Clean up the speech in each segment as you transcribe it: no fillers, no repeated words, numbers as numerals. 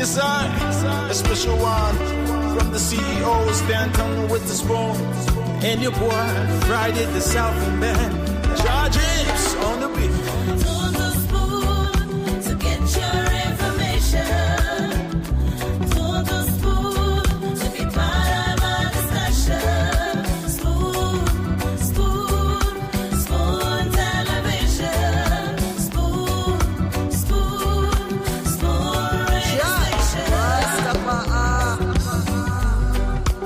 Yes, sir. A special one from the CEO, Stanton with the spoon. And your boy, Friday the Southern Band. Charges on the beat. On the spoon to get your information. On the spoon to be part of our discussion. Spoon, spoon, spoon television. Spoon, spoon, spoon radio station.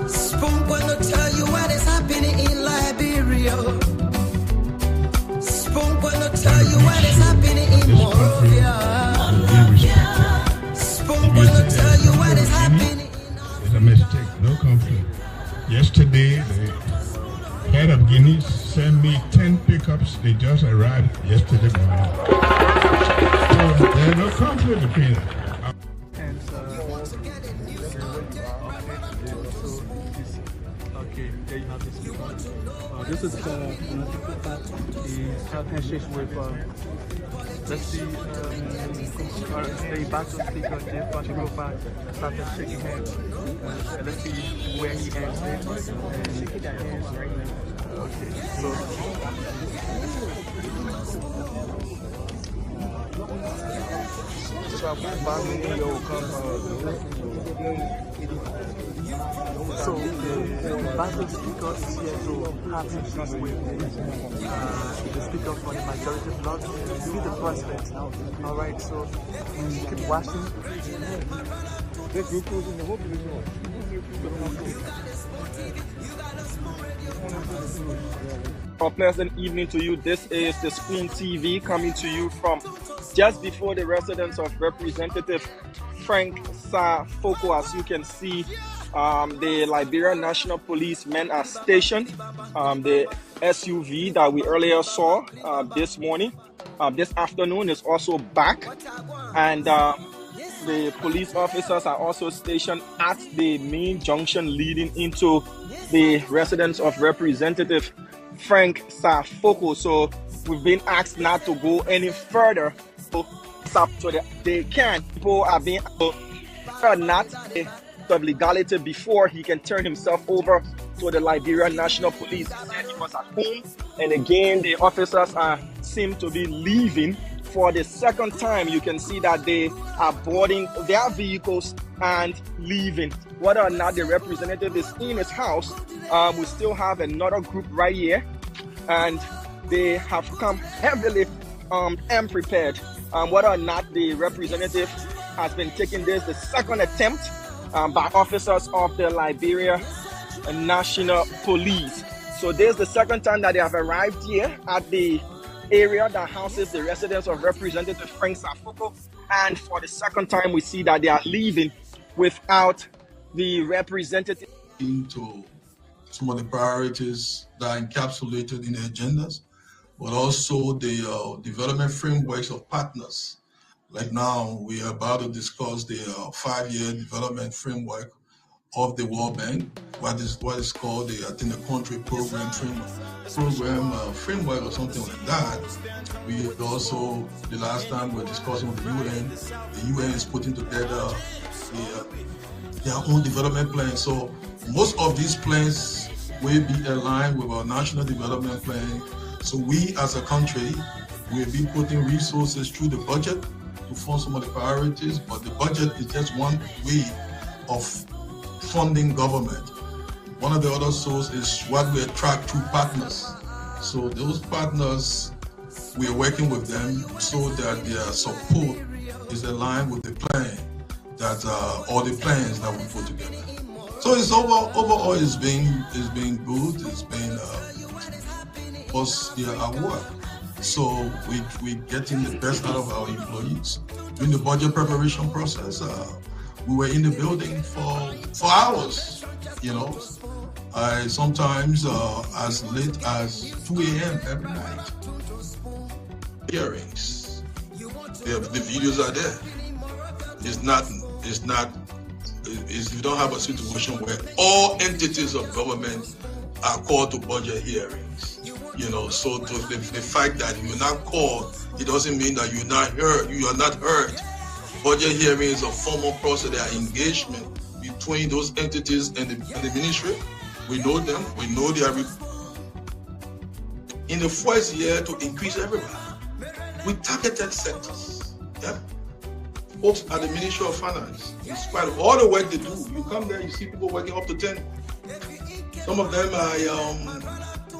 Spoon gonna tell you what is happening in Liberia. Spoon gonna tell you what is happening in Monrovia. Spoon gonna tell you what is happening. It's a mistake, no conflict. Yesterday, the head of Guinea sent me 10 pickups. They just arrived yesterday morning. So there's no conflict between them. Okay, there you have this. This is the handshake with, let's see, the battle speaker, Lofa, started shaking hands. Let's see where he ends it. Okay, so the battle speaker is here to have issues with the speaker for the majority bloc, to be the president. Alright, so we keep watching. A pleasant evening to you. This is the Spoon TV coming to you from just before the residence of Representative Frank Safoko. As you can see, the Liberian National Police men are stationed. The SUV that we earlier saw this morning, this afternoon is also back. And the police officers are also stationed at the main junction leading into the residence of Representative Frank Safoko. So we've been asked not to go any further so that they can. People are being not of legality before he can turn himself over to the Liberian National Police. He said he was at home, and again the officers seem to be leaving for the second time. You can see that they are boarding their vehicles and leaving. Whether or not the representative is in his house, we still have another group right here, and they have come heavily and prepared. Whether or not the representative has been taking this the second attempt by officers of the Liberia National Police. So this is the second time that they have arrived here at the area that houses the residence of Representative Frank Safoko, and for the second time we see that they are leaving without the representative. Into some of the priorities that are encapsulated in the agendas, but also the development frameworks of partners. Like now, we are about to discuss the 5-year development framework of the World Bank, what is called the country program framework or something like that. We also, the last time we were discussing with the UN is putting together their own development plan. So most of these plans will be aligned with our national development plan. So we as a country will be putting resources through the budget to fund some of the priorities, but the budget is just one way of funding government. One of the other sources is what we attract through partners. So those partners, we are working with them so that their support is aligned with the plan that all the plans that we put together. So it's overall it's been good. It's been us here at work. So we getting the best out of our employees. During the budget preparation process, we were in the building for hours, you know. Sometimes as late as 2 a.m. every night. Hearings. The videos are there. You don't have a situation where all entities of government are called to budget hearings. You know, so the fact that you're not called, it doesn't mean that you're not heard. You are not heard. Budget hearing is a formal process. There are engagement between those entities and the ministry. We know them. We know they are in the first year to increase everybody. We targeted sectors. Yeah. Folks at the Ministry of Finance, in spite of all the work they do, you come there, you see people working up to 10. Some of them are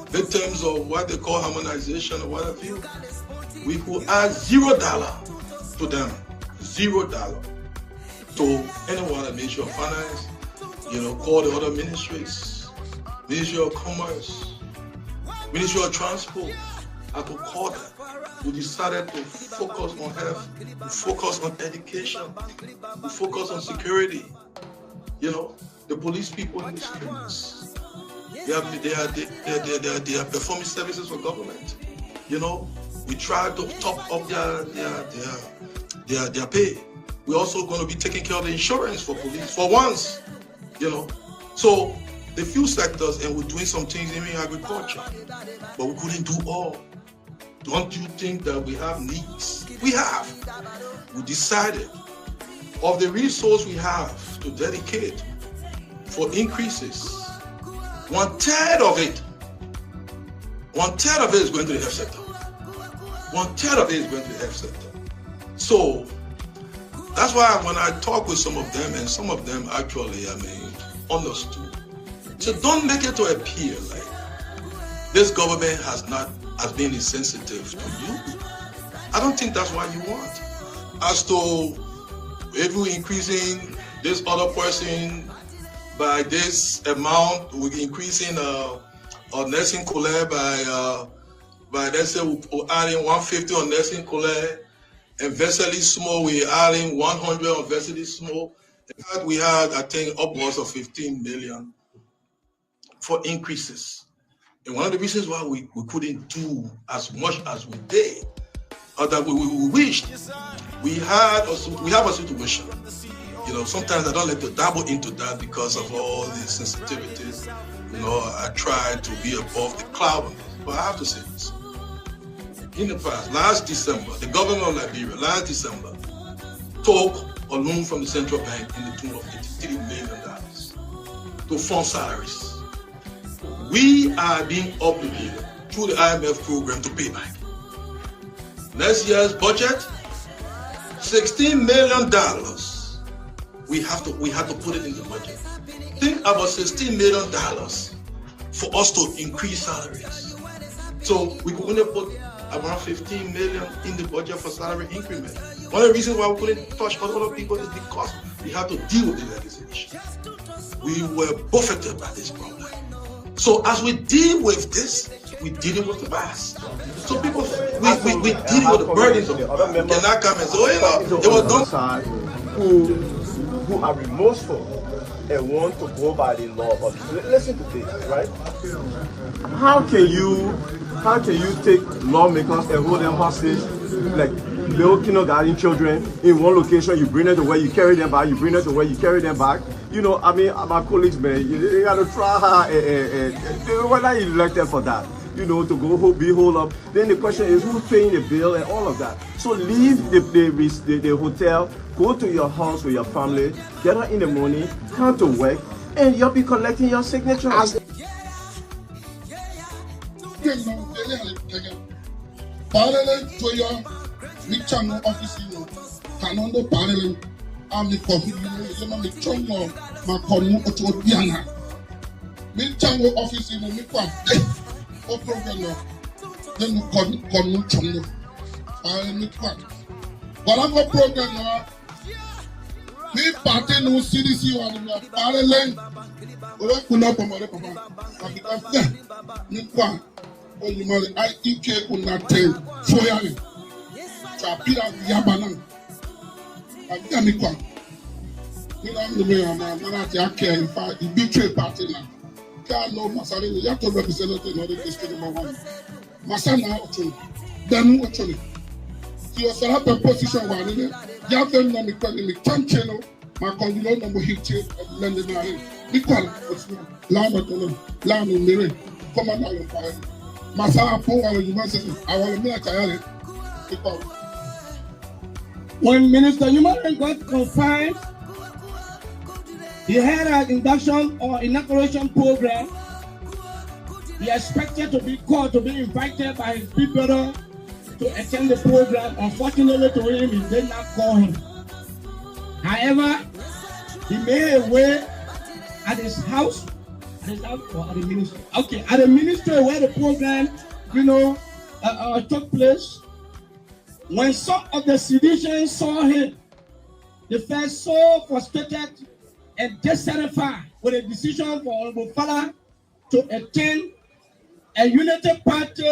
victims of what they call harmonization or what have you. We could add $0 to them, $0 to anyone at the Ministry of Finance, call the other ministries, Ministry of Commerce, Ministry of Transport. I could call them. We decided to focus on health, to focus on education, to focus on security. The police people in the streets, they are performing services for government. We try to top up their pay. We're also going to be taking care of the insurance for police for once. So the few sectors, and we're doing some things in agriculture, but we couldn't do all. Don't you think that we have needs? We have. We decided of the resource we have to dedicate for increases, 1/3 of it is going to the health sector. 1/3 of it is going to the health sector. So that's why when I talk with some of them, and some of them actually, understood. So don't make it to appear like this government has been insensitive to you. I don't think that's what you want. As to if we're increasing this other person by this amount, we're increasing our nursing college by let's say we're adding 150 on nursing college, and Vesely Small we're adding 100 on Vesely Small. In fact, we had I think upwards of 15 million for increases. And one of the reasons why we couldn't do as much as we did, or that we wished, we have a situation. Sometimes I don't like to dabble into that because of all the sensitivities. I try to be above the cloud. But I have to say this. In the past, last December, the government of Liberia, took a loan from the central bank in the tune of $83 million to fund salaries. We are being obligated through the IMF program to pay back. Next year's budget, $16 million. We have to put it in the budget. Think about $16 million for us to increase salaries. So we could only put around 15 million in the budget for salary increment. One of the reasons why we couldn't touch other people is because we had to deal with the legislation. We were buffeted by this problem. So as we deal with this, we deal with the past. So people, we deal with the burdens of the past. Cannot come and say, it was done. Who are remorseful and want to go by the law. But listen to this, right? How can you take lawmakers and hold them hostage like little kindergarten children in one location? You bring them to where you carry them back. You bring them to where you carry them back. My colleagues, man, you got to try whether you elect them for that. To go be hold up. Then the question is who's paying the bill and all of that. So leave the hotel, go to your house with your family, get up in the morning, come to work, and you'll be collecting your signature. Parallel to your Michano office, Kanondo parallel, I'm the coffee, Michano, Makomu, Otobiana. Michano office in the Mikwa. Program then you come to whatever program now, we party no CDC or parallel. We could not come out because Mikwa or you know the IEK could not tell for you. So appear Yabana. I think Mikwa. You know the way I'm not care in fact the big trade party now. No, Masari, you have to represent another district number one. Masana, then actually. So you set up a position one in it. You have them on the camp channel, my consular number hit you, and then the night. Equal, Lama, Lama, Miri, come on, I'm fire. Masara, Poa, University, I want to make a equal. When Minister Human got confined, he had an induction or inauguration program. He expected to be called, to be invited by his big brother to attend the program. Unfortunately to him, he did not call him. However, he made a way at his house, or at the ministry. Okay, at the ministry where the program, took place. When some of the seditionists saw him, they felt so frustrated and dissatisfied with the decision for Honorable Fala to attend a United Party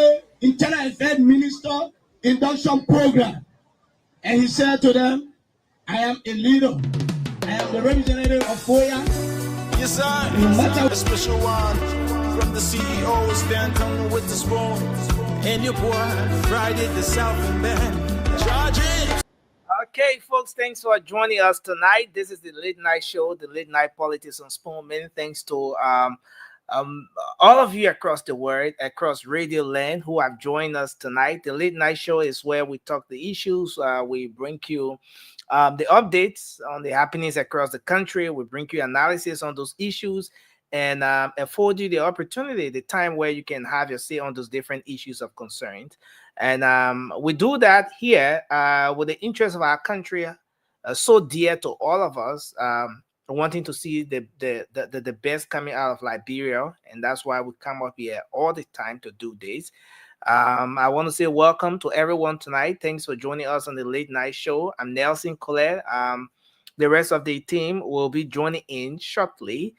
Internal Affairs Minister induction program. And he said to them, I am a leader. I am the representative of Koya. Yes, sir. A special one from the CEO, stand coming with the spoon. And your boy, Friday the Southern Band. Charge it. Okay, folks, thanks for joining us tonight. This is the Late Night Show, the Late Night Politics on Spoon. Many thanks to all of you across the world, across Radio Land, who have joined us tonight. The Late Night Show is where we talk the issues. We bring you the updates on the happenings across the country. We bring you analysis on those issues and afford you the opportunity, the time where you can have your say on those different issues of concern. And we do that here with the interest of our country so dear to all of us, wanting to see the best coming out of Liberia. And that's why we come up here all the time to do this. I want to say welcome to everyone tonight. Thanks for joining us on the Late Night Show. I'm Nelson Colette. The rest of the team will be joining in shortly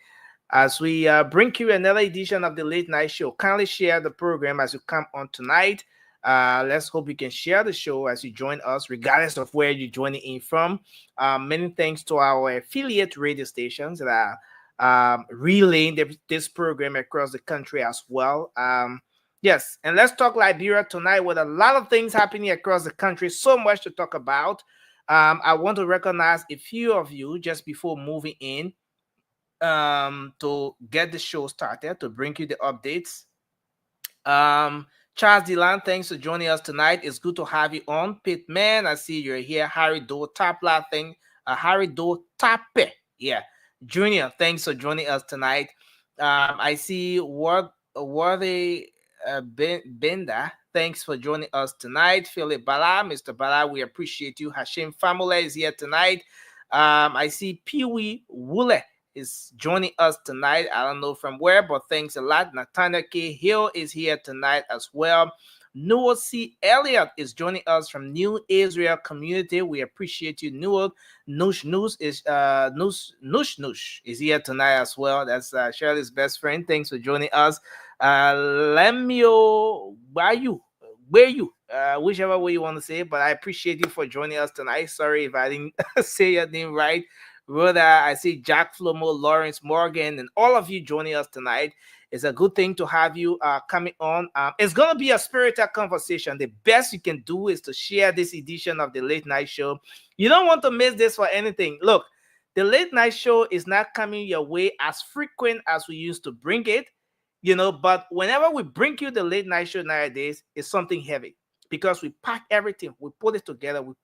as we bring you another edition of the Late Night Show. Kindly share the program as you come on tonight. Let's hope you can share the show as you join us, regardless of where you're joining in from. Many thanks to our affiliate radio stations that are relaying this program across the country as well. Yes, and let's talk Liberia tonight with a lot of things happening across the country. So much to talk about. I want to recognize a few of you just before moving in to get the show started, to bring you the updates. Charles Delan, thanks for joining us tonight. It's good to have you on. Pitman, I see you're here. Harry Do Tapla, Harry Do Tape. Yeah. Junior, thanks for joining us tonight. I see Worthy Benda, thanks for joining us tonight. Philip Bala, Mr. Bala, we appreciate you. Hashim Famula is here tonight. I see Pee-wee Wule is joining us tonight. I don't know from where, but thanks a lot. Nathaniel K. Hill is here tonight as well. Noah C. Elliott is joining us from New Israel Community. We appreciate you, Noah. Nush is here tonight as well. That's Shirley's best friend. Thanks for joining us. Lemio Bayu, whichever way you want to say it, but I appreciate you for joining us tonight. Sorry if I didn't say your name right. Brother, I see Jack Flomo, Lawrence Morgan, and all of you joining us tonight. It's a good thing to have you coming on. It's going to be a spirited conversation. The best you can do is to share this edition of the Late Night Show. You don't want to miss this for anything. Look, the Late Night Show is not coming your way as frequent as we used to bring it, but whenever we bring you the Late Night Show nowadays, it's something heavy. Because we pack everything, we put it together, and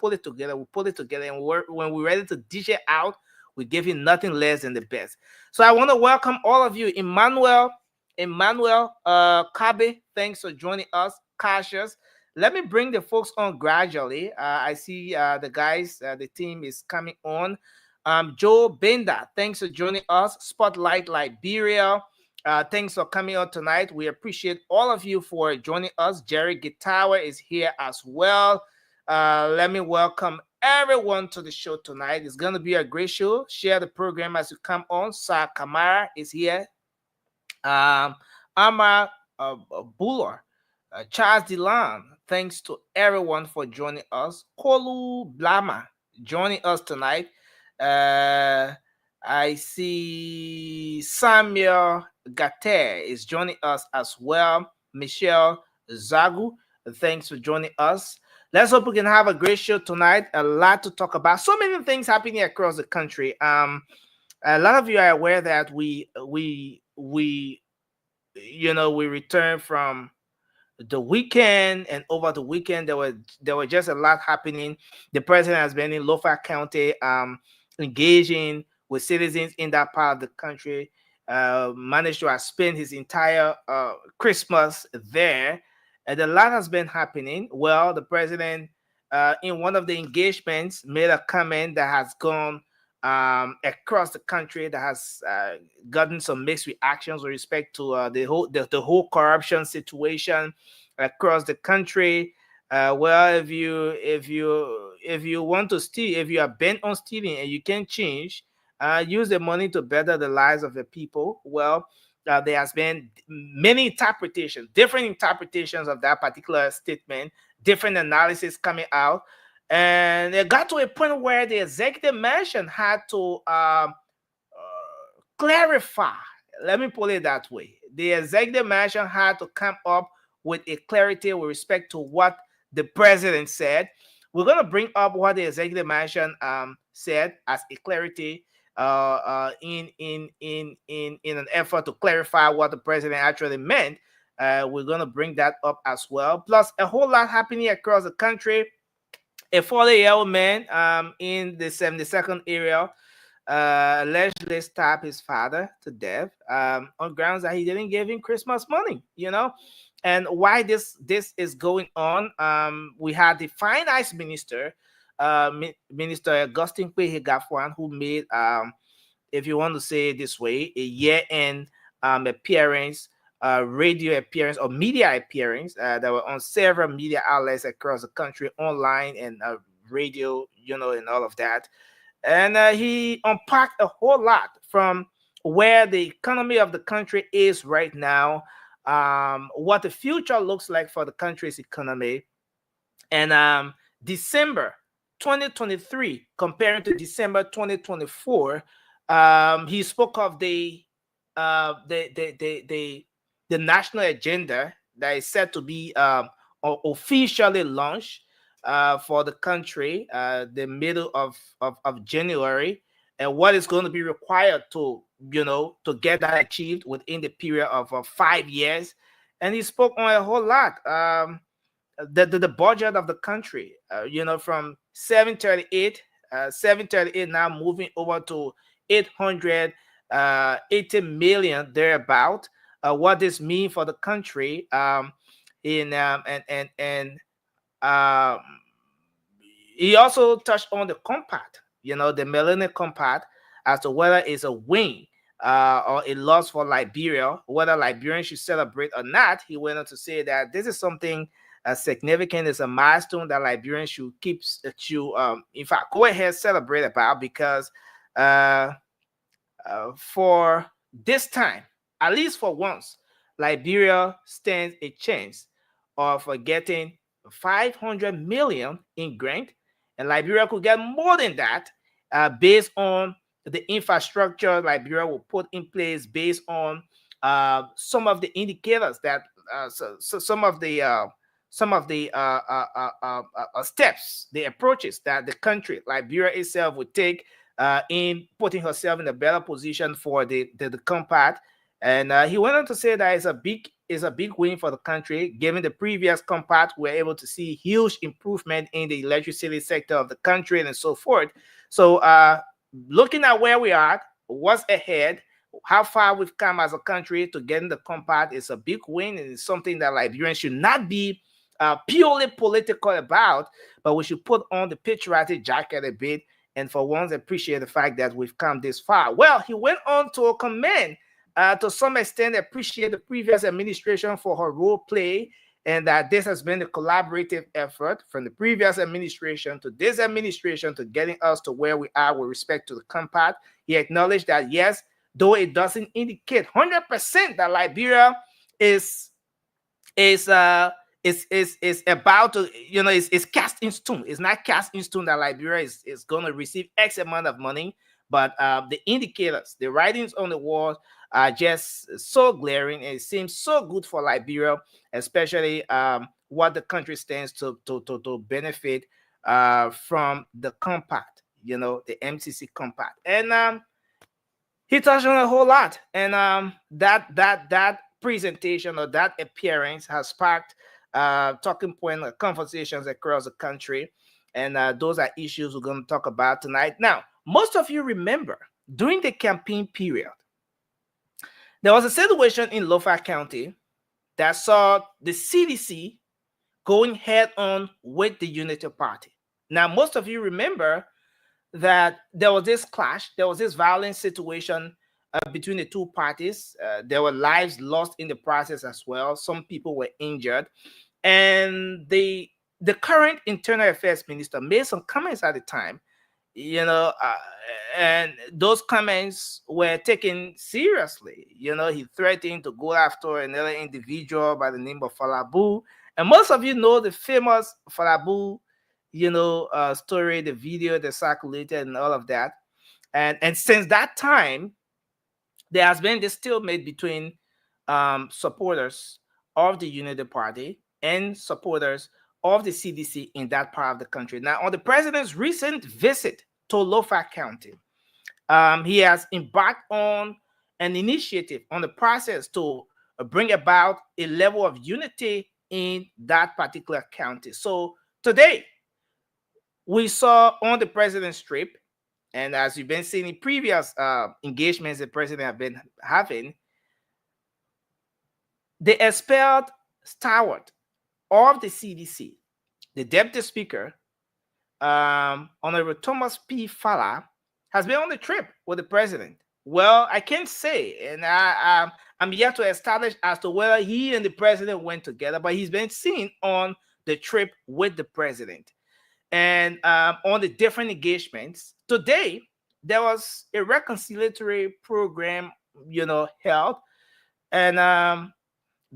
when we're ready to dish it out, we give you nothing less than the best. So I want to welcome all of you. Emmanuel Kabe, thanks for joining us. Cassius, let me bring the folks on gradually. I see the guys, the team is coming on. Joe Benda, thanks for joining us. Spotlight Liberia, thanks for coming on tonight. We appreciate all of you for joining us. Jerry Gitawa is here as well. Let me welcome everyone to the show tonight. It's going to be a great show. Share the program as you come on. Sa Kamara is here. Amar Buller, Charles Delan, thanks to everyone for joining us. Kolu Blama joining us tonight. I see Samuel Gater is joining us as well. Michelle Zagu, thanks for joining us. Let's hope we can have a great show tonight. A lot to talk about. So many things happening across the country. A lot of you are aware that we return from the weekend, and over the weekend there were just a lot happening. The president has been in Lofa County, engaging with citizens in that part of the country. Managed to spend his entire Christmas there, and a lot has been happening. Well, the president, in one of the engagements, made a comment that has gone across the country, that has gotten some mixed reactions with respect to the whole corruption situation across the country. Well, if you want to steal, if you are bent on stealing and you can change, use the money to better the lives of the people. Well, there has been many interpretations, different interpretations of that particular statement, different analysis coming out, and it got to a point where the executive mansion had to clarify. Let me put it that way. The executive mansion had to come up with a clarity with respect to what the president said. We're going to bring up what the executive mansion said as a clarity, in an effort to clarify what the president actually meant. We're going to bring that up as well. Plus, a whole lot happening across the country. A 40-year-old man in the 72nd area allegedly stabbed his father to death, on grounds that he didn't give him Christmas money. And why this is going on, we had the finance minister, Minister Augustine Kwehe, who made, if you want to say it this way, a year-end appearance, radio appearance or media appearance that were on several media outlets across the country, online and radio, and all of that. And he unpacked a whole lot from where the economy of the country is right now, what the future looks like for the country's economy, and December 2023 comparing to December 2024. He spoke of the national agenda that is set to be officially launched for the country, the middle of January, and what is going to be required to get that achieved within the period of 5 years. And he spoke on a whole lot. The budget of the country, from 738 now moving over to 880 million thereabout. What this mean for the country, he also touched on the compact, the Millennium Compact, as to whether it's a win or a loss for Liberia, whether Liberians should celebrate or not. He went on to say that this is something significant, it's a milestone that Liberians should in fact, go ahead, celebrate about, because for this time, at least for once, Liberia stands a chance of getting 500 million in grant, and Liberia could get more than that, based on the infrastructure Liberia will put in place, based on some of the indicators that some of the steps, the approaches that the country, Liberia itself, would take in putting herself in a better position for the compact. And he went on to say that it's a big win for the country. Given the previous compact, we're able to see huge improvement in the electricity sector of the country and so forth. So looking at where we are, what's ahead, how far we've come as a country to getting the compact, is a big win, and it's something that Liberians should not be purely political about, but we should put on the patriotic jacket a bit, and for once appreciate the fact that we've come this far. Well, he went on to commend, to some extent, appreciate the previous administration for her role play, and that this has been a collaborative effort from the previous administration to this administration to getting us to where we are with respect to the compact. He acknowledged that, yes, though it doesn't indicate 100% that Liberia is about to, it's cast in stone. It's not cast in stone that Liberia is going to receive X amount of money, but the indicators, the writings on the wall are just so glaring, and it seems so good for Liberia, especially what the country stands to benefit from the compact, the MCC compact. And he touched on a whole lot, and that presentation or that appearance has sparked talking point conversations across the country. And those are issues we're going to talk about tonight. Now, most of you remember during the campaign period, there was a situation in Lofa County that saw the CDC going head on with the Unity Party. Now, most of you remember that there was this clash, there was this violent situation between the two parties. There were lives lost in the process as well. Some people were injured. And the current Internal Affairs Minister made some comments at the time, and those comments were taken seriously. He threatened to go after another individual by the name of Falabu. And most of you know the famous Falabu, story, the video that circulated and all of that. And since that time, there has been this stalemate between supporters of the Unity Party and supporters of the CDC in that part of the country. Now, on the president's recent visit to Lofa County, he has embarked on an initiative on the process to bring about a level of unity in that particular county. So today, we saw on the president's trip, and as you've been seeing in previous engagements the president have been having, the expelled stalwart of the CDC, the deputy speaker, Honorable Thomas P. Fala, has been on the trip with the president. Well, I can't say, and I'm yet to establish as to whether he and the president went together, but he's been seen on the trip with the president. And on the different engagements, today, there was a reconciliatory program, held. And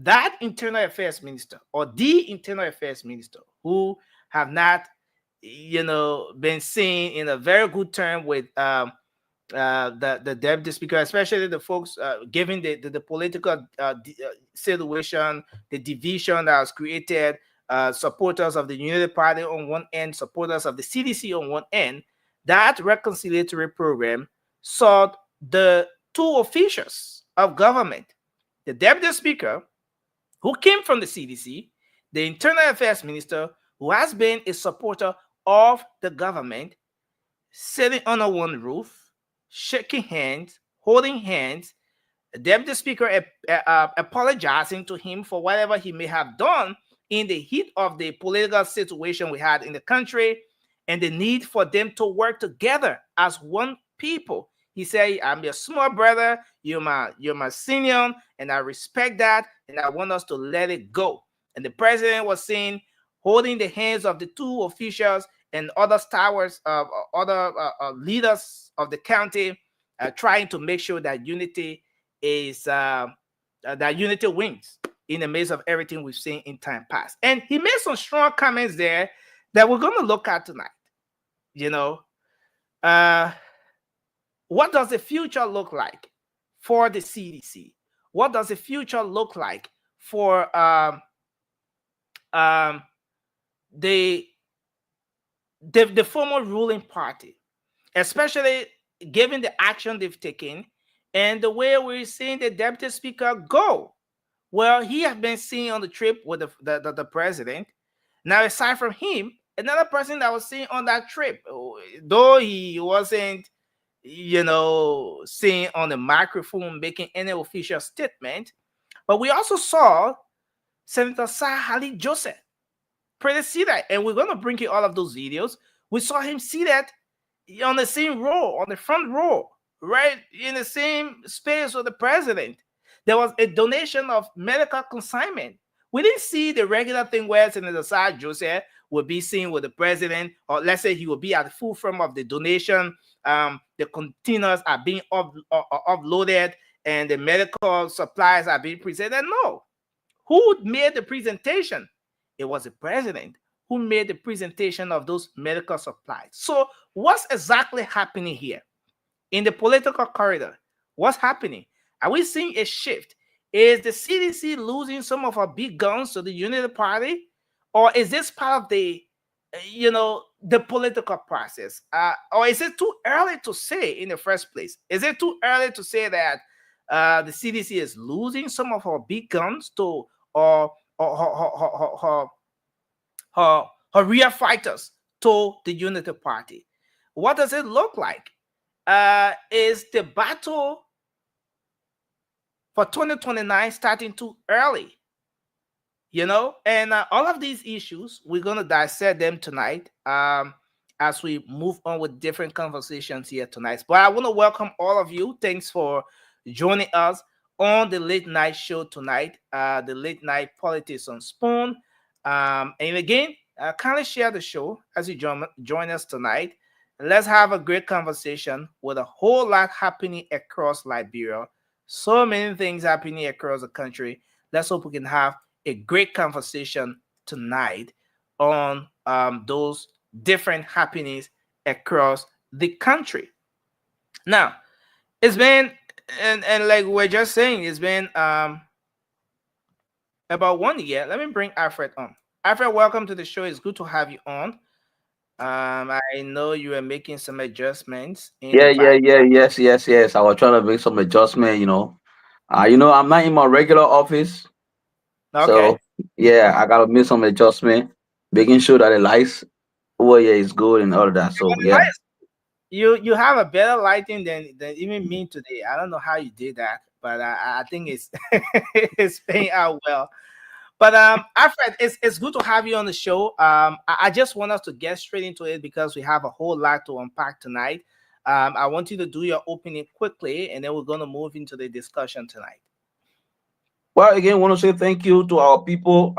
that Internal Affairs Minister, or the Internal Affairs Minister, who have not, been seen in a very good term with the deputy speaker, especially the folks given the political situation, the division that was created, supporters of the Unity Party on one end, supporters of the CDC on one end. That reconciliatory program sought the two officials of government, the deputy speaker, who came from the CDC, the Internal Affairs Minister, who has been a supporter of the government, sitting under one roof, shaking hands, holding hands, the deputy speaker apologizing to him for whatever he may have done in the heat of the political situation we had in the country, and the need for them to work together as one people. He said, I'm your small brother, you're my senior, and I respect that, and I want us to let it go. And the president was seen holding the hands of the two officials and other stalwarts, other leaders of the county, trying to make sure that unity is that unity wins in the midst of everything we've seen in time past. And he made some strong comments there that we're going to look at tonight. What does the future look like for the CDC? What does the future look like for the former ruling party, especially given the action they've taken and the way we're seeing the deputy speaker go? Well, he has been seen on the trip with the president. Now, aside from him, another person that was seen on that trip, though he wasn't, seen on the microphone making any official statement, but we also saw Senator Sir Ali Joseph pretty seated, and we're going to bring you all of those videos. We saw him seated on the same row, on the front row, right in the same space with the president. There was a donation of medical consignment. We didn't see the regular thing where Senator Sir Joseph would be seen with the president, or let's say he will be at the full front of the donation. The containers are being offloaded and the medical supplies are being presented. No. Who made the presentation? It was the president who made the presentation of those medical supplies. So what's exactly happening here? In the political corridor, what's happening? Are we seeing a shift? Is the CDC losing some of our big guns to the Unity Party? Or is this part of the, the political process? Or is it too early to say in the first place? Is it too early to say that the CDC is losing some of our big guns to, or her, her real fighters to the Unity Party. What does it look like? Is the battle for 2029 starting too early? You know, and all of these issues, we're going to dissect them tonight as we move on with different conversations here tonight. But I want to welcome all of you. Thanks for joining us on the late night show tonight, the late night politics on Spoon. And again, kindly share the show as you join us tonight. Let's have a great conversation with a whole lot happening across Liberia. So many things happening across the country. Let's hope we can have a great conversation tonight on those different happenings across the country. Now, it's been, and like we're just saying, it's been about 1 year. Let me bring Alfred on. Alfred, welcome to the show. It's good to have you on. I know you are making some adjustments in Yeah, the yeah, back. yeah, yes. I was trying to make some adjustment, I'm not in my regular office, Okay. so yeah, I gotta make some adjustment, making sure that the lights over here is good and all of that. So yeah. You have a better lighting than even me today. I don't know how you did that, but I think it's it's paying out well. But Alfred, it's good to have you on the show. I just want us to get straight into it because we have a whole lot to unpack tonight. I want you to do your opening quickly, and then we're going to move into the discussion tonight. Well, again, want to say thank you to our people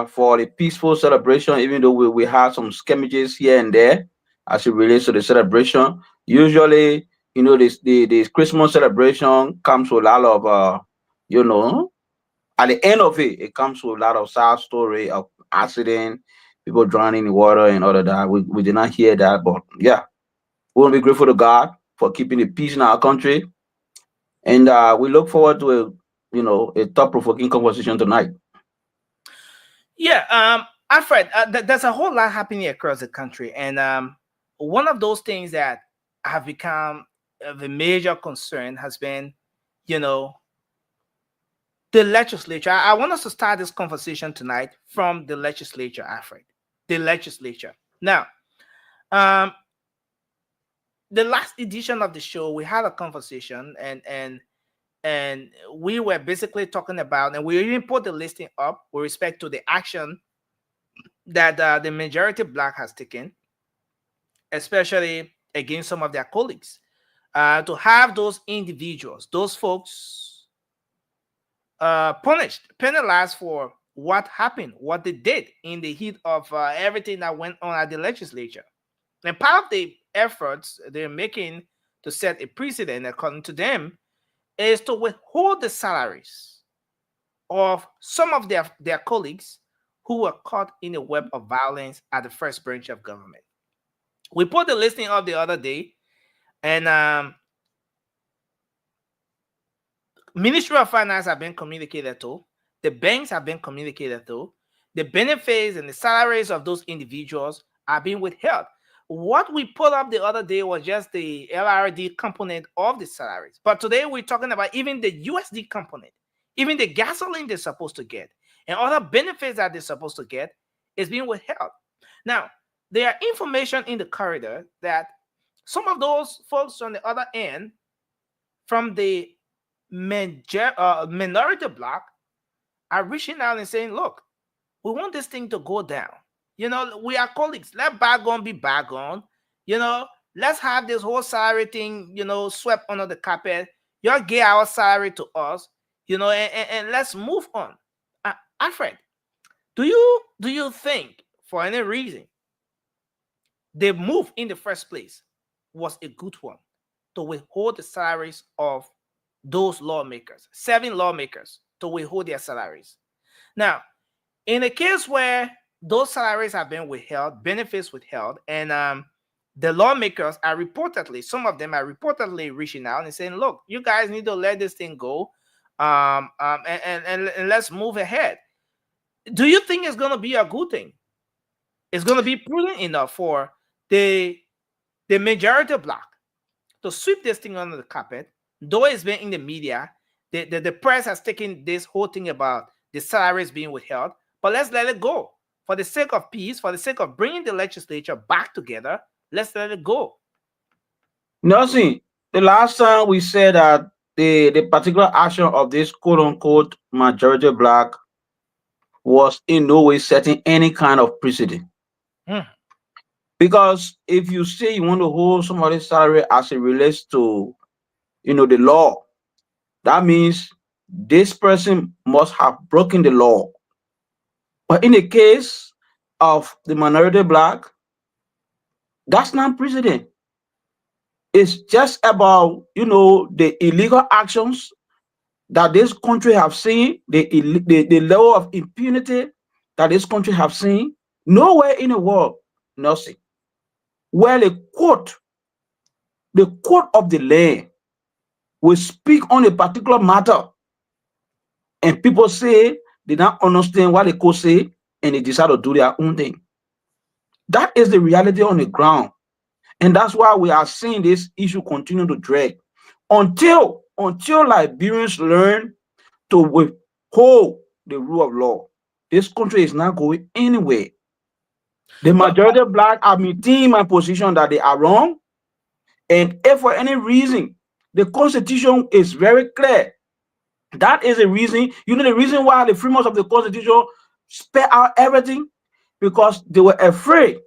for the peaceful celebration, even though we had some skirmishes here and there as it relates to the celebration. Usually, this Christmas celebration comes with a lot of you know, at the end of it, it comes with a lot of sad story of accident, people drowning in water and all of that. We did not hear that, but yeah, we want to be grateful to God for keeping the peace in our country, and we look forward to a thought-provoking conversation tonight. Yeah, Alfred, there's a whole lot happening across the country, and one of those things that have become the major concern has been, you know, the legislature. I want us to start this conversation tonight from the legislature, Alfred. The legislature. Now, the last edition of the show, we had a conversation, and we were basically talking about, and we even put the listing up with respect to the action that the majority black has taken, especially against some of their colleagues, to have those individuals, those folks, punished, penalized for what happened, what they did in the heat of everything that went on at the legislature. And part of the efforts they're making to set a precedent, according to them, is to withhold the salaries of some of their colleagues who were caught in a web of violence at the first branch of government. We put the listing up the other day, and Ministry of Finance have been communicated to, the banks have been communicated to, the benefits and the salaries of those individuals are being withheld. What we put up the other day was just the LRD component of the salaries. But today we're talking about even the USD component, even the gasoline they're supposed to get, and other benefits that they're supposed to get is being withheld. Now, there are information in the corridor that some of those folks on the other end from the minority bloc are reaching out and saying, look, we want this thing to go down. You know, we are colleagues. Let bygone be bygone. You know, let's have this whole salary thing, swept under the carpet. Y'all get our salary to us, and let's move on. Alfred, do you think for any reason the move in the first place was a good one to withhold the salaries of those lawmakers, 7 lawmakers, to withhold their salaries? Now, in a case where those salaries have been withheld, benefits withheld, and the lawmakers are reportedly, some of them are reportedly reaching out and saying, look, you guys need to let this thing go, and let's move ahead. Do you think it's going to be a good thing? It's going to be prudent enough for the majority bloc to sweep this thing under the carpet, though it's been in the media, the press has taken this whole thing about the salaries being withheld, but let's let it go. For the sake of peace, for the sake of bringing the legislature back together, let's let it go. Nelson, the last time we said that the particular action of this quote unquote majority black was in no way setting any kind of precedent. Hmm. Because if you say you want to hold somebody's salary as it relates to, the law, that means this person must have broken the law. But in the case of the minority black, that's not precedent. It's just about, the illegal actions that this country have seen, the level of impunity that this country have seen. Nowhere in the world, nothing, where the court of the land will speak on a particular matter, and people say they don't understand what the court say, and they decide to do their own thing. That is the reality on the ground, and that's why we are seeing this issue continue to drag until Liberians learn to withhold the rule of law. This country is not going anywhere. The majority of black are maintaining my position that they are wrong, and if for any reason the Constitution is very clear, that is the reason. The reason why the framers of the Constitution spell out everything, because they were afraid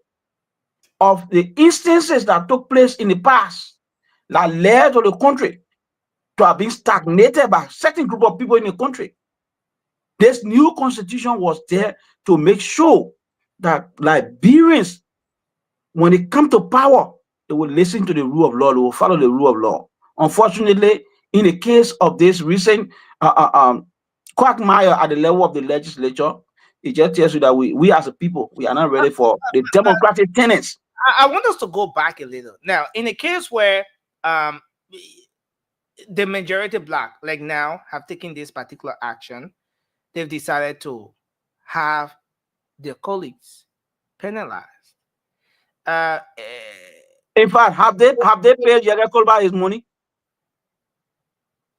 of the instances that took place in the past that led to the country to have been stagnated by a certain group of people in the country. This new constitution was there to make sure that Liberians, when they come to power, they will listen to the rule of law, they will follow the rule of law. Unfortunately, in the case of this recent quagmire at the level of the legislature, it just tells you that we as a people, we are not ready for the democratic tenets. I want us to go back a little. Now, in a case where the majority black, like now, have taken this particular action, they've decided to have their colleagues penalized. In fact, have they paid Yaya Kolba his money?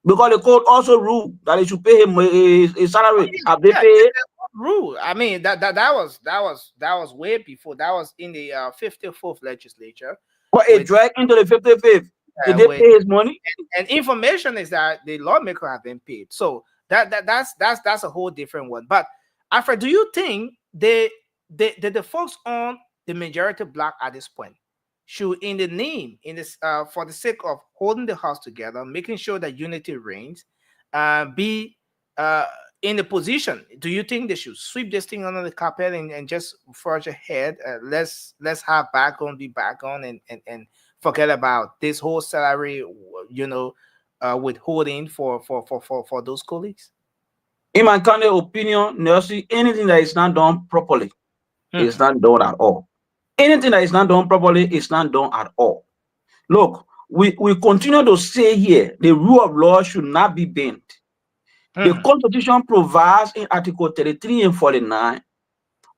Because the court also ruled that they should pay him his salary. Have they paid? Rule. I mean, that was way before. That was in the 54th legislature. But it dragged into the 55th. Did they pay his money? And information is that the lawmaker have been paid. So that's a whole different one. But Alfred, do you think the folks on the majority black at this point should, in the name, in this for the sake of holding the house together, making sure that unity reigns, be in the position? Do you think they should sweep this thing under the carpet and just forge ahead? Let's have background be background and forget about this whole salary, withholding for those colleagues? In my kind of opinion, Nelson, anything that is not done properly is not done at all. Anything that is not done properly is not done at all. Look, we continue to say here, the rule of law should not be bent. The Constitution provides in Article 33 and 49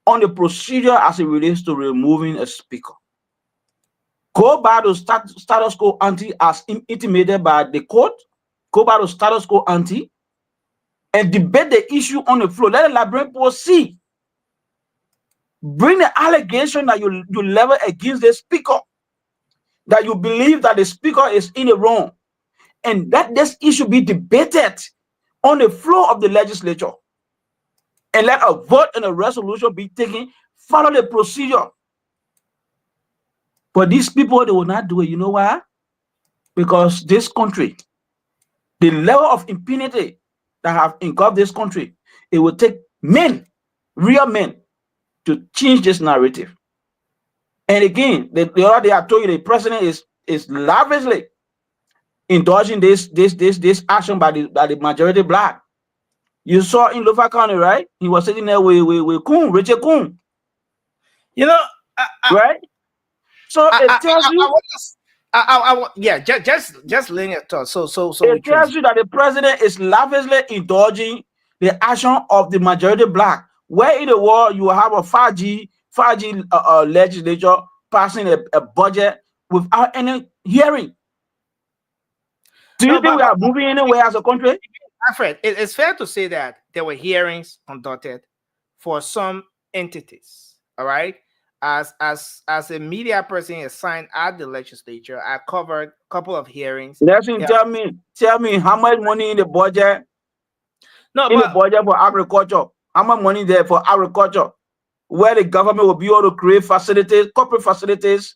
on the procedure as it relates to removing a speaker. Go back to status quo ante as intimated by the court. Go back to status quo ante and debate the issue on the floor. Let the Liberian people see. Bring the allegation that you level against the speaker, that you believe that the speaker is in the wrong, and that this issue be debated on the floor of the legislature, and let a vote and a resolution be taken. Follow the procedure. But these people, they will not do it. You know why? Because this country, the level of impunity that have engulfed this country, it will take men, real men, to change this narrative. And again, the other day I told you the president is lavishly indulging this action by the majority black. You saw in Lofa County, right? He was sitting there with Richard Kuhn. Right? So it tells you. Just linear thought. So it tells you that the president is lavishly indulging the action of the majority black. Where in the world you have a 5G legislature passing a budget without any hearing? Do you think we are moving anywhere as a country? Alfred, it's fair to say that there were hearings conducted for some entities. All right. As a media person assigned at the legislature, I covered a couple of hearings. Listen, tell me how much money in the budget for agriculture? How much money there for agriculture? Where the government will be able to create facilities, corporate facilities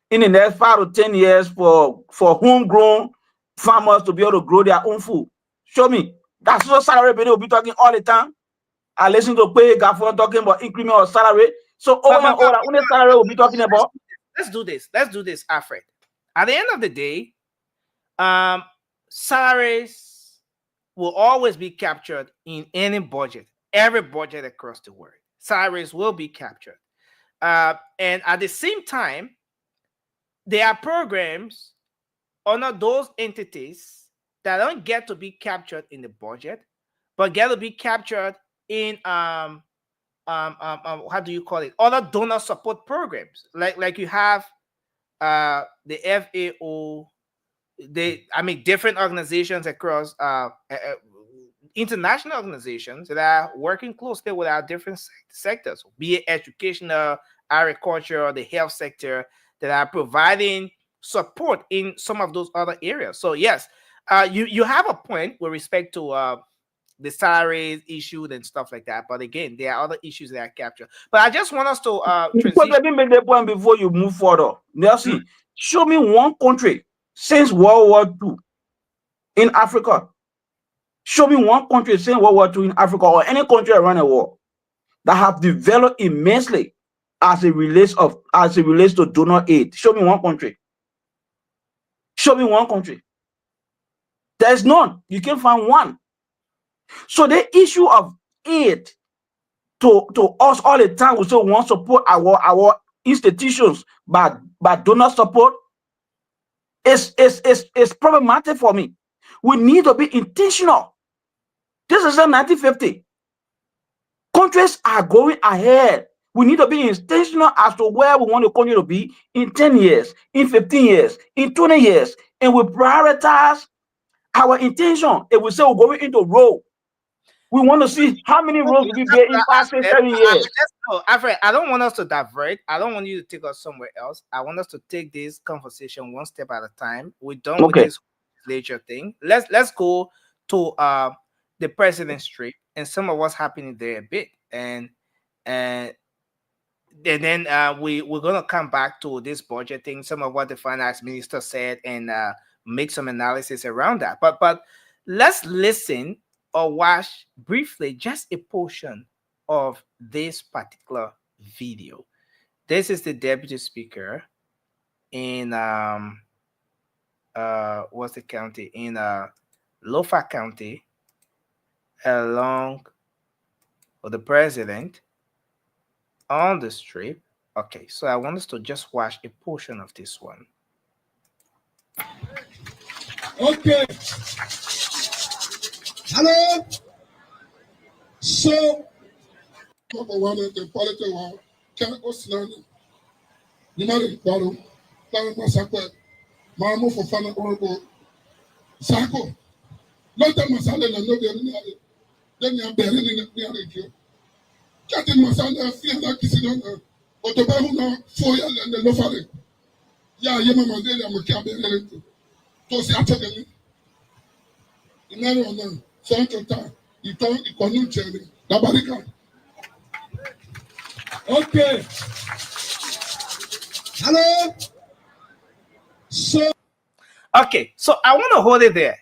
in the next 5 to 10 years for homegrown farmers to be able to grow their own food. Show me. That's what salary will be talking all the time. I listen to pay government talking about increment of salary. So over and over, only salary will be talking about. Let's do this, Alfred. At the end of the day, salaries will always be captured in any budget, every budget across the world. Salaries will be captured. And at the same time, there are programs under those entities that don't get to be captured in the budget, but get to be captured in how do you call it? Other donor support programs. Like you have the FAO, different organizations across international organizations that are working closely with our different sectors, be it educational, agriculture, or the health sector, that are providing support in some of those other areas. So yes, you have a point with respect to the salaries issued and stuff like that. But again, there are other issues that are captured. But I just want us to transition. Let me make the point before you move further. Nelson, show me one country since World War II in Africa. Show me one country since World War II in Africa or any country around the world that have developed immensely as it relates to donor aid. Show me one country. Show me one country. There's none. You can't find one. So the issue of aid to us all the time, we say we want to support our institutions, but donor support is problematic for me. We need to be intentional. This is 1950. Countries are going ahead. We need to be intentional as to where we want the country to be in 10 years, in 15 years, in 20 years. And we prioritize our intention. If we say we're going into road, we want to see how many roads will be there in 5, 6, 7 years. Alfred, I don't want us to divert. I don't want you to take us somewhere else. I want us to take this conversation one step at a time. We're done with this legislature thing. Let's go to the president's trip and some of what's happening there a bit. And then we're gonna come back to this budget thing, some of what the finance minister said, and make some analysis around that. But let's listen or watch briefly just a portion of this particular video. This is the deputy speaker in what's the county? In Lofa County, along with the president on the strip. Okay, so I want us to just watch a portion of this one. Okay. Hello. So, the political war can't go slowly. You know the battle. Mamu for fun or Sako. Not that Masala and no then you are buried in the radio. Captain Masala feel like kissing on her. Or the Bahuna, 4 years and the Lofa. Yeah, Yamama, I'm a cabin. To see after them. In every one, Santo time, you don't equal cherry. Labarika. Okay. Hello. So. Okay, so I want to hold it there.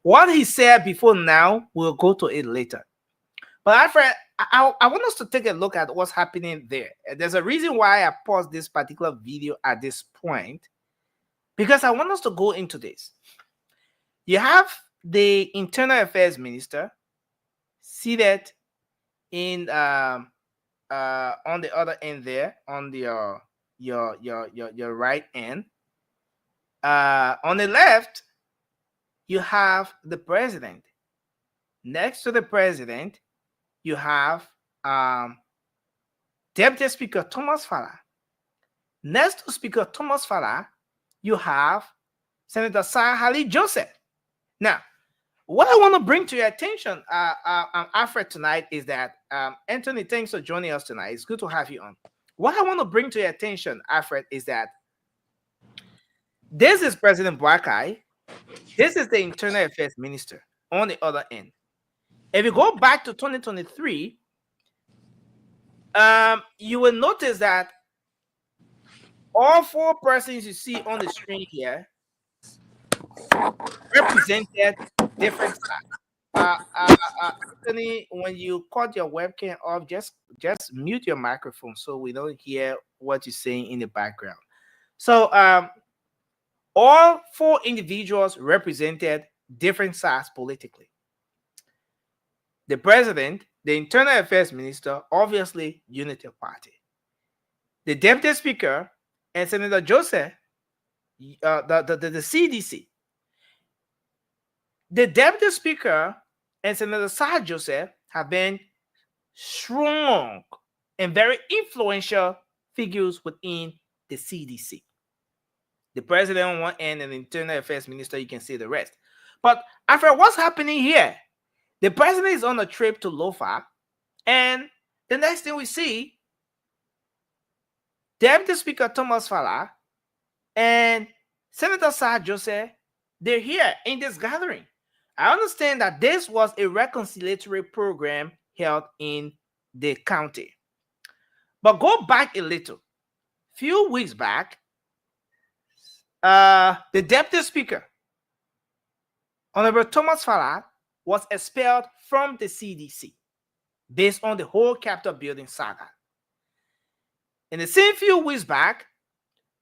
What he said before now, we'll go to it later. But Alfred, I want us to take a look at what's happening there. There's a reason why I paused this particular video at this point, because I want us to go into this. You have the Internal Affairs Minister seated in on the other end there, on the your right end. On the left, you have the president. Next to the president, you have Deputy Speaker Thomas Fala. Next to Speaker Thomas Fala, you have Senator Sir Hallie Joseph. Now, What I want to bring to your attention, Alfred, tonight is that Anthony, thanks for joining us tonight. It's good to have you on. What I want to bring to your attention, Alfred, is that this is President Boakai. This is the Internal Affairs Minister on the other end. If you go back to 2023, you will notice that all four persons you see on the screen here represented different sides. Anthony, when you cut your webcam off, just mute your microphone so we don't hear what you're saying in the background. So all four individuals represented different sides politically. The president, the Internal Affairs Minister, obviously Unity Party. The Deputy Speaker and Senator Joseph, the CDC. The Deputy Speaker and Senator Sir Joseph have been strong and very influential figures within the CDC. The president on one end and the Internal Affairs Minister, you can see the rest. But after what's happening here, the president is on a trip to Lofa, and the next thing we see, Deputy Speaker Thomas Fala and Senator Sir Joseph, they're here in this gathering. I understand that this was a reconciliatory program held in the county. But go back a little. Few weeks back, the Deputy Speaker, Honorable Thomas Fala, was expelled from the CDC based on the whole Capitol building saga. In the same few weeks back,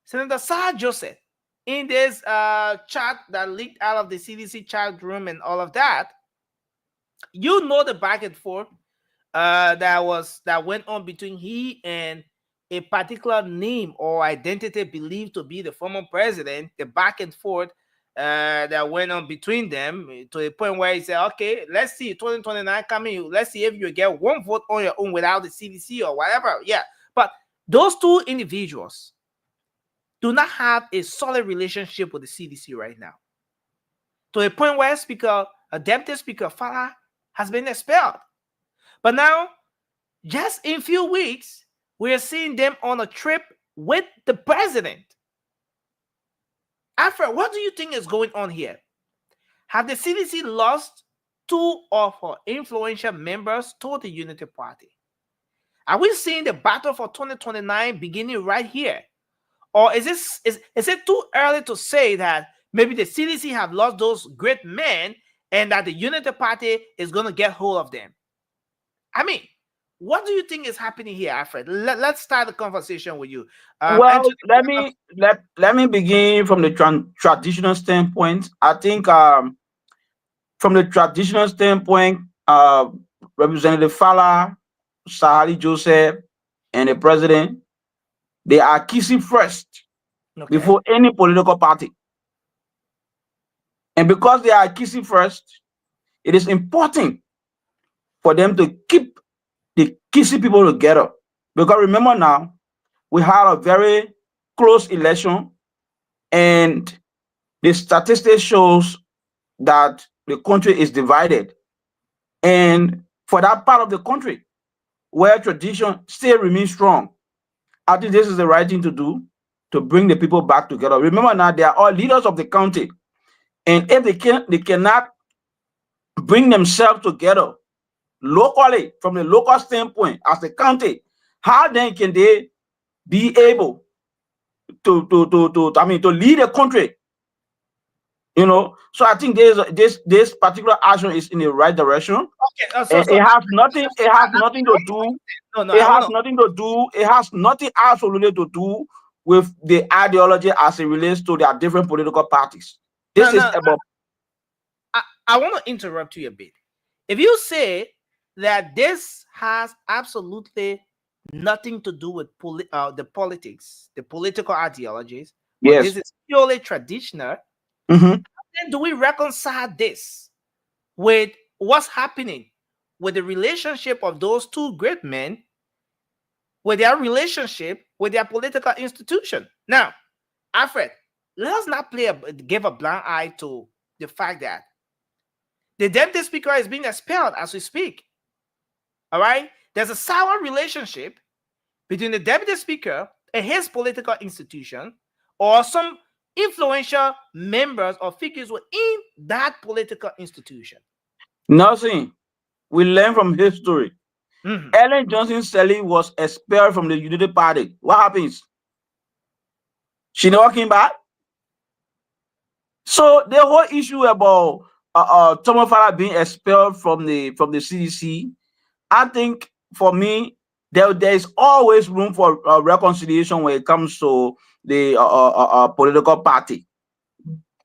Senator Sir Joseph, in this chat that leaked out of the CDC chat room and all of that, you know the back and forth that went on between he and a particular name or identity believed to be the former president, the back and forth that went on between them to the point where he said, okay, let's see, 2029 coming, let's see if you get one vote on your own without the CDC or whatever. Yeah, but those two individuals do not have a solid relationship with the CDC right now. To a point where Deputy Speaker Fala has been expelled. But now, just in a few weeks, we're seeing them on a trip with the president. Alfred, what do you think is going on here? Have the CDC lost two of her influential members to the Unity Party? Are we seeing the battle for 2029 beginning right here? Or is it too early to say that maybe the CDC have lost those great men and that the Unity Party is going to get hold of them? I mean, what do you think is happening here, Alfred? Let's start the conversation with you. Well, let me begin from the traditional standpoint. I think from the traditional standpoint, Representative Fala, Sahali Joseph, and the president, they are kissing first before any political party. And because they are kissing first, it is important for them to keep the kissing people together. Because remember now, we had a very close election, and the statistics shows that the country is divided. And for that part of the country where tradition still remains strong, I think this is the right thing to do to bring the people back together. Remember now, they are all leaders of the county. And if they cannot bring themselves together locally, from the local standpoint, as a county, how then can they be able to lead a country? You know, so I think this particular action is in the right direction. Okay, it has nothing to do. It has nothing absolutely to do with the ideology as it relates to their different political parties. This is about. I want to interrupt you a bit. If you say that this has absolutely nothing to do with the politics, the political ideologies, yes, this is purely traditional. Mm-hmm. Then do we reconcile this with what's happening with the relationship of those two great men, with their relationship with their political institution? Now, Alfred, let us not give a blind eye to the fact that The deputy speaker is being expelled as we speak. All right? There's a sour relationship between the deputy speaker and his political institution or some influential members or figures within that political institution. Nothing. We learn from history. Mhm. Ellen Johnson Sirleaf was expelled from the Unity Party. What happens? She never came back. So the whole issue about Thomas Farah being expelled from the CDC, I think for me there is always room for reconciliation when it comes to the political party.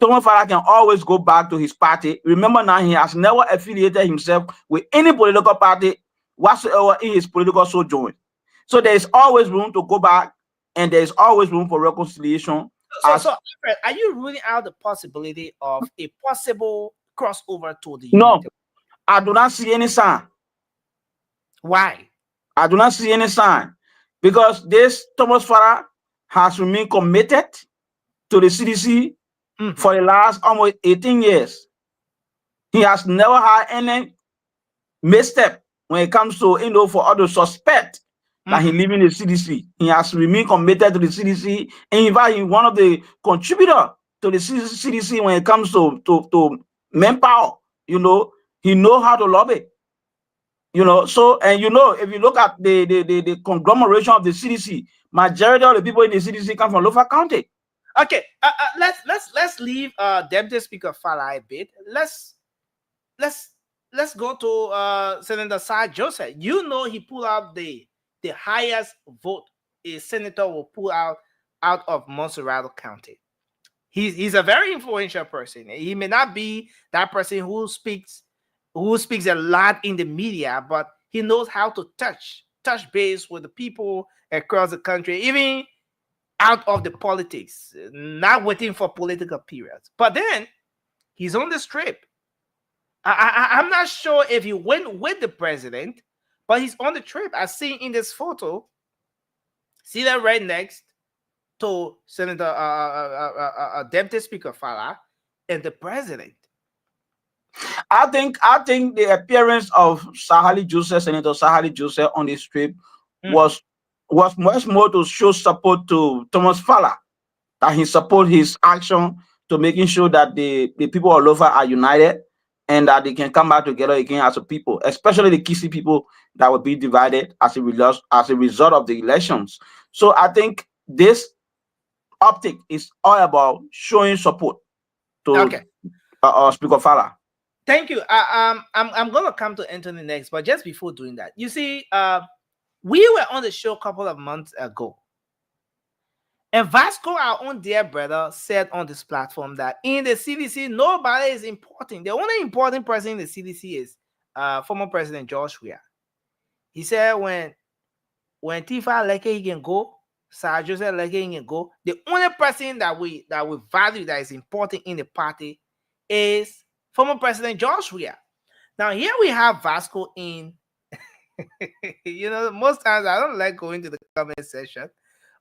Thomas Farah can always go back to his party. Remember now, he has never affiliated himself with any political party whatsoever in his political sojourn. So there is always room to go back, and there is always room for reconciliation. So, Alfred, are you ruling out the possibility of a possible crossover to the No, Unity? I do not see any sign. Why? I do not see any sign because this Thomas Farah has remained committed to the CDC for the last almost 18 years. He has never had any misstep when it comes to, for others suspect that he leaving the CDC. He has remained committed to the CDC, and in fact, he's one of the contributors to the CDC when it comes to manpower. He knows how to lobby. So, and if you look at the conglomeration of the CDC, majority of the people in the CDC come from Lofa County. Okay, let's leave Deputy Speaker Farah a bit. Let's go to Senator Sir Joseph. He pulled out the highest vote a senator will pull out of Montserrat County. He's a very influential person. He may not be that person who speaks a lot in the media, but he knows how to touch base with the people across the country, even out of the politics, not waiting for political periods. But then he's on this trip. I'm not sure if he went with the president, but he's on the trip. I see in this photo, see that right next to Senator Deputy Speaker Farah and the president. I think the appearance of Senator Sahali Joseph on this trip was much more to show support to Thomas Farah, that he support his action to making sure that the people of Lofa are united and that they can come back together again as a people, especially the Kisi people that will be divided as a result of the elections. So I think this optic is all about showing support to Speaker Farah. Thank you. I'm gonna come to Anthony next, but just before doing that, you see, we were on the show a couple of months ago, and Vasco, our own dear brother, said on this platform that in the CDC, nobody is important. The only important person in the CDC is former President George Weah. He said when Tifa Leke he can go, Sir Joseph Leke he can go. The only person that we value that is important in the party is former President George Weah. Now here we have Vasco in. Most times I don't like going to the comment section,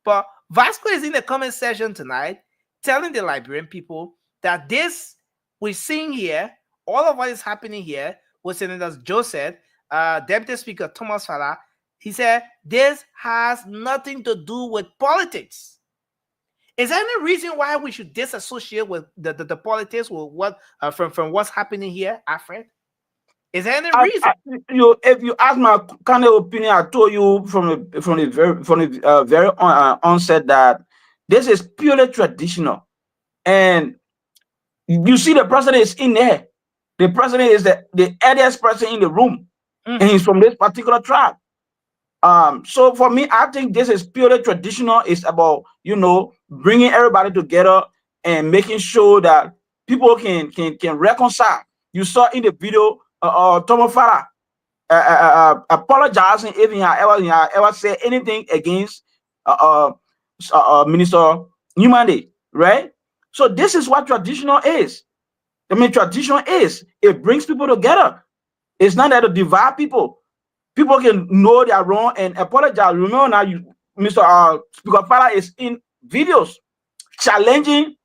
but Vasco is in the comment section tonight telling the Liberian people that this we're seeing here, all of what is happening here with Senator Joseph, Deputy Speaker Thomas Farah, he said this has nothing to do with politics. Is there any reason why we should disassociate with the politics with what from what's happening here, Alfred? Is there any reason? If you ask my kind of opinion, I told you from the very onset that this is purely traditional, and you see the president is in there. The president is the eldest person in the room, and he's from this particular tribe. So for me, I think this is purely traditional. It's about bringing everybody together and making sure that people can reconcile. You saw in the video Thomas Farah apologizing if he had ever said anything against Minister Newman, right? So this is what traditional is. I mean, tradition is it brings people together. It's not there to divide people. People can know they are wrong and apologize. Remember now, Mr. Speaker Farah is in videos challenging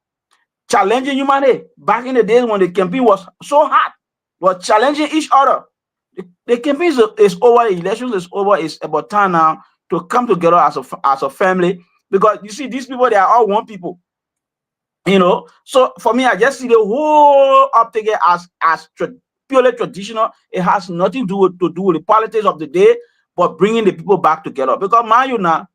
humanity back in the days when the campaign was so hot, but challenging each other. The campaign is over, the elections is over. It's about time now to come together as a family, because you see, these people, they are all one people. So for me, I just see the whole uptake as purely traditional. It has nothing to do with the politics of the day, but bringing the people back together. Because mind you now,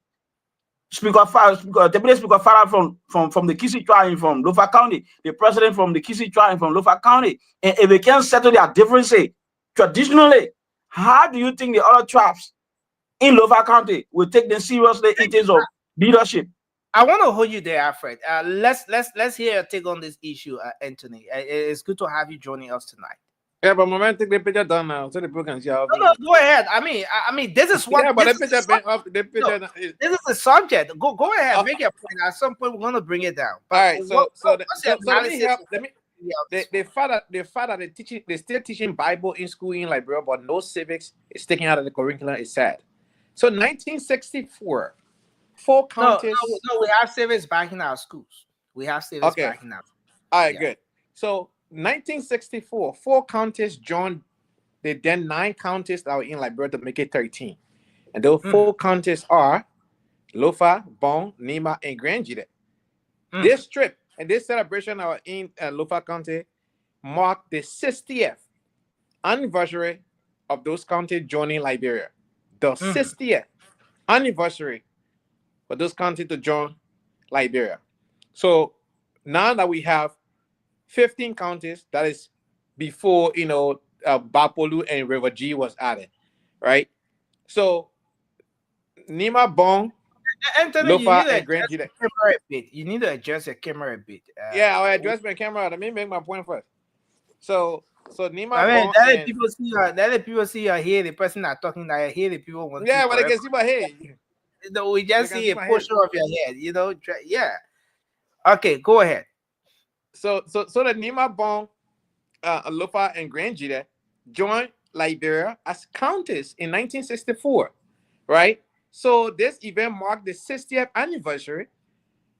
Deputy Speaker Farah from the Kisi tribe from Lofa County, the president from the Kisi tribe from Lofa County, and if they can't settle their differences traditionally, how do you think the other tribes in Lofa County will take them seriously in terms of leadership? I want to hold you there, Alfred. Let's hear your take on this issue, Anthony. It's good to have you joining us tonight. Yeah, but moment take the picture down now, so the people can see how. No, go ahead. I mean, this is what. Yeah, but this the picture been off. The picture. This is the subject. Go ahead, make your point. At some point, we're gonna bring it down. All right, so let me help. The father, they still teaching Bible in school in Liberia, but no civics is taken out of the curriculum. It's sad. So 1964, 4 counties. No, we have civics back in our schools. We have civics back in our schools. All right, good. So 1964, 4 counties joined the then 9 counties that were in Liberia to make it 13. And those 4 counties are Lofa, Bon, Nima, and Grand Jide. This trip and this celebration are in Lofa County marked the 60th anniversary of those counties joining Liberia. The 60th anniversary for those counties to join Liberia. So now that we have 15 counties, that is before Bapolu and River G was added, right? So Nima, Bon, Anthony, Lofa, and Grand Jide. You need to adjust your camera a bit. Yeah, I'll adjust my camera. Let me make my point first. So Nima, Bon, let people see you here. The person that talking that here. The people want. Yeah, but they can see my head. We just see a portion of your head. Yeah. Okay, go ahead. So the Nima, Bon, Lofa, and Grand Jide joined Liberia as counties in 1964, right? So this event marked the 60th anniversary.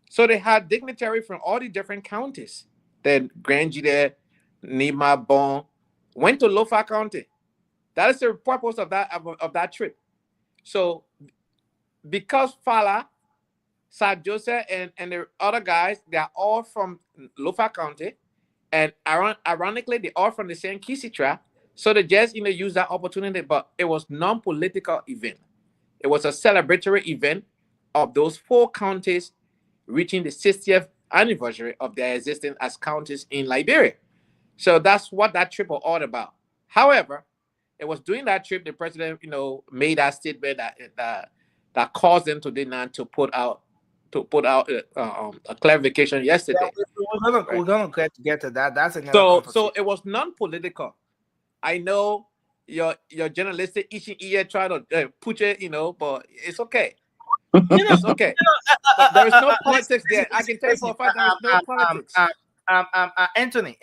So they had dignitaries from all the different counties. Then Grand Jide, Nima, Bon went to Lofa County. That is the purpose of that trip. So because Fala, Sir Joseph, and the other guys, they are all from Lofa County, and ironically, they are from the same Kisi tribe. So they just used that opportunity, but it was non-political event. It was a celebratory event of those 4 counties reaching the 60th anniversary of their existence as counties in Liberia. So that's what that trip was all about. However, it was during that trip the president, made that statement that caused them to demand to put out a clarification yesterday. Yeah, we're gonna get to that. That's so it was non-political. I know your journalistic itching ear trying to put it, but it's okay. It's okay. But there is no politics there. I can tell you for a fact there is no politics. Anthony,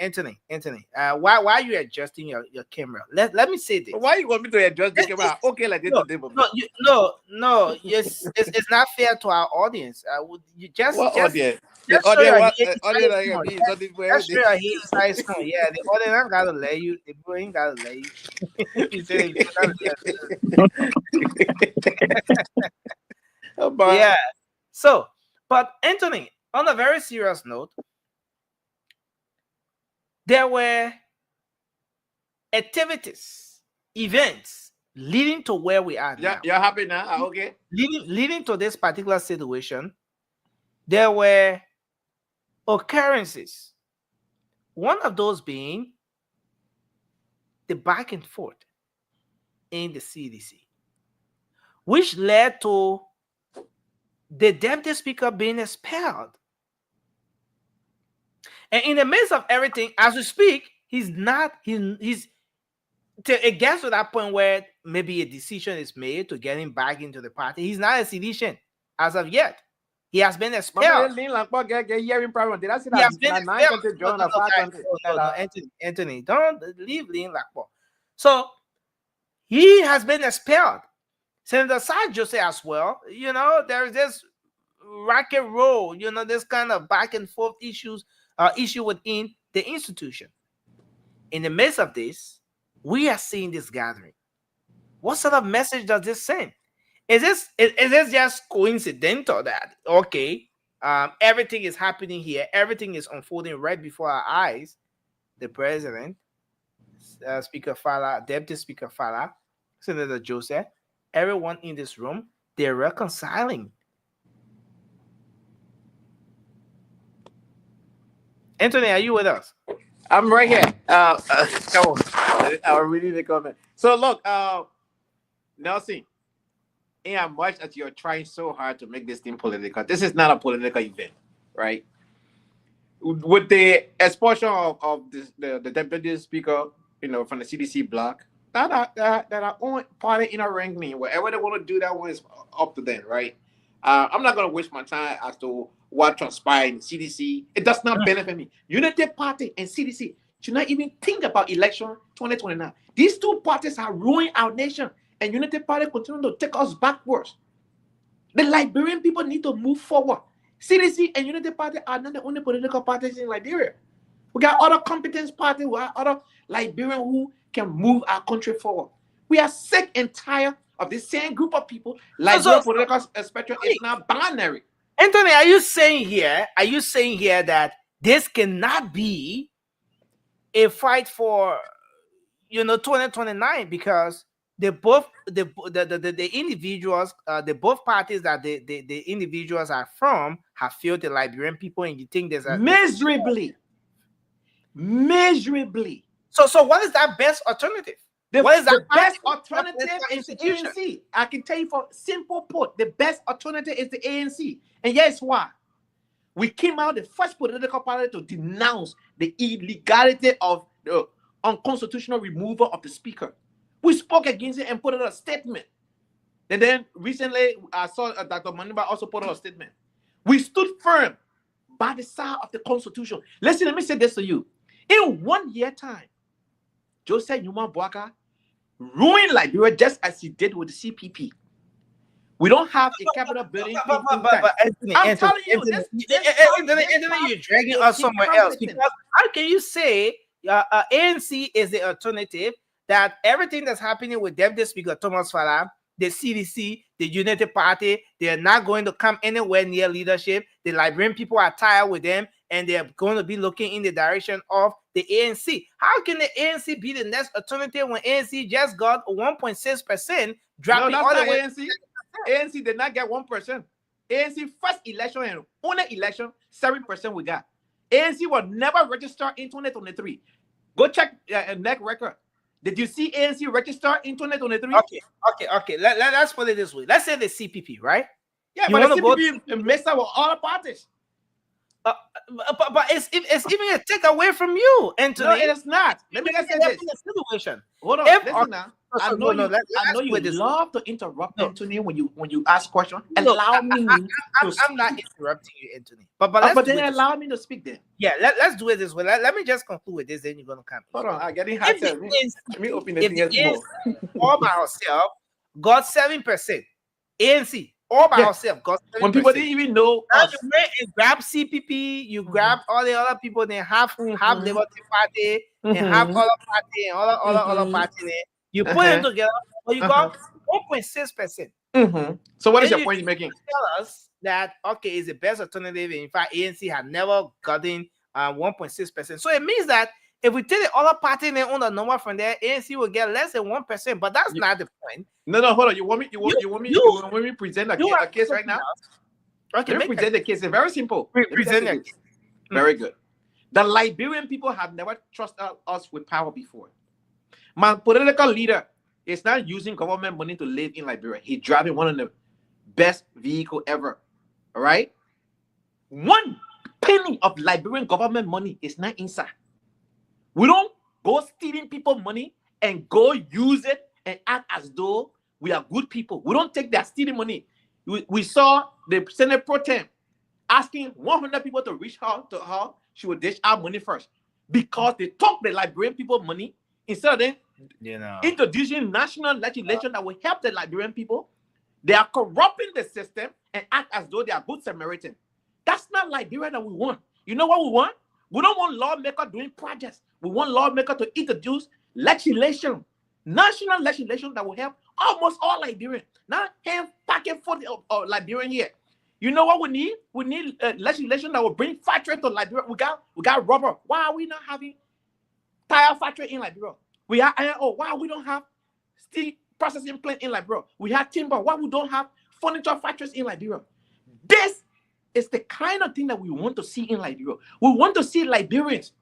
why are you adjusting your camera? Let me say this. Why you want me to adjust the camera? Okay, like this. No. It's not fair to our audience. You just audience? Yeah, the audience gotta let you. The boy ain't gotta let you. Yeah. So, but Anthony, on a very serious note, there were activities, events leading to where we are now. You're happy now? Okay. Leading to this particular situation, there were occurrences. One of those being the back and forth in the CDC, which led to the deputy speaker being expelled. And in the midst of everything, as we speak, it gets to that point where maybe a decision is made to get him back into the party. He's not a sedition as of yet. He has been expelled. Did I say that? Anthony, don't leave Lean Lakpo. So he has been expelled. Senator Sir Joseph as well. There's this racket roll, this kind of back and forth issue within the institution. In the midst of this, we are seeing this gathering. What sort of message does this send? Is this just coincidental that everything is happening here, everything is unfolding right before our eyes? The president, Speaker Fala, Deputy Speaker Fala, Senator Joseph, everyone in this room, they're reconciling. Anthony, are you with us? I'm right here. Come on. I'll read the comment. So look, Nelson, in as much as you're trying so hard to make this thing political, this is not a political event, right? With the expulsion of the deputy speaker, from the CDC block, that are own party inner ranking. Whatever they want to do, that one is up to them, right? I'm not going to waste my time as to what transpired in CDC. It does not benefit me. United Party and CDC should not even think about election 2029. These two parties are ruining our nation, and United Party continue to take us backwards. The Liberian people need to move forward. CDC and United Party are not the only political parties in Liberia. We got other competence parties, we have other Liberians who can move our country forward. We are sick and tired of the same group of people. Liberian political spectrum is not binary. Anthony, are you saying here that this cannot be a fight for 2029 because the individuals, the both parties that the individuals are from have failed the Liberian people, and you think there's a miserably. So what is that best alternative? What is the that best alternative? Is the ANC. I can tell you for simple put, the best alternative is the ANC, and yes, why? We came out the first political party to denounce the illegality of the unconstitutional removal of the speaker. We spoke against it and put out a statement. And then recently, I saw Dr. Maniba also put out a statement. We stood firm by the side of the Constitution. Listen, let me say this to you. In 1 year time, Joseph Numa Boaka ruined Liberia just as he did with the CPP. We don't have a capital building. Anthony, you're dragging us somewhere else. Because how can you say ANC is the alternative? That everything that's happening with Deputy Speaker Thomas Fala, the CDC, the United Party, they're not going to come anywhere near leadership. The Liberian people are tired with them, and they're going to be looking in the direction of the ANC. How can the ANC be the next alternative when ANC just got 1.6%, dropping all the way? ANC. ANC did not get 1%. ANC first election and only election, 7% we got. ANC will never register in 2023. Go check NEC record. Did you see ANC register in 2023? Okay. Let's put it this way. Let's say the CPP, right? Yeah, but the CPP messed up with all the parties. But it's even a take away from you, Anthony. No, it is not. Let me just say this. Situation. Hold on, listen now. I know you love to interrupt Anthony when you ask questions. Allow me. I'm not interrupting you, Anthony. But then allow me to speak then. Yeah, let's do it this way. Let me just conclude with this, then you're gonna come. Hold on, I'm getting hot. Let me open the thing more. All by ourselves got 7%. ANC all by ourselves got 7%. When people didn't even know us. You went and grab CPP, you grab all the other people, then have Liberty Party and have other party and other party there. You put them together, but you got 1.6%. So what is your point you're making? Tell us that it's the best alternative. In fact, ANC had never gotten 1.6%. So it means that if we take the other party and own the number from there, ANC will get less than 1%. But that's not the point. No, hold on. You want me to present a case right now? Okay, let me present the case. It's very simple. Present it. Very good. The Liberian people have never trusted us with power before. My political leader is not using government money to live in Liberia. He's driving one of the best vehicle ever. All right? 1 penny of Liberian government money is not inside. We don't go stealing people's money and go use it and act as though we are good people. We don't take that stealing money. We saw the Senate Pro Tem asking 100 people to reach out to her. She would dish out money first because they took the Liberian people money instead of them introducing national legislation that will help the Liberian people. They are corrupting the system and act as though they are good Samaritan. That's not Liberia that we want. You know what we want? We don't want lawmakers doing projects. We want lawmakers to introduce legislation, national legislation that will help almost all Liberians. Not hand pocket for the Liberian here. You know what we need? We need legislation that will bring factory to Liberia. We got rubber. Why are we not having tire factory in Liberia? We have iron ore. Why we don't have steel processing plant in Liberia? We have timber. Why we don't have furniture factories in Liberia? This is the kind of thing that we want to see in Liberia. We want to see Liberians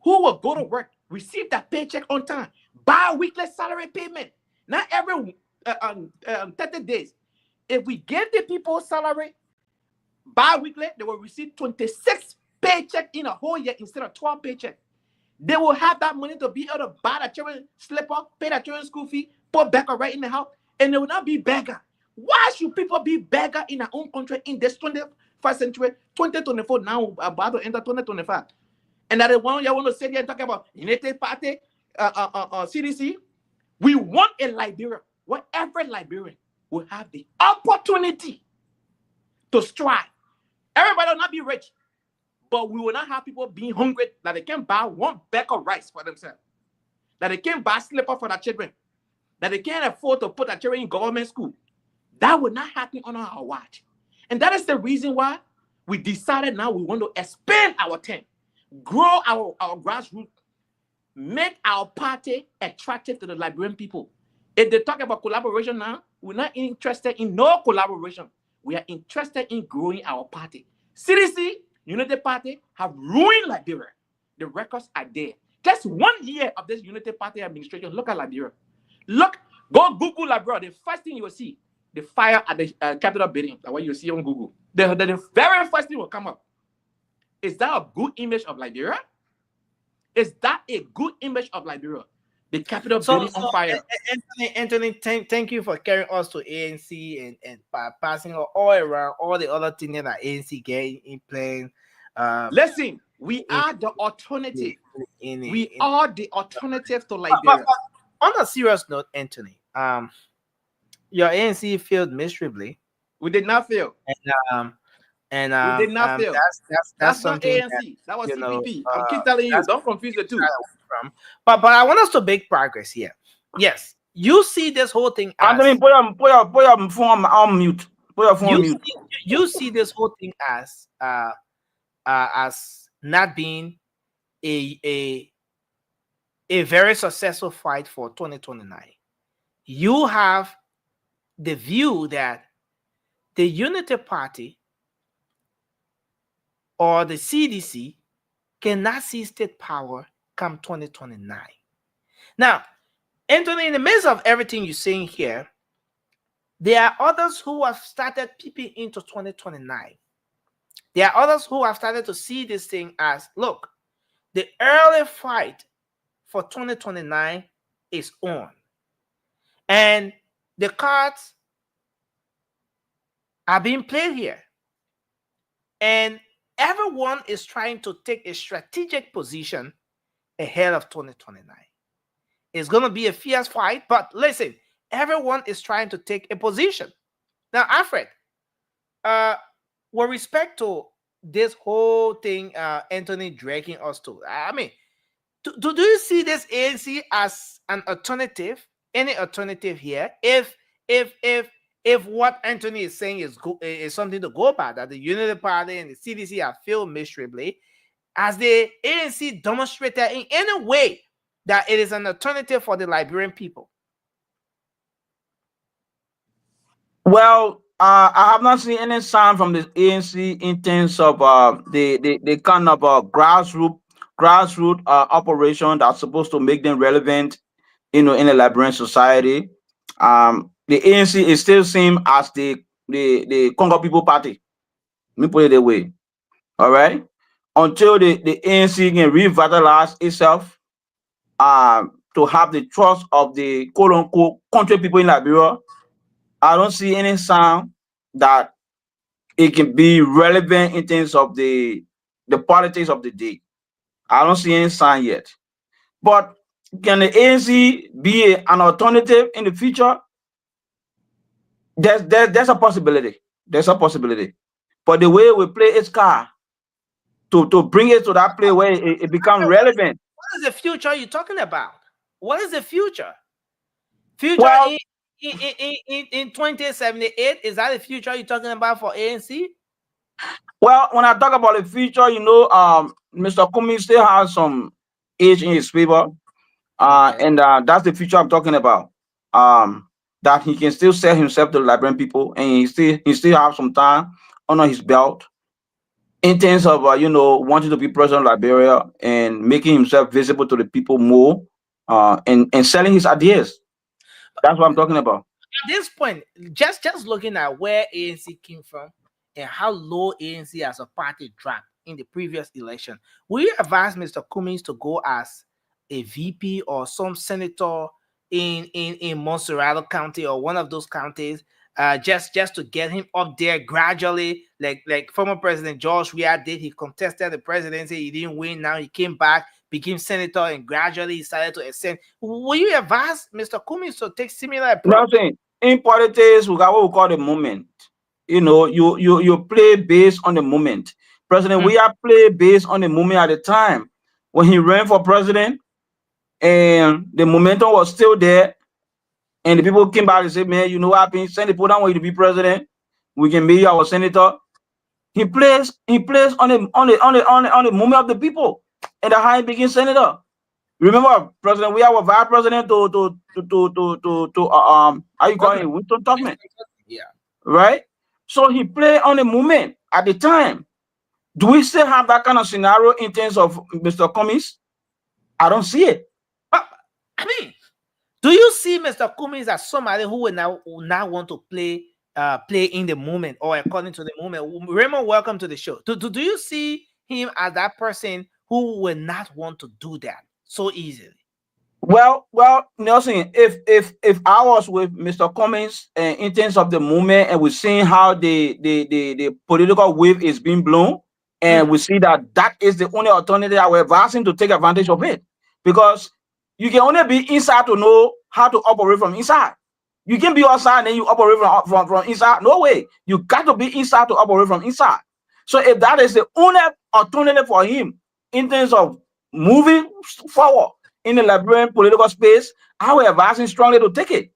who will go to work, receive that paycheck on time, bi-weekly salary payment, not every 30 days. If we give the people salary bi-weekly, they will receive 26 paychecks in a whole year instead of 12 paychecks. They will have that money to be able to buy the children slipper, pay the children school fee, put beggar right in the house, and they will not be beggar. Why should people be beggar in our own country in this 21st century, 2024, now about to enter 2025? And that is one you want to sit here and talk about United Party, CDC. We want a Liberia where every Liberian will have the opportunity to strive. Everybody will not be rich, but we will not have people being hungry that they can buy one bag of rice for themselves, that they can buy slipper for their children, that they can't afford to put their children in government school. That will not happen on our watch. And that is the reason why we decided now we want to expand our tent, grow our grassroots, make our party attractive to the Liberian people. If they talk about collaboration now, we're not interested in no collaboration. We are interested in growing our party. CDC, Unity Party, have ruined Liberia. The records are there. Just 1 year of this Unity Party administration, look at Liberia. Look, go Google Liberia. The first thing you will see, the fire at the Capitol building, like what you see on Google. The very first thing will come up. Is that a good image of Liberia? Is that a good image of Liberia? The Capitol building on fire. Anthony, thank you for carrying us to ANC and passing all around all the other things that ANC getting in playing. Listen, we are the alternative. We are the alternative to Liberia. But on a serious note, Anthony, your ANC failed miserably. We did not fail. And we did not fail. That's not something ANC. That was CPP. I keep telling you, don't confuse the two. But I want us to make progress here. Yes, you see this whole thing. Anthony, put your phone on mute. Put your phone on mute. You see this whole thing as not being a very successful fight for 2029. You have the view that the Unity Party or the CDC cannot see state power come 2029. Now, Anthony, in the midst of everything you're saying here, there are others who have started peeping into 2029. There are others who have started to see this thing as, look, the early fight for 2029 is on. And the cards are being played here. And everyone is trying to take a strategic position ahead of 2029. It's going to be a fierce fight, but listen, everyone is trying to take a position. Now, Alfred, with respect to this whole thing, Anthony dragging us to, I mean, do you see this ANC as an alternative? Any alternative here? If what Anthony is saying is something to go by, that the Unity Party and the CDC have failed miserably, as the ANC demonstrated in any way that it is an alternative for the Liberian people? Well, I have not seen any sign from the ANC in terms of the kind of grassroots operation that's supposed to make them relevant, in the Liberian society. The ANC is still seen as the Congo People Party. Let me put it that way. All right. Until the ANC can revitalize itself, to have the trust of the quote unquote country people in Liberia, I don't see any sign that it can be relevant in terms of the politics of the day. I don't see any sign yet. But can the ANC be an alternative in the future? There's a possibility. There's a possibility. But the way we play its card, to bring it to that place where it becomes relevant. What is the future you're talking about? What is the future? Future Well, in 2078, is that the future you're talking about for ANC? well, when I talk about the future, Mr. Cummings still has some age in his favor, and that's the future I'm talking about. That he can still sell himself to the Liberian people, and he still have some time under his belt in terms of wanting to be president of Liberia and making himself visible to the people more, and selling his ideas. That's what I'm talking about. At this point, just looking at where ANC came from and how low ANC as a party dropped in the previous election, will you advise Mr. Cummings to go as a VP or some senator in Montserrat County or one of those counties, just to get him up there gradually, like former President George Weah did? He contested the presidency, he didn't win. Now he came back, became senator, and gradually he started to ascend. Will you advise Mr. Cummings to take similar approach? Nothing. In politics, we got what we call the moment. You play based on the moment. President Weah played based on the moment at the time when he ran for president, and the momentum was still there, and the people came back and said, "Man, you know what happened? Send the people down want you to be president. We can make you our senator." He plays on the moment of the people, and that's how he became senator. Remember, President Weah was vice president to how you call it, Winston Tubman. Yeah. Right? So he played on the moment at the time. Do we still have that kind of scenario in terms of Mr. Cummings? I don't see it. I mean, do you see Mr. Cummings as somebody who will now want to play in the moment or according to the moment? Raymond, welcome to the show. Do you see him as that person who will not want to do that so easily? Well, Nelson, if I was with Mr. Cummings in terms of the movement, and we're seeing how the political wave is being blown, and we see that is the only alternative, I would advise him to take advantage of it, because you can only be inside to know how to operate from inside. You can be outside and then you operate from inside. No way. You got to be inside to operate from inside. So if that is the only alternative for him in terms of moving forward in the Liberian political space, I would advise him strongly to take it.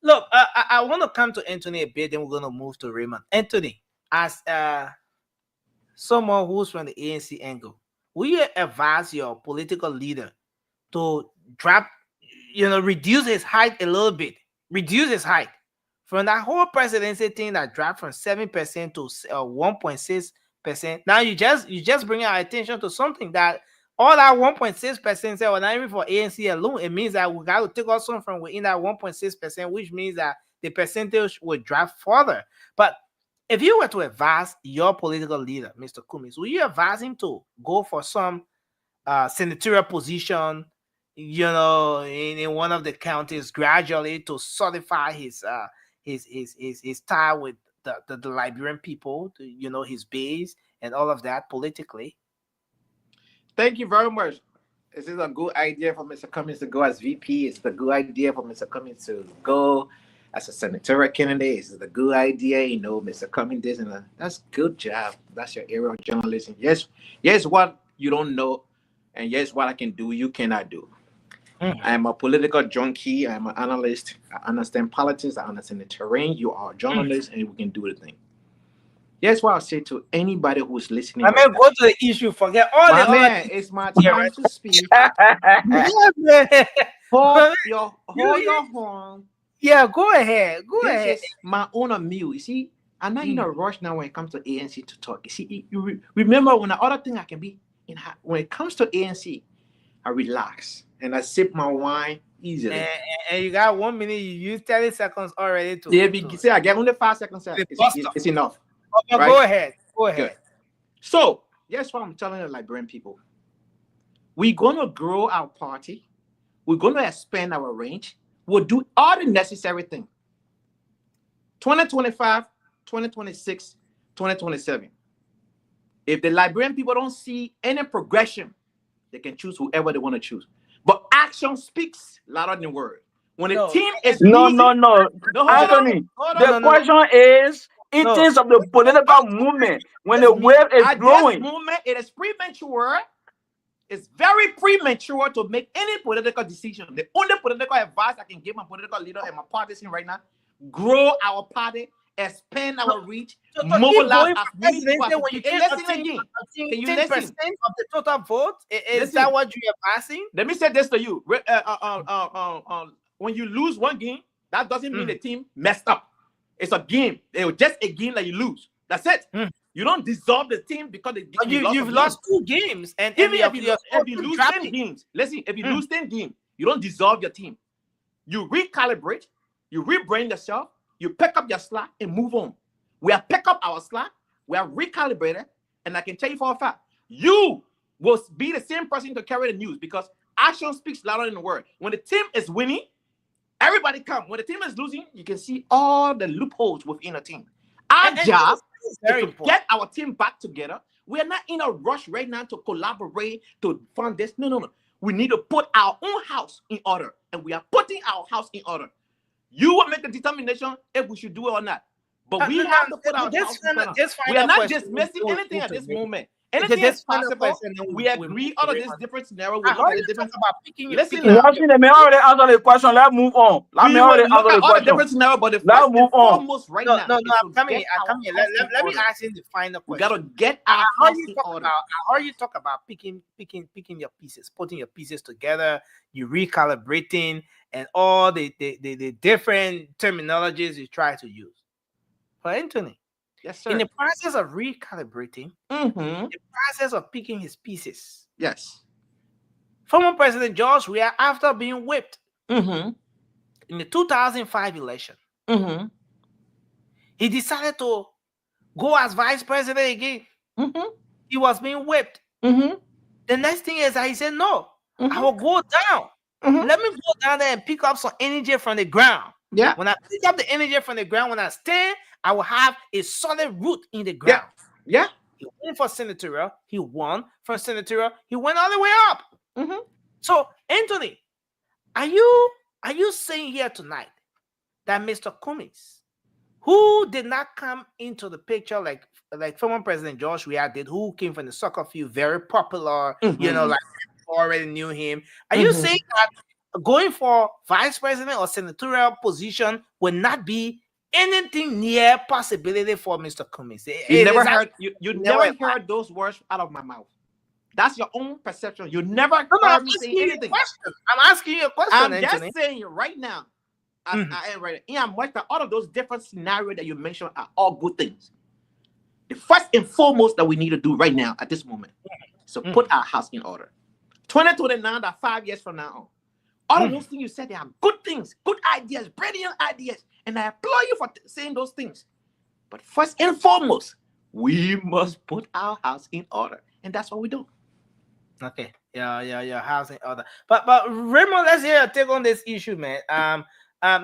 Look, I want to come to Anthony a bit, then we're going to move to Raymond. Anthony, as someone who's from the ANC angle, will you advise your political leader to reduce his height a little bit? Reduce his height from that whole presidency thing that dropped from 7% to 1.6%. Now you just bring our attention to something that all that 1.6% said, well, not even for ANC alone, it means that we got to take also from within that 1.6%, which means that the percentage will drop further. But if you were to advise your political leader, Mr. Cummings, will you advise him to go for some senatorial position, in one of the counties gradually to solidify his tie with the Liberian people, his base and all of that politically? Thank you very much. This is a good idea for Mr. Cummings to go as VP. It's a good idea for Mr. Cummings to go as a senatorial candidate. It's a good idea, Mr. Cummings did, and that's good job. That's your area of journalism. Yes, what you don't know, and yes, what I can do, you cannot do. I am a political junkie. I am an analyst. I understand politics. I understand the terrain. You are a journalist, and we can do the thing. That's what I'll say to anybody who's listening. I mean, go to the issue. Forget all the man. It's my time to speak. Hold your horn. Yeah, go ahead. This is my own meal. You see, I'm not in a rush now when it comes to ANC to talk. You see, you remember when the other thing I can be when it comes to ANC, I relax and I sip my wine easily. And you got 1 minute. You use 30 seconds already to. Yeah, I get only 5 seconds. It's enough. Okay, right? Go ahead. Good. So, that's what I'm telling the Liberian people. We're going to grow our party. We're going to expand our range. We'll do all the necessary things. 2025, 2026, 2027. If the Liberian people don't see any progression, they can choose whoever they want to choose. But action speaks louder than words. When a team is Anthony, the question is, instance of the political movement when the wave is At blowing. this moment, it is premature. It's very premature to make any political decision. The only political advice I can give my political leader and my partisan right now: grow our party, expand our reach, mobilize as many people as when you Hey, get listen again. Can you 10% listen? of the total vote, is Listen. that what you are passing? Let me say this to you. When you lose one game, that doesn't mean the team messed up. It's a game. It was just a game that you lose. That's it. You don't dissolve the team because You've lost 2 games, and even if you're you lose 10 games, listen, if you lose 10 games, you don't dissolve your team. You recalibrate, you rebrand yourself, you pick up your slack and move on. We have picked up our slack, we have recalibrated, and I can tell you for a fact, you will be the same person to carry the news because action speaks louder than the word. When the team is winning, everybody come. When the team is losing, you can see all the loopholes within a team. Our job is to get our team back together. We are not in a rush right now to collaborate, to fund this. No. We need to put our own house in order, and we are putting our house in order. You will make a determination if we should do it or not. But we have to put our house in order. We are not dismissing anything at this moment. Anything is possible. We agree on this different scenario. We look at the different. Listen, Let me already answer the question. Let's move on. Let me already answer the question. Different scenario, but the let's move on. Right now. I'm coming here. Let me ask you the final question. We gotta get our house in order. How you talk about picking your pieces, putting your pieces together, you recalibrating, and all the different terminologies you try to use. For Anthony, yes, sir. In the process of recalibrating, the process of picking his pieces, yes. Former President George Weah, after being whipped in the 2005 election, he decided to go as vice president again. He was being whipped. The next thing is that he said, no, I will go down. Let me go down there and pick up some energy from the ground. Yeah. When I pick up the energy from the ground, when I stand, I will have a solid root in the ground. Yeah. He went for senatorial. He won for senatorial. He went all the way up. So, Anthony, are you saying here tonight that Mr. Cummings, who did not come into the picture like former President George Weah did, who came from the soccer field, very popular, like people already knew him. Are you saying that going for vice president or senatorial position would not be anything near possibility for Mr. Cummings? You never heard those words out of my mouth. That's your own perception. You never heard me say anything. I'm asking you a question. I'm Anthony. just saying right now. I am right. All of those different scenarios that you mentioned are all good things. The first and foremost that we need to do right now at this moment is to put our house in order. 2029, that 5 years from now on. All of those things you said, they are good things, good ideas, brilliant ideas. And I applaud you for saying those things. But first and foremost, we must put our house in order. And that's what we do. Okay. Yeah, house in order. But Raymond, let's hear your take on this issue, man.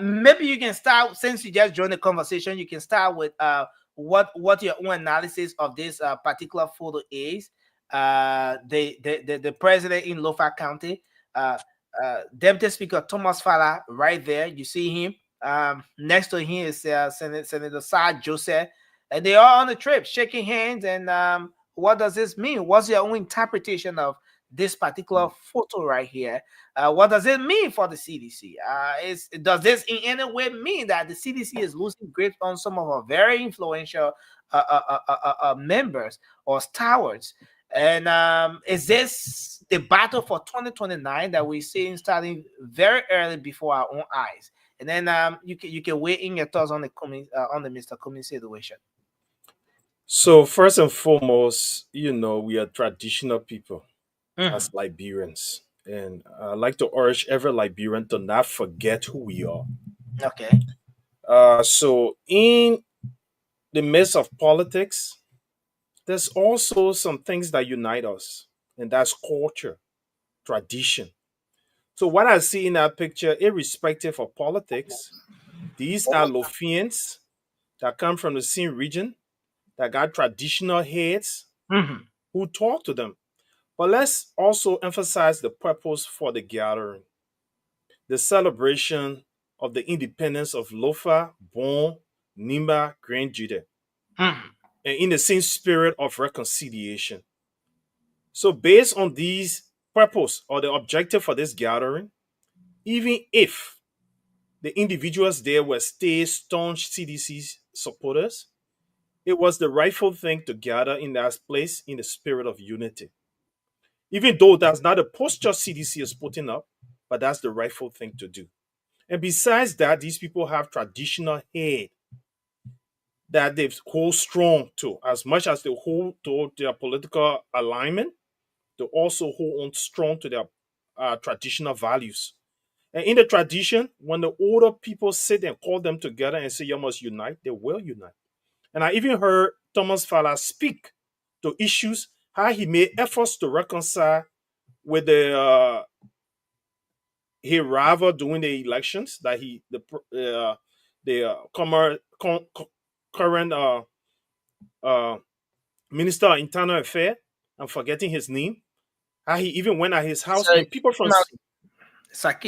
Maybe you can start, since you just joined the conversation, you can start with what your own analysis of this particular photo is. The president in Lofa County, Deputy Speaker Thomas Fala, right there. You see him. Next to him is Senator Sir Joseph, and they are on the trip, shaking hands. And what does this mean? What's your own interpretation of this particular photo right here? What does it mean for the CDC? Does this in any way mean that the CDC is losing grip on some of our very influential members or stalwarts? And is this the battle for 2029 that we're seeing starting very early before our own eyes? And then you can weigh in your thoughts on the Mr. Cummings situation. So first and foremost, we are traditional people as Liberians, and I like to urge every Liberian to not forget who we are. Okay. So in the midst of politics, there's also some things that unite us, and that's culture, tradition. So what I see in that picture, irrespective of politics, these are Lofians that come from the same region, that got traditional heads who talk to them. But let's also emphasize the purpose for the gathering, the celebration of the independence of Lofa, Bon, Nimba, Grand Jude. and in the same spirit of reconciliation. So, based on these purpose or the objective for this gathering, even if the individuals there were stay staunch CDC supporters, it was the rightful thing to gather in that place in the spirit of unity. Even though that's not a posture CDC is putting up, but that's the rightful thing to do. And besides that, these people have traditional head that they hold strong to. As much as they hold to their political alignment, they also hold on strong to their traditional values. And in the tradition, when the older people sit and call them together and say, you must unite, they will unite. And I even heard Thomas Fowler speak to issues, how he made efforts to reconcile with he rather during the elections that current uh, Minister of Internal Affairs, I'm forgetting his name, how he even went at his house So and people from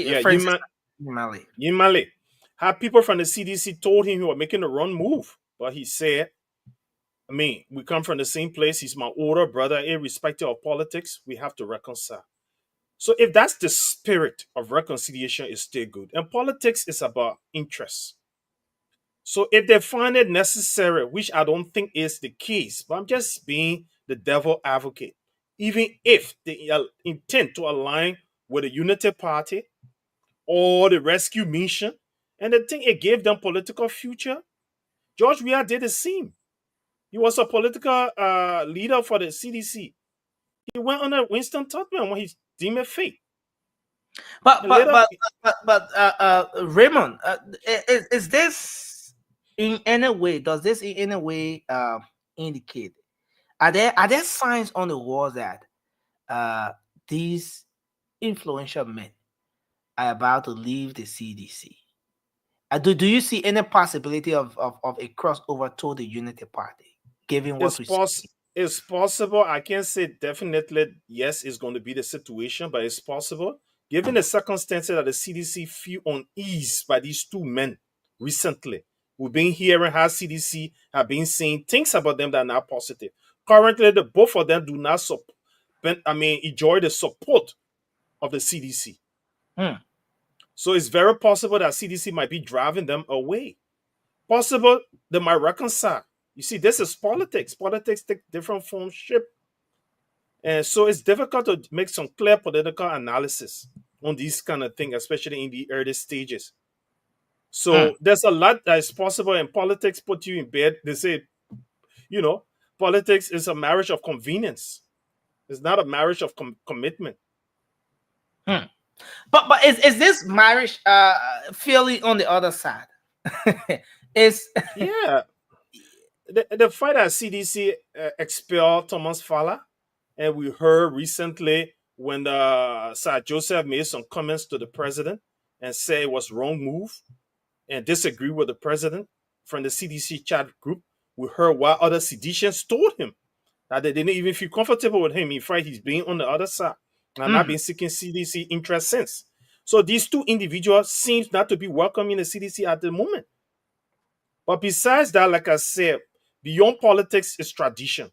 yeah, Francis Mali. Yimale, how people from the CDC told him he was making the wrong move, but he said, I mean, we come from the same place. He's my older brother, irrespective of politics. We have to reconcile. So if that's the spirit of reconciliation, is still good. And politics is about interests. So if they find it necessary, which I don't think is the case, but I'm just being the devil advocate, even if they intend to align with the Unity Party or the Rescue Mission, and they think it gave them political future, George Weah did the same. He was a political leader for the CDC. He went under Winston Tubman when he deemed it fate. But And but later, but Raymond, is this in any way? Does this in any way indicate? Are there signs on the wall that these influential men are about to leave the CDC? Do you see any possibility of a crossover to the Unity Party, given what it's, we see? it's possible. I can't say definitely yes, it's going to be the situation, but it's possible. Given the circumstances that the CDC feel unease by these two men recently, we've been hearing how CDC have been saying things about them that are not positive. Currently, the both of them do not enjoy the support of the CDC. Hmm. So it's very possible that CDC might be driving them away. Possible they might reconcile. You see, this is politics. Politics take different forms, shape, and so it's difficult to make some clear political analysis on these kind of things, especially in the early stages. So there's a lot that is possible, and politics put you in bed. They say, you know, politics is a marriage of convenience. It's not a marriage of commitment. But is this marriage fairly on the other side? Is Yeah, the fact that CDC expelled Thomas Fowler, and we heard recently when Sir Joseph made some comments to the president and said it was wrong move and disagree with the president from the CDC chat group. We heard what other seditionists told him that they didn't even feel comfortable with him. In fact, he's been on the other side and not been seeking CDC interest since. So these two individuals seems not to be welcome in the CDC at the moment. But besides that, like I said, beyond politics is tradition.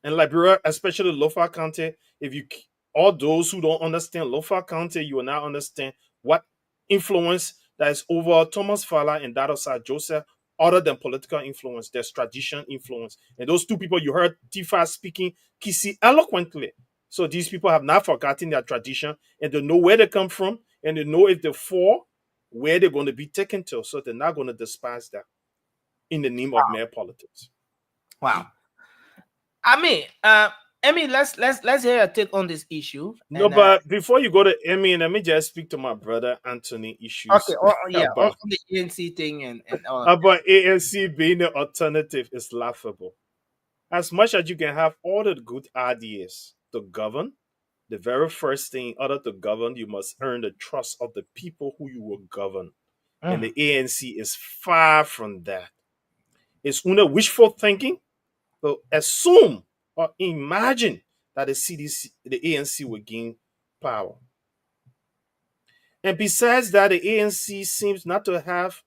And Liberia, especially Lofa County, if you all those who don't understand Lofa County, you will now understand what influence that is over Thomas Fowler and that of Sir Joseph, other than political influence. There's tradition influence. And those two people you heard Tifa speaking Kisi eloquently. So these people have not forgotten their tradition and they know where they come from and they know if they fall, where they're going to be taken to. So they're not going to despise that in the name of mere politics. wow? Let's hear your take on this issue. No, And, but before you go to Emmy, let me just speak to my brother Anthony issues. okay, yeah, on about, the ANC thing and all. about ANC being the alternative is laughable. As much as you can have all the good ideas to govern, the very first thing in order to govern, you must earn the trust of the people who you will govern. And the ANC is far from that. It's only wishful thinking to assume or imagine that the ANC will gain power. And besides that, the ANC seems not to have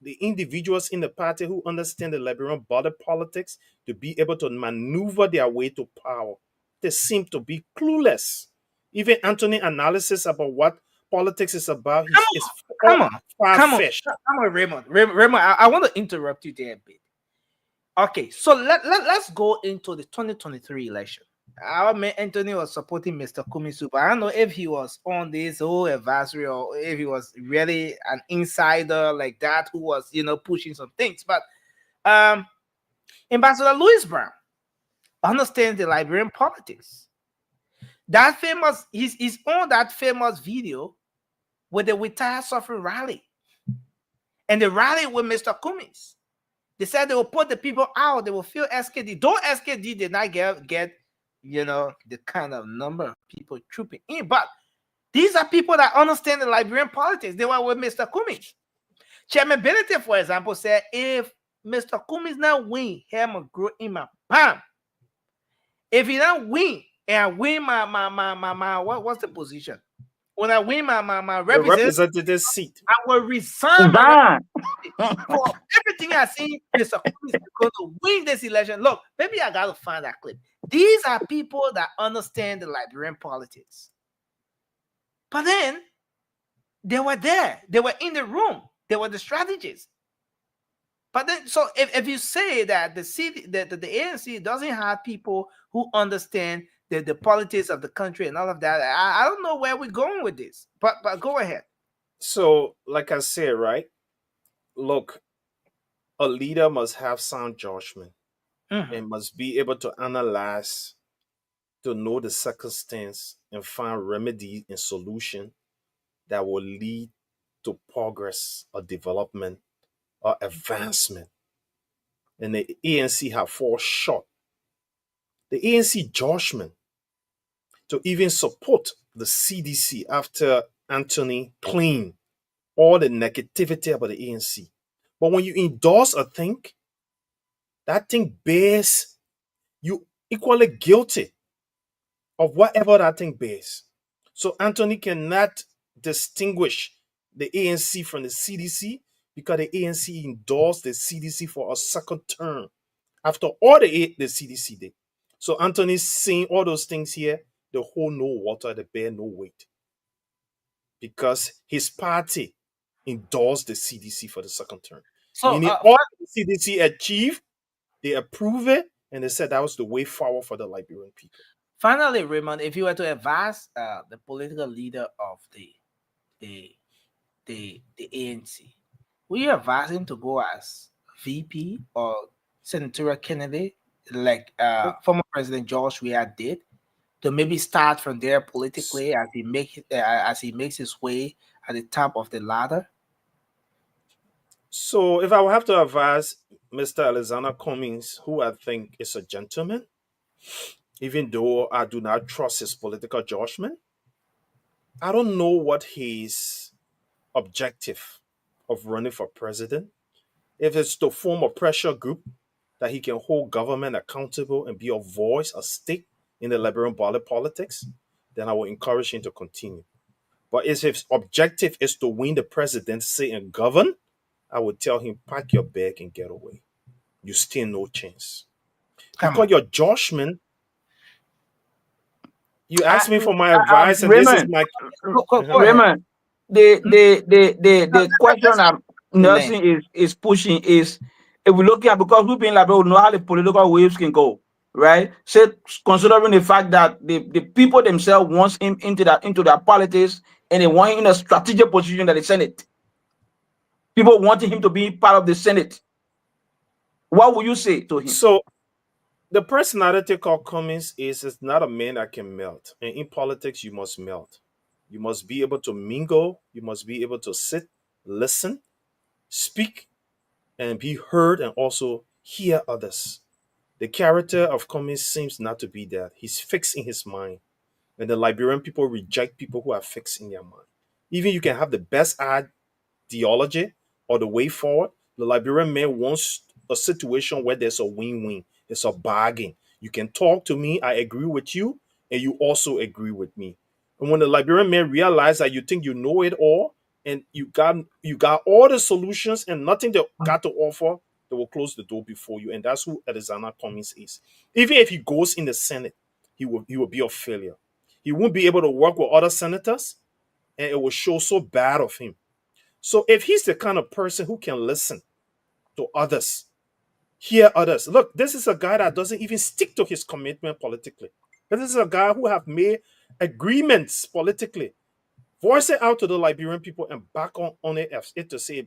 the individuals in the party who understand the Liberian body politics to be able to maneuver their way to power. They seem to be clueless. Even Anthony analysis about what politics is about is Come on, far-fetched. Raymond. Raymond, I want to interrupt you there a bit. Okay, so let's go into the 2023 election. Our man Anthony was supporting Mr. Kumisu, but I don't know if he was on this whole advisory or if he was really an insider like that who was, pushing some things. But Ambassador Louis Brown understands the Liberian politics. That famous, he's on that famous video with the retired suffering rally. And the rally with Mr. Cummings. They said they will put the people out, they will fill SKD. Though SKD did not get the kind of number of people trooping in. But these are people that understand the Liberian politics. They were with Mr. Cummings. Chairman Benedict, for example, said if Mr. Cummings not win, him will grow in my palm. If he don't win, and I win my what's the position? When I win my representative seat, I will resign my for everything I see. Mr. Cummings is going to win this election. Look, maybe I got to find that clip. These are people that understand the Liberian politics. But then they were there. They were in the room. They were the strategists. But then, so if you say that the ANC doesn't have people who understand the politics of the country and all of that, I don't know where we're going with this. But go ahead. So, like I said, right? Look, a leader must have sound judgment and must be able to analyze, to know the circumstance and find remedy and solution that will lead to progress or development or advancement. And the ANC have fallen short. The ANC judgment to even support the CDC after Anthony cleaned all the negativity about the ANC. But when you endorse a thing, that thing bears you equally guilty of whatever that thing bears. So Anthony cannot distinguish the ANC from the CDC because the ANC endorsed the CDC for a second term after all the CDC did. So Anthony's saying all those things here, they hold no water, they bear no weight. Because his party endorsed the CDC for the second term. So, meaning all the CDC achieved, they approved it, and they said that was the way forward for the Liberian people. Finally, Raymond, if you were to advise the political leader of the ANC, will you advise him to go as VP or senatorial candidate like former President George Weah did, to maybe start from there politically as he makes his way at the top of the ladder? So if I would have to advise Mr. Alexander Cummings, who I think is a gentleman, even though I do not trust his political judgment, I don't know what his objective of running for president. If it's to form a pressure group that he can hold government accountable and be a voice, a stake in the Liberian body politics, then I will encourage him to continue. But if his objective is to win the presidency and govern, I would tell him, pack your bag and get away. You stand no chance. Because your judgment, you asked me for my advice, and Raymond, this is my Raymond. The question I'm nursing is pushing is, if we look at, because we've been like, we know how the political waves can go, right? So considering the fact that the people themselves want him into their politics, and they want him in a strategic position that the Senate. People wanting him to be part of the Senate. What would you say to him? So the personality called Cummings is not a man that can melt. And in politics, you must melt. You must be able to mingle. You must be able to sit, listen, speak, and be heard, and also hear others. The character of Cummings seems not to be that. He's fixed in his mind. And the Liberian people reject people who are fixed in their mind. Even you can have the best ideology or the way forward, the Liberian man wants a situation where there's a win-win. It's a bargain. You can talk to me, I agree with you, and you also agree with me. And when the Liberian man realizes that you think you know it all, and you got all the solutions and nothing they got to offer, they will close the door before you. And that's who Alexander Cummings is. Even if he goes in the Senate, he will be a failure. He won't be able to work with other senators, and it will show so bad of him. So if he's the kind of person who can listen to others, hear others. Look, this is a guy that doesn't even stick to his commitment politically. This is a guy who have made agreements politically, voice it out to the Liberian people and back on it to say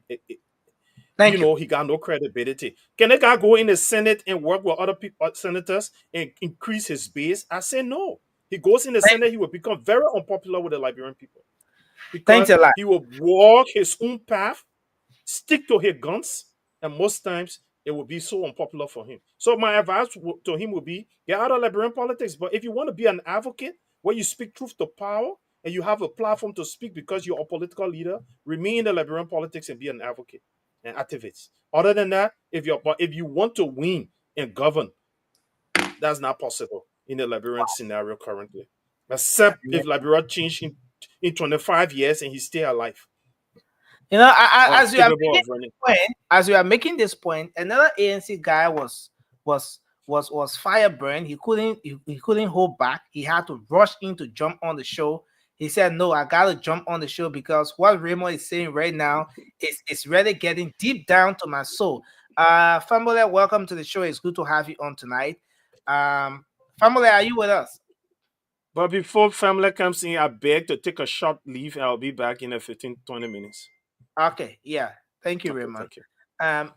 Thank you. he got no credibility. Can a guy go in the Senate and work with other people, senators, and increase his base? I say no. He goes in the Senate, he will become very unpopular with the Liberian people Thanks because a lot. he will walk his own path, stick to his guns, and most times it will be so unpopular for him. So my advice to him would be get out of Liberian politics. But if you want to be an advocate where you speak truth to power and you have a platform to speak because you're a political leader, remain in the Liberian politics and be an advocate and activist. Other than that, if you want to win and govern, that's not possible in the Liberian scenario currently. Except if Liberia change in 25 years and he's still alive. As you are making this point, another ANC guy was fire burned. He couldn't hold back. He had to rush in to jump on the show. He said, "No, I gotta jump on the show because what Raymond is saying right now is really getting deep down to my soul." Family, welcome to the show. It's good to have you on tonight. Family, are you with us? But before family comes in, I beg to take a short leave. I'll be back in 15-20 minutes. Okay, yeah. Thank you, Okay, Raymond. thank you.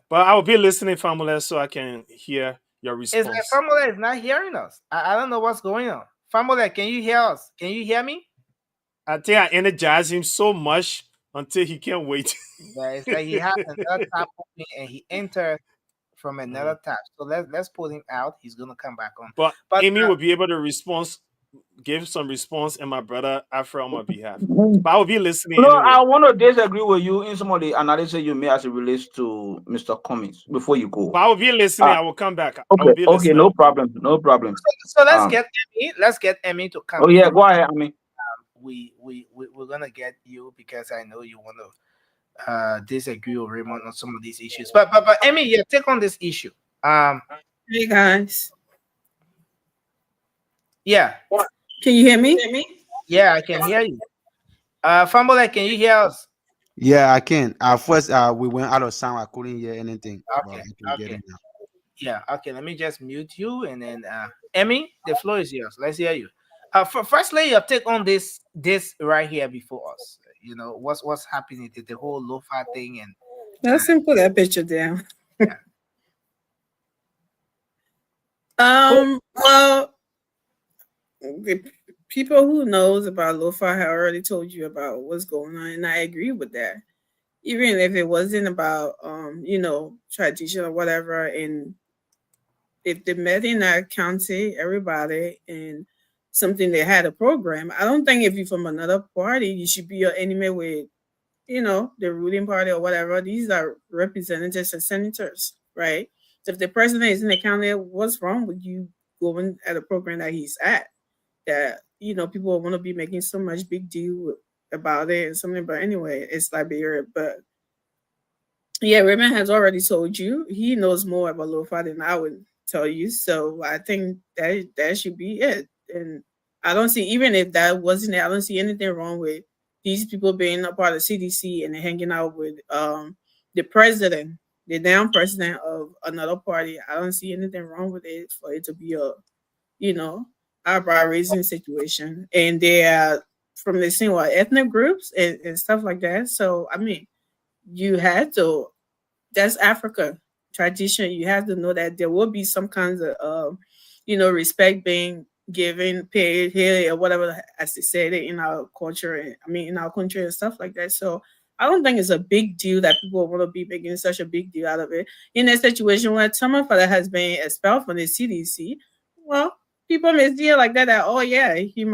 But I will be listening, family, so I can hear your response. It's like family is not hearing us. I don't know what's going on. Family, can you hear us? Can you hear me? I think I energize him so much until he can't wait. Yeah, it's like he has another tab open and he entered from another tab. So let's pull him out. He's gonna come back on. But Amy will be able to give some response, and my brother Afra on my behalf. But I will be listening. No, anyway. I want to disagree with you in some of the analysis you made as it relates to Mr. Cummings before you go. But I will be listening. I will come back. Okay, no problem. So let's get Emmy. Let's get Emmy to come. Oh yeah, go ahead. I mean, we're gonna get you because I know you want to disagree with Raymond on some of these issues. But Emmy, yeah, take on this issue. Hey guys. Yeah. Can you hear me? Yeah, I can hear you. Family, can you hear us? Yeah, I can. First, we went out of sound. I couldn't hear anything. Okay. But I can get it now. Yeah. Okay. Let me just mute you, and then Emmy, the floor is yours. Let's hear you. Firstly, your take on this right here before us. You know what's happening, the whole Lofa thing, and Let's put that picture down. Yeah. Well, the people who knows about Lofa have already told you about what's going on, and I agree with that. Even if it wasn't about tradition or whatever, and if they met in that county, everybody, and something they had a program, I don't think if you're from another party, you should be your enemy with, the ruling party or whatever. These are representatives and senators, right? So if the president is in the county, what's wrong with you going at a program that he's at? That people want to be making so much big deal about it and something. But anyway, it's Liberia. But yeah, Raymond has already told you he knows more about Lofa than I would tell you. So I think that should be it. And I don't see, even if that wasn't it, I don't see anything wrong with these people being a part of CDC and hanging out with the president, the damn president of another party. I don't see anything wrong with it for it to be a, eyebrow raising situation. And they are from the same ethnic groups and stuff like that. So I mean, you had to, that's Africa tradition. You have to know that there will be some kinds of respect being given, paid, here or whatever, as they said it in our culture, and in our country and stuff like that. So I don't think it's a big deal that people want to be making such a big deal out of it. In a situation where someone that has been expelled from the CDC, well, people may see it like that, oh yeah, he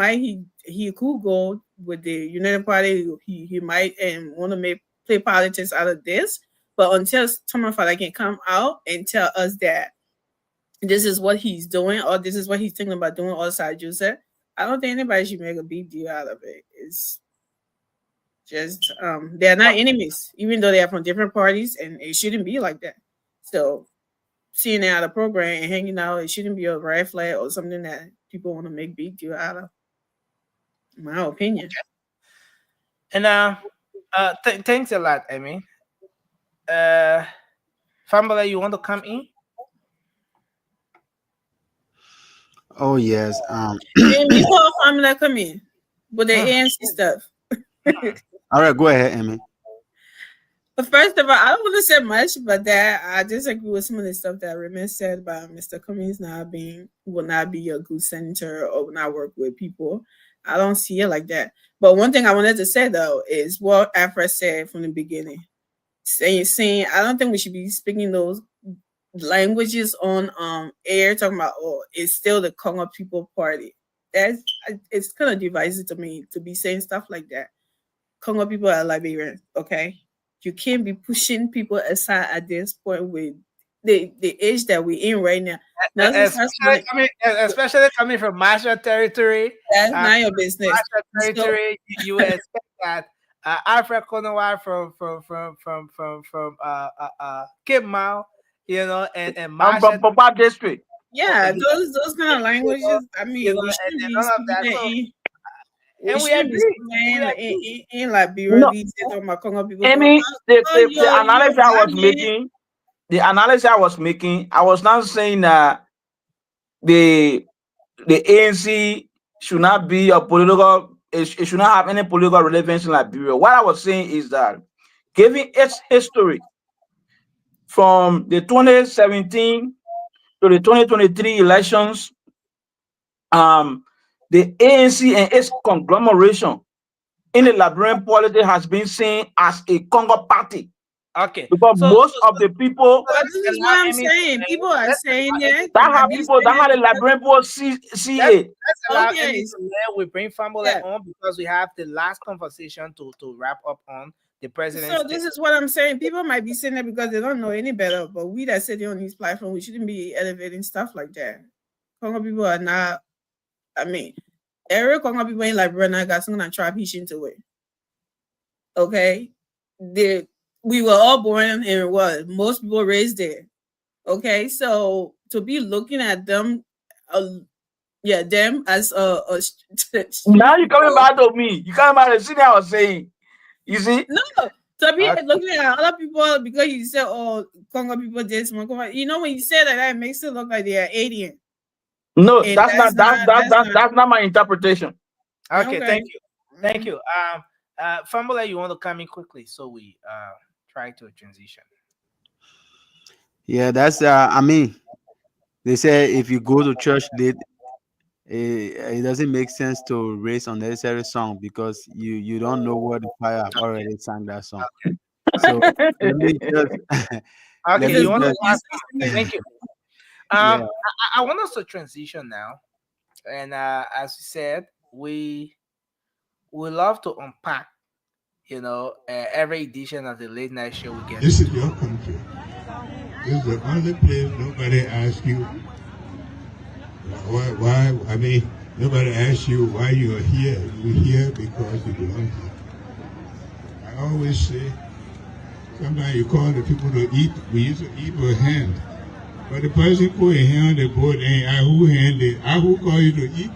could go with the United Party, he might and want to play politics out of this. But until someone that can come out and tell us that this is what he's doing or this is what he's thinking about doing outside Joseph, I don't think anybody should make a big deal out of it. Just they're not enemies, even though they are from different parties, and it shouldn't be like that. So seeing it out of program and hanging out, it shouldn't be a red flag or something that people want to make big deal out of. In my opinion. And thanks a lot, Emmy. Fambola, you want to come in? Oh yes. And before family come in with the ANC stuff. All right, go ahead, Emmy. But first of all, I don't want to say much, but that I disagree with some of the stuff that Raymond said about Mr. Cummings will not be a good senator or will not work with people. I don't see it like that. But one thing I wanted to say though is what Afra said from the beginning. Saying I don't think we should be speaking those languages on air talking about it's still the Congo People Party. It's kind of divisive to me to be saying stuff like that. Congo people are Liberians, okay? You can't be pushing people aside at this point with the age that we're in right now. Especially coming from Marshall territory. That's not your business. Marshall territory, you would expect that Alfred Konowa from Cape Mount, you know, and Marshall. I'm from Papa District. Yeah, those kind of languages. I mean, you know, we shouldn't be none of that. speaking And we agree. In Liberia, these days, Congo people. Amy, the analysis I was making, I was not saying that the ANC should not be a political. It should not have any political relevance in Liberia. What I was saying is that, given its history from the 2017 to the 2023 elections, the ANC and its conglomeration in the Liberian politics has been seen as a Congo party. Okay. Because most of the people. This is what I'm saying. People are saying that. That's how the Liberian people see it. Let's allow Emmy to learn. We bring family on because we have the last conversation to wrap up on the president. So this is what I'm saying. People might be saying that because they don't know any better, but we that sit on these platforms, we shouldn't be elevating stuff like that. Congo people are not. I mean, every Congo people in Liberia got something to try piece into it. Okay, we were all born in what most people raised there. Okay, so to be looking at them, them as now you're coming back to me. You coming back to see what I was saying. You see? No, to be looking at other people because you said, "Oh, Congo people did some." You know, when you say that, it makes it look like they are alien. No, that's not my interpretation. Okay, thank you. Fambola, you want to come in quickly so we try to transition. Yeah, that's I mean, they say if you go to church late, it doesn't make sense to raise unnecessary song because you don't know what the choir have already sang that song. Okay. So let me just thank you. I want us to transition now, and as you said, we love to unpack, you know, every edition of the late night show we get. This is your country. This is the only place nobody asks you why. I mean, nobody asks you why you are here. You're here because you belong here. I always say, sometimes you call the people to eat. We used to eat with hand. But the person put a hand on the board and I who call you to eat?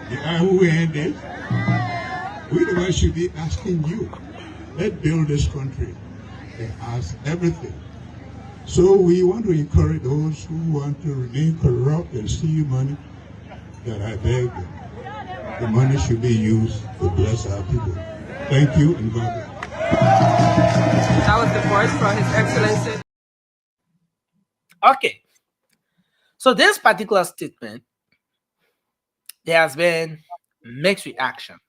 The I who handed? We the ones should be asking you. Let's build this country and ask everything. So we want to encourage those who want to remain corrupt and steal money, that I beg them. The money should be used to bless our people. Thank you and God bless. That was the voice from His Excellency. Okay. So this particular statement, there has been mixed reactions.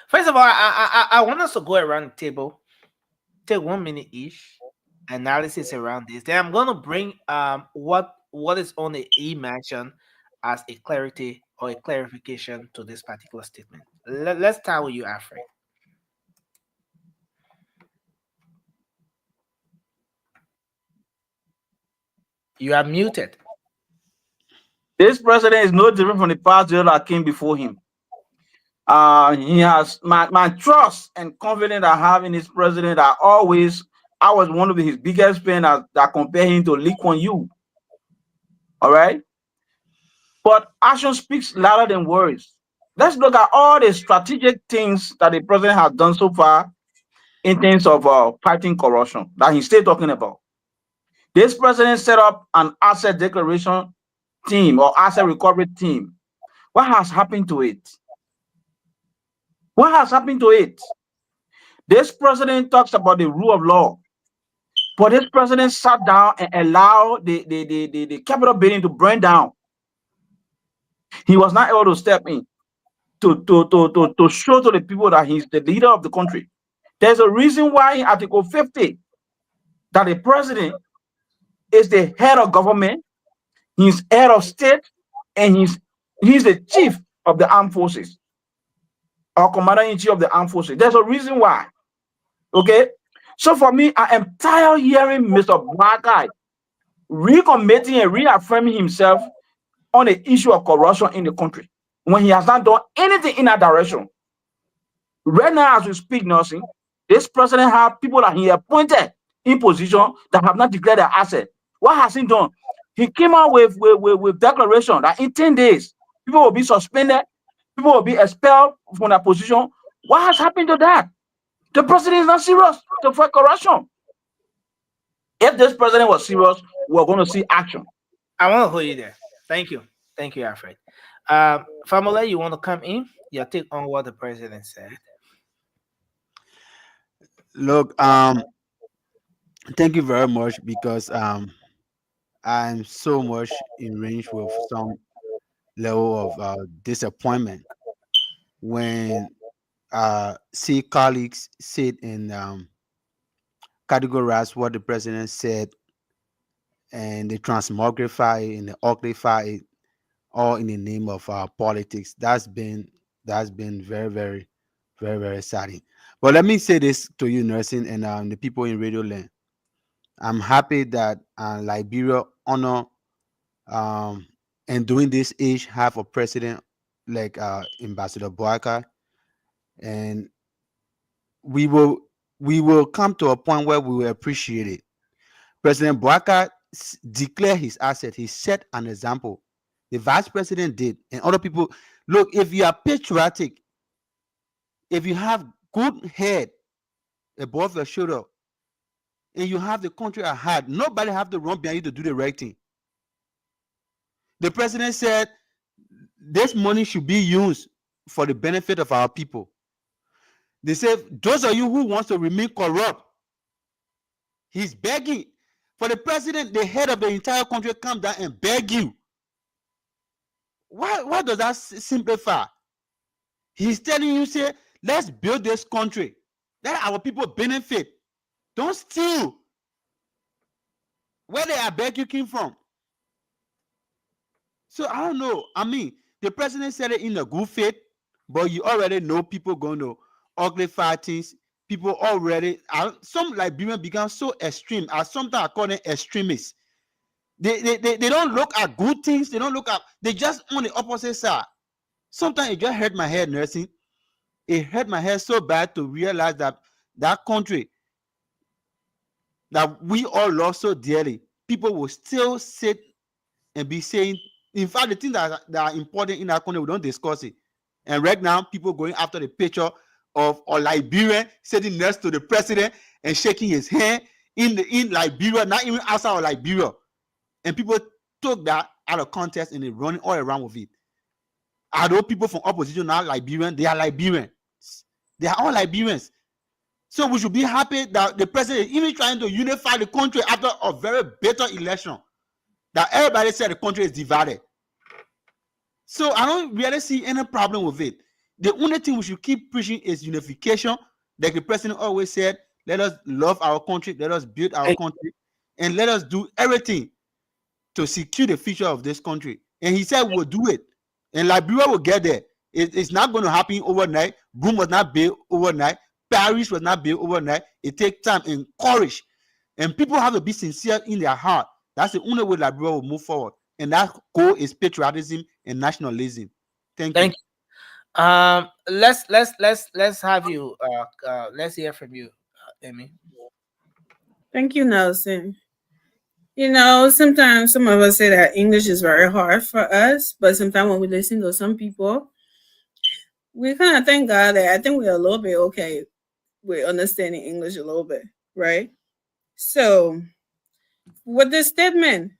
First of all, I want us to go around the table, take 1 minute each, analysis around this. Then I'm going to bring what is on the e-mention as a clarity or a clarification to this particular statement. Let's start with you, Alfred. You are muted. This president is no different from the past that came before him. He has my trust and confidence I have in his president. I was one of his biggest fans that compare him to Lee Kuan Yew. All right, but action speaks louder than words. Let's look at all the strategic things that the president has done so far in terms of fighting corruption that he's still talking about. This president set up an asset declaration team or asset recovery team. What has happened to it? What has happened to it? This president talks about the rule of law, but this president sat down and allowed the Capitol building to burn down. He was not able to step in to show to the people that he's the leader of the country. There's a reason why in Article 50 that the president is the head of government, he's head of state, and he's the chief of the armed forces or commander-in-chief of the armed forces. There's a reason why. Okay? So for me, I am tired hearing Mr. Blackeye recommitting and reaffirming himself on the issue of corruption in the country when he has not done anything in that direction. Right now, as we speak, Nelson, this president has people that he appointed in position that have not declared their asset. What has he done? He came out with declaration that in 10 days, people will be suspended, people will be expelled from their position. What has happened to that? The president is not serious to fight corruption. If this president was serious, we're going to see action. I want to hold you there. Thank you. Thank you, Alfred. Famole, you want to come in? Your take on what the president said. Look, thank you very much because I'm so much in range with some level of disappointment when see colleagues sit and categorize what the president said and they transmogrify it and they uglify it all in the name of politics. That's been very, very, very, very saddening. But let me say this to you, nursing, and the people in Radio Land. I'm happy that Liberia honor and during this age have a president like Ambassador Boaka, and we will come to a point where we will appreciate it. President Boaka declared his asset. He set an example. The vice president did, and other people. Look, if you are patriotic, if you have good head above your shoulder, and you have the country at heart, nobody have to run behind you to do the right thing. The president said this money should be used for the benefit of our people. They said those of you who wants to remain corrupt, he's begging for the president, the head of the entire country, come down and beg you. Why does that simplify? He's telling you, say, let's build this country. Let our people benefit. Don't steal. Where they are begging came from. So I don't know. I mean, the president said it in a good faith, but you already know people going to uglify things. People already, some Liberians become so extreme. I sometimes call them extremists. They don't look at good things. They don't look at, they just on the opposite side. Sometimes it just hurt my head, nursing. It hurt my head so bad to realize that that country that we all love so dearly, people will still sit and be saying, in fact, the things that are important in our country, we don't discuss it. And right now, people going after the picture of a Liberian sitting next to the president and shaking his hand in Liberia, not even outside of Liberia. And people took that out of context and they're running all around with it. Although people from opposition are Liberian, they are Liberians. They are all Liberians. So we should be happy that the president is even trying to unify the country after a very bitter election. That everybody said the country is divided. So I don't really see any problem with it. The only thing we should keep preaching is unification. Like the president always said, let us love our country, let us build our country, and let us do everything to secure the future of this country. And he said we'll do it. And Liberia will get there. It's not going to happen overnight. Boom was not built overnight. Paris was not built overnight. It takes time and courage. And people have to be sincere in their heart. That's the only way Liberia will move forward. And that goal is patriotism and nationalism. Thank you. Let's have you. Let's hear from you, Amy. Thank you, Nelson. You know, sometimes some of us say that English is very hard for us, but sometimes when we listen to some people, we kind of thank God that I think we're a little bit okay with understanding English a little bit, right? So, with this statement,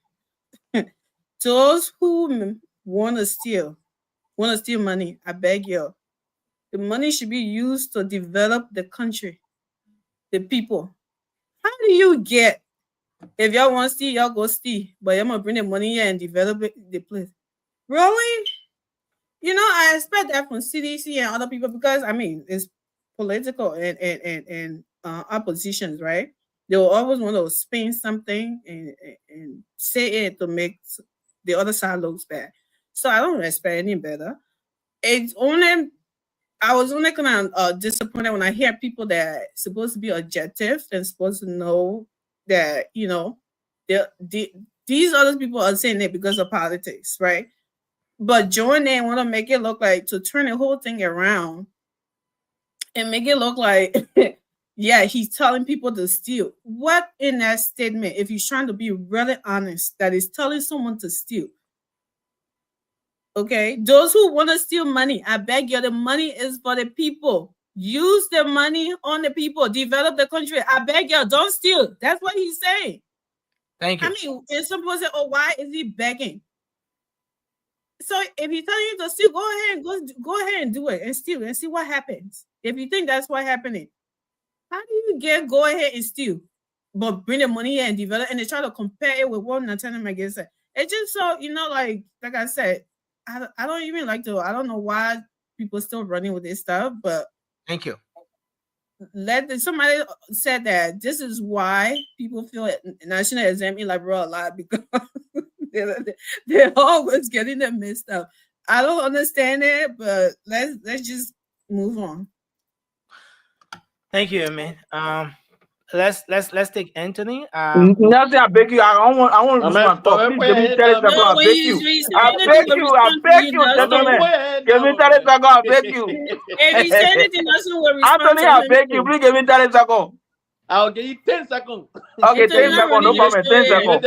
those who want to steal money, I beg you, the money should be used to develop the country, the people. How do you get, if y'all want to steal, y'all go steal, but y'all gonna bring the money here and develop the place? Really? You know, I expect that from CDC and other people because I mean it's political and oppositions, right? They will always want to spin something and say it to make the other side looks bad. So I don't expect any better. It's only I was only kind of disappointed when I hear people that supposed to be objective and supposed to know that the these other people are saying it because of politics, right? But join in want to make it look like to turn the whole thing around and make it look like yeah, he's telling people to steal. What in that statement, if he's trying to be really honest, that is telling someone to steal? Okay, those who want to steal money, I beg you, the money is for the people. Use the money on the people. Develop the country. I beg you, don't steal. That's what he's saying. Thank you. I mean, if someone say, "Oh, why is he begging?" So if he's telling you to steal, go ahead and do it and steal and see what happens. If you think that's what happening, how do you go ahead and steal, but bring the money here and develop, and they try to compare it with what Nathaniel McGee said. It's just so like I said, I don't even like to. I don't know why people still running with this stuff, but thank you. Somebody said that this is why people feel national assembly liberal a lot because they're always getting them mixed up. I don't understand it, but let's just move on. Thank you, man. Let's take Anthony. Nothing, I beg you. I want to lose my thought. Please give me 30 seconds. I beg you. I beg you. I beg you, gentlemen. Give me 30 seconds. I beg you. If you say anything, Nelson will respond. Anthony, I beg you. Please give me 30 seconds. I'll give you 10 seconds. Okay, 10 seconds. No problem. 10 seconds.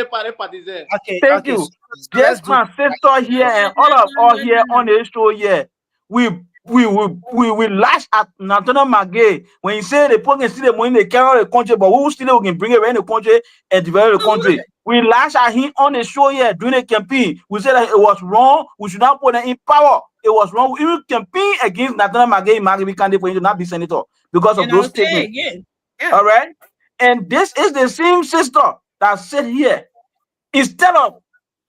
Okay. Thank you. Let's Just my sister here and all here on the show here. We lash at Nathaniel McGee when he said the people can steal the money, they carry the country, but we will steal it, we can bring it around the country and develop the country. We lash at him on the show here during the campaign. We said that it was wrong. We should not put them in power. It was wrong. We will campaign against Nathaniel McGee, be candidate for him to not be senator because of those statements. Yeah. All right. And this is the same sister that said here, instead of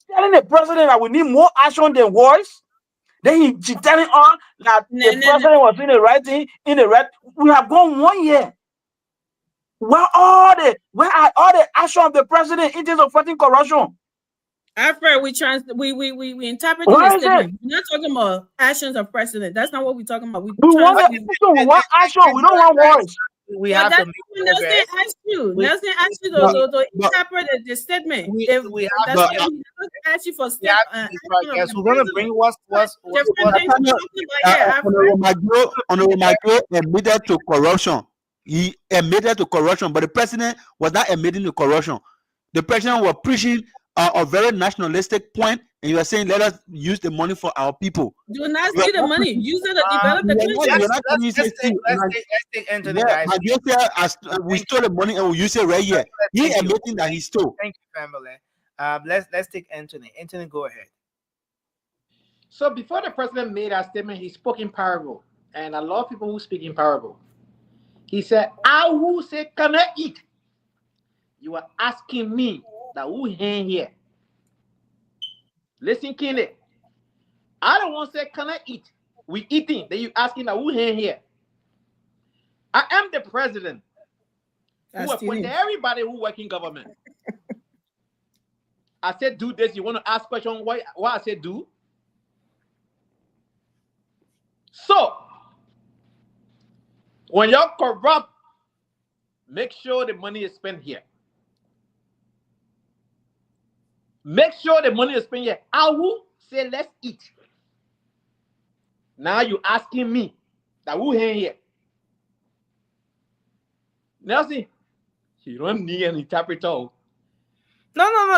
telling the president that we need more action than voice, then she telling us that the president was doing the right thing in the right. We have gone 1 year. Where are all the action of the president in terms of fighting corruption? After we interpret the statement. We're not talking about actions of president. That's not what we're talking about. We want action. We don't want voice. We have to. Nelson asked you. Nelson asked you to interpret the statement. We have to ask you for step. We're gonna bring what's Honorable Michael admitted to corruption. He admitted to corruption, but the president was not admitting to corruption. The president was preaching a very nationalistic point, and you are saying, let us use the money for our people. Do not steal the money. Use it to develop the country. Let's take Anthony, guys. We stole the money and we use it right here. He admitting that he stole. Thank you, family. Let's take Anthony. Anthony, go ahead. So before the president made that statement, he spoke in parable. And a lot of people who speak in parable. He said, I who say, can I eat? You are asking me that who hand here. Listen, Kenny. I don't want to say, can I eat? We eating. Then you asking that who hand here. I am the president who appointed everybody who work in government. I said, do this. You want to ask question why I said do? So, when you're corrupt, make sure the money is spent here. Make sure the money is spent here. I will say, let's eat. Now you asking me that who here? Nelson, you don't need an interpreter. No.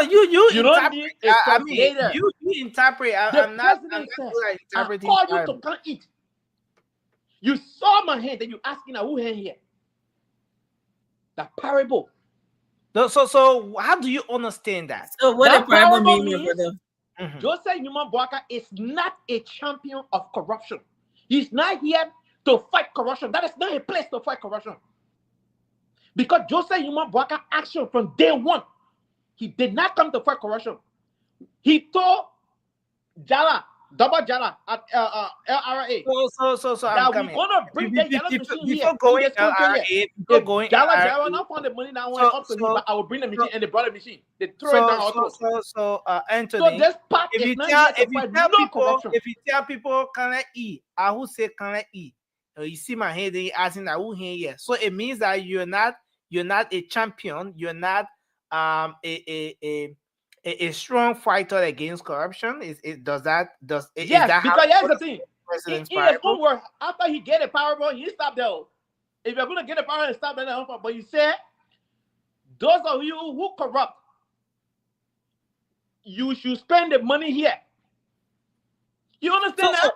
You don't interpret. need a translator. You interpret. I'm not good at I interpreting. call you to come eat. You saw my hand, then you asking who here? The parable. So how do you understand that? So what That the parable parable mean, means brother? Joseph Numa Boaka is not a champion of corruption. He's not here to fight corruption. That is not a place to fight corruption. Because Joseph Numa Boaka action from day one, he did not come to fight corruption. He told Jala, double Jala at LRA. So that I'm we're coming. gonna bring the yellow machine here. Before going LRA, before going Jala not found the money that went up to me, but I will bring the machine and they brought the machine. They throw it down our throat. Anthony, So this part if is you not tell here to fight no corruption. if you tell people can I eat, I who say can I eat? You see my head, they asking that who here. So it means that you're not a champion. You're not a strong fighter against corruption. Yes, Is that because here's the thing. In his Bible? own word, after he get a parable, he stopped there. If you're gonna get a parable and stop there, but he said, those of you who corrupt, you should spend the money here. You understand that?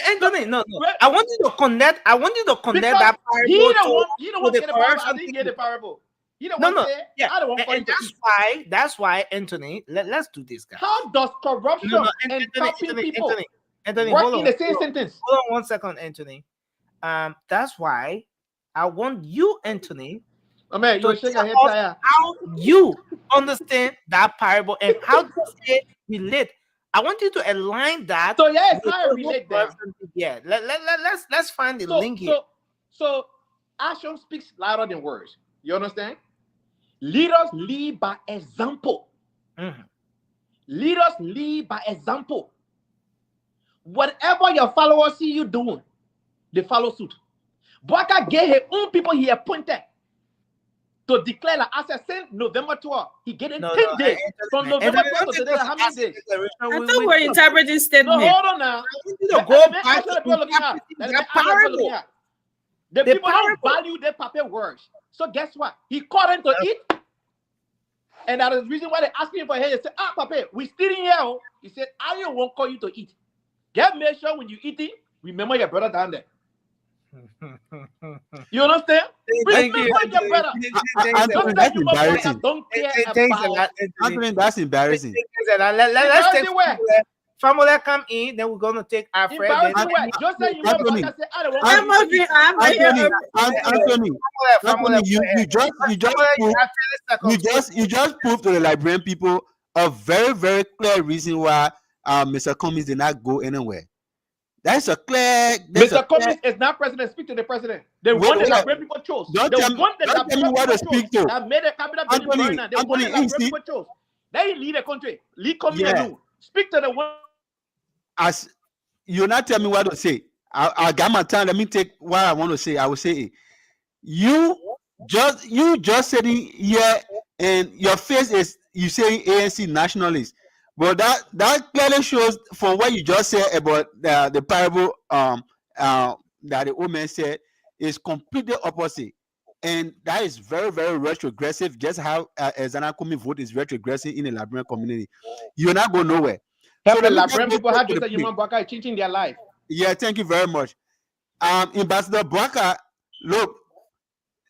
Anthony, no. I want you to connect. I want you to connect that parable. He don't want to the get a parable. I corruption didn't get a parable. He don't No, want to say, yeah. I don't want for And you to eat. that's why, Anthony, let's do this, guys. How does corruption and helping people Anthony, work hold in on, the same sentence? Hold on 1 second, Anthony. That's why I want you, Anthony, man, to shake tell your head, us Taya. how you understand that parable and how does it relate. I want you to align that. So yeah, it's with how it the relate whole there. person. Yeah, let's find the link here. So action speaks louder than words. You understand? Leaders lead by example. Leaders lead by example. Whatever your followers see you doing, they follow suit. Boaka gave his own people he appointed to declare that as I said November 12th, he gave it 10 days. From November 12th to today, how many days? I thought we're interpreting statement. No, hold on now. Go back to the parable. The people don't value their paper words. So guess what? He called them to eat. And that is the reason why they asked him for here. They said, Papa, we still in here. He said, I won't call you to eat. Get make sure when you eating, remember your brother down there. You understand? Thank Remember your brother. Anthony, that's embarrassing. Don't care about Anthony, that's embarrassing. Let's take family come in, then we're gonna take our friend. Anthony, you just proved to the Liberian people a very, very clear reason why Mr. Cummings did not go anywhere. That's a clear. Mr. Cummings is not president. Speak to the president. The one that Liberian people chose. Don't tell me what to speak to. That made the cabinet building burn. The one that Liberian people chose. Then he lead the country. Lead Cummings alone. Speak to the one. As you're not telling me what to say. I got my time. Let me take what I want to say. I will say it. You just sitting here and your face is you saying ANC nationalist. But that clearly shows from what you just said about the parable that the old man said is completely opposite. And that is very, very retrogressive, just how Ezana Kumi vote is retrogressive in the Liberian community. You're not going nowhere. So the Liberian people have just a human Boaka changing their life. Yeah, thank you very much. Ambassador Boaka, look,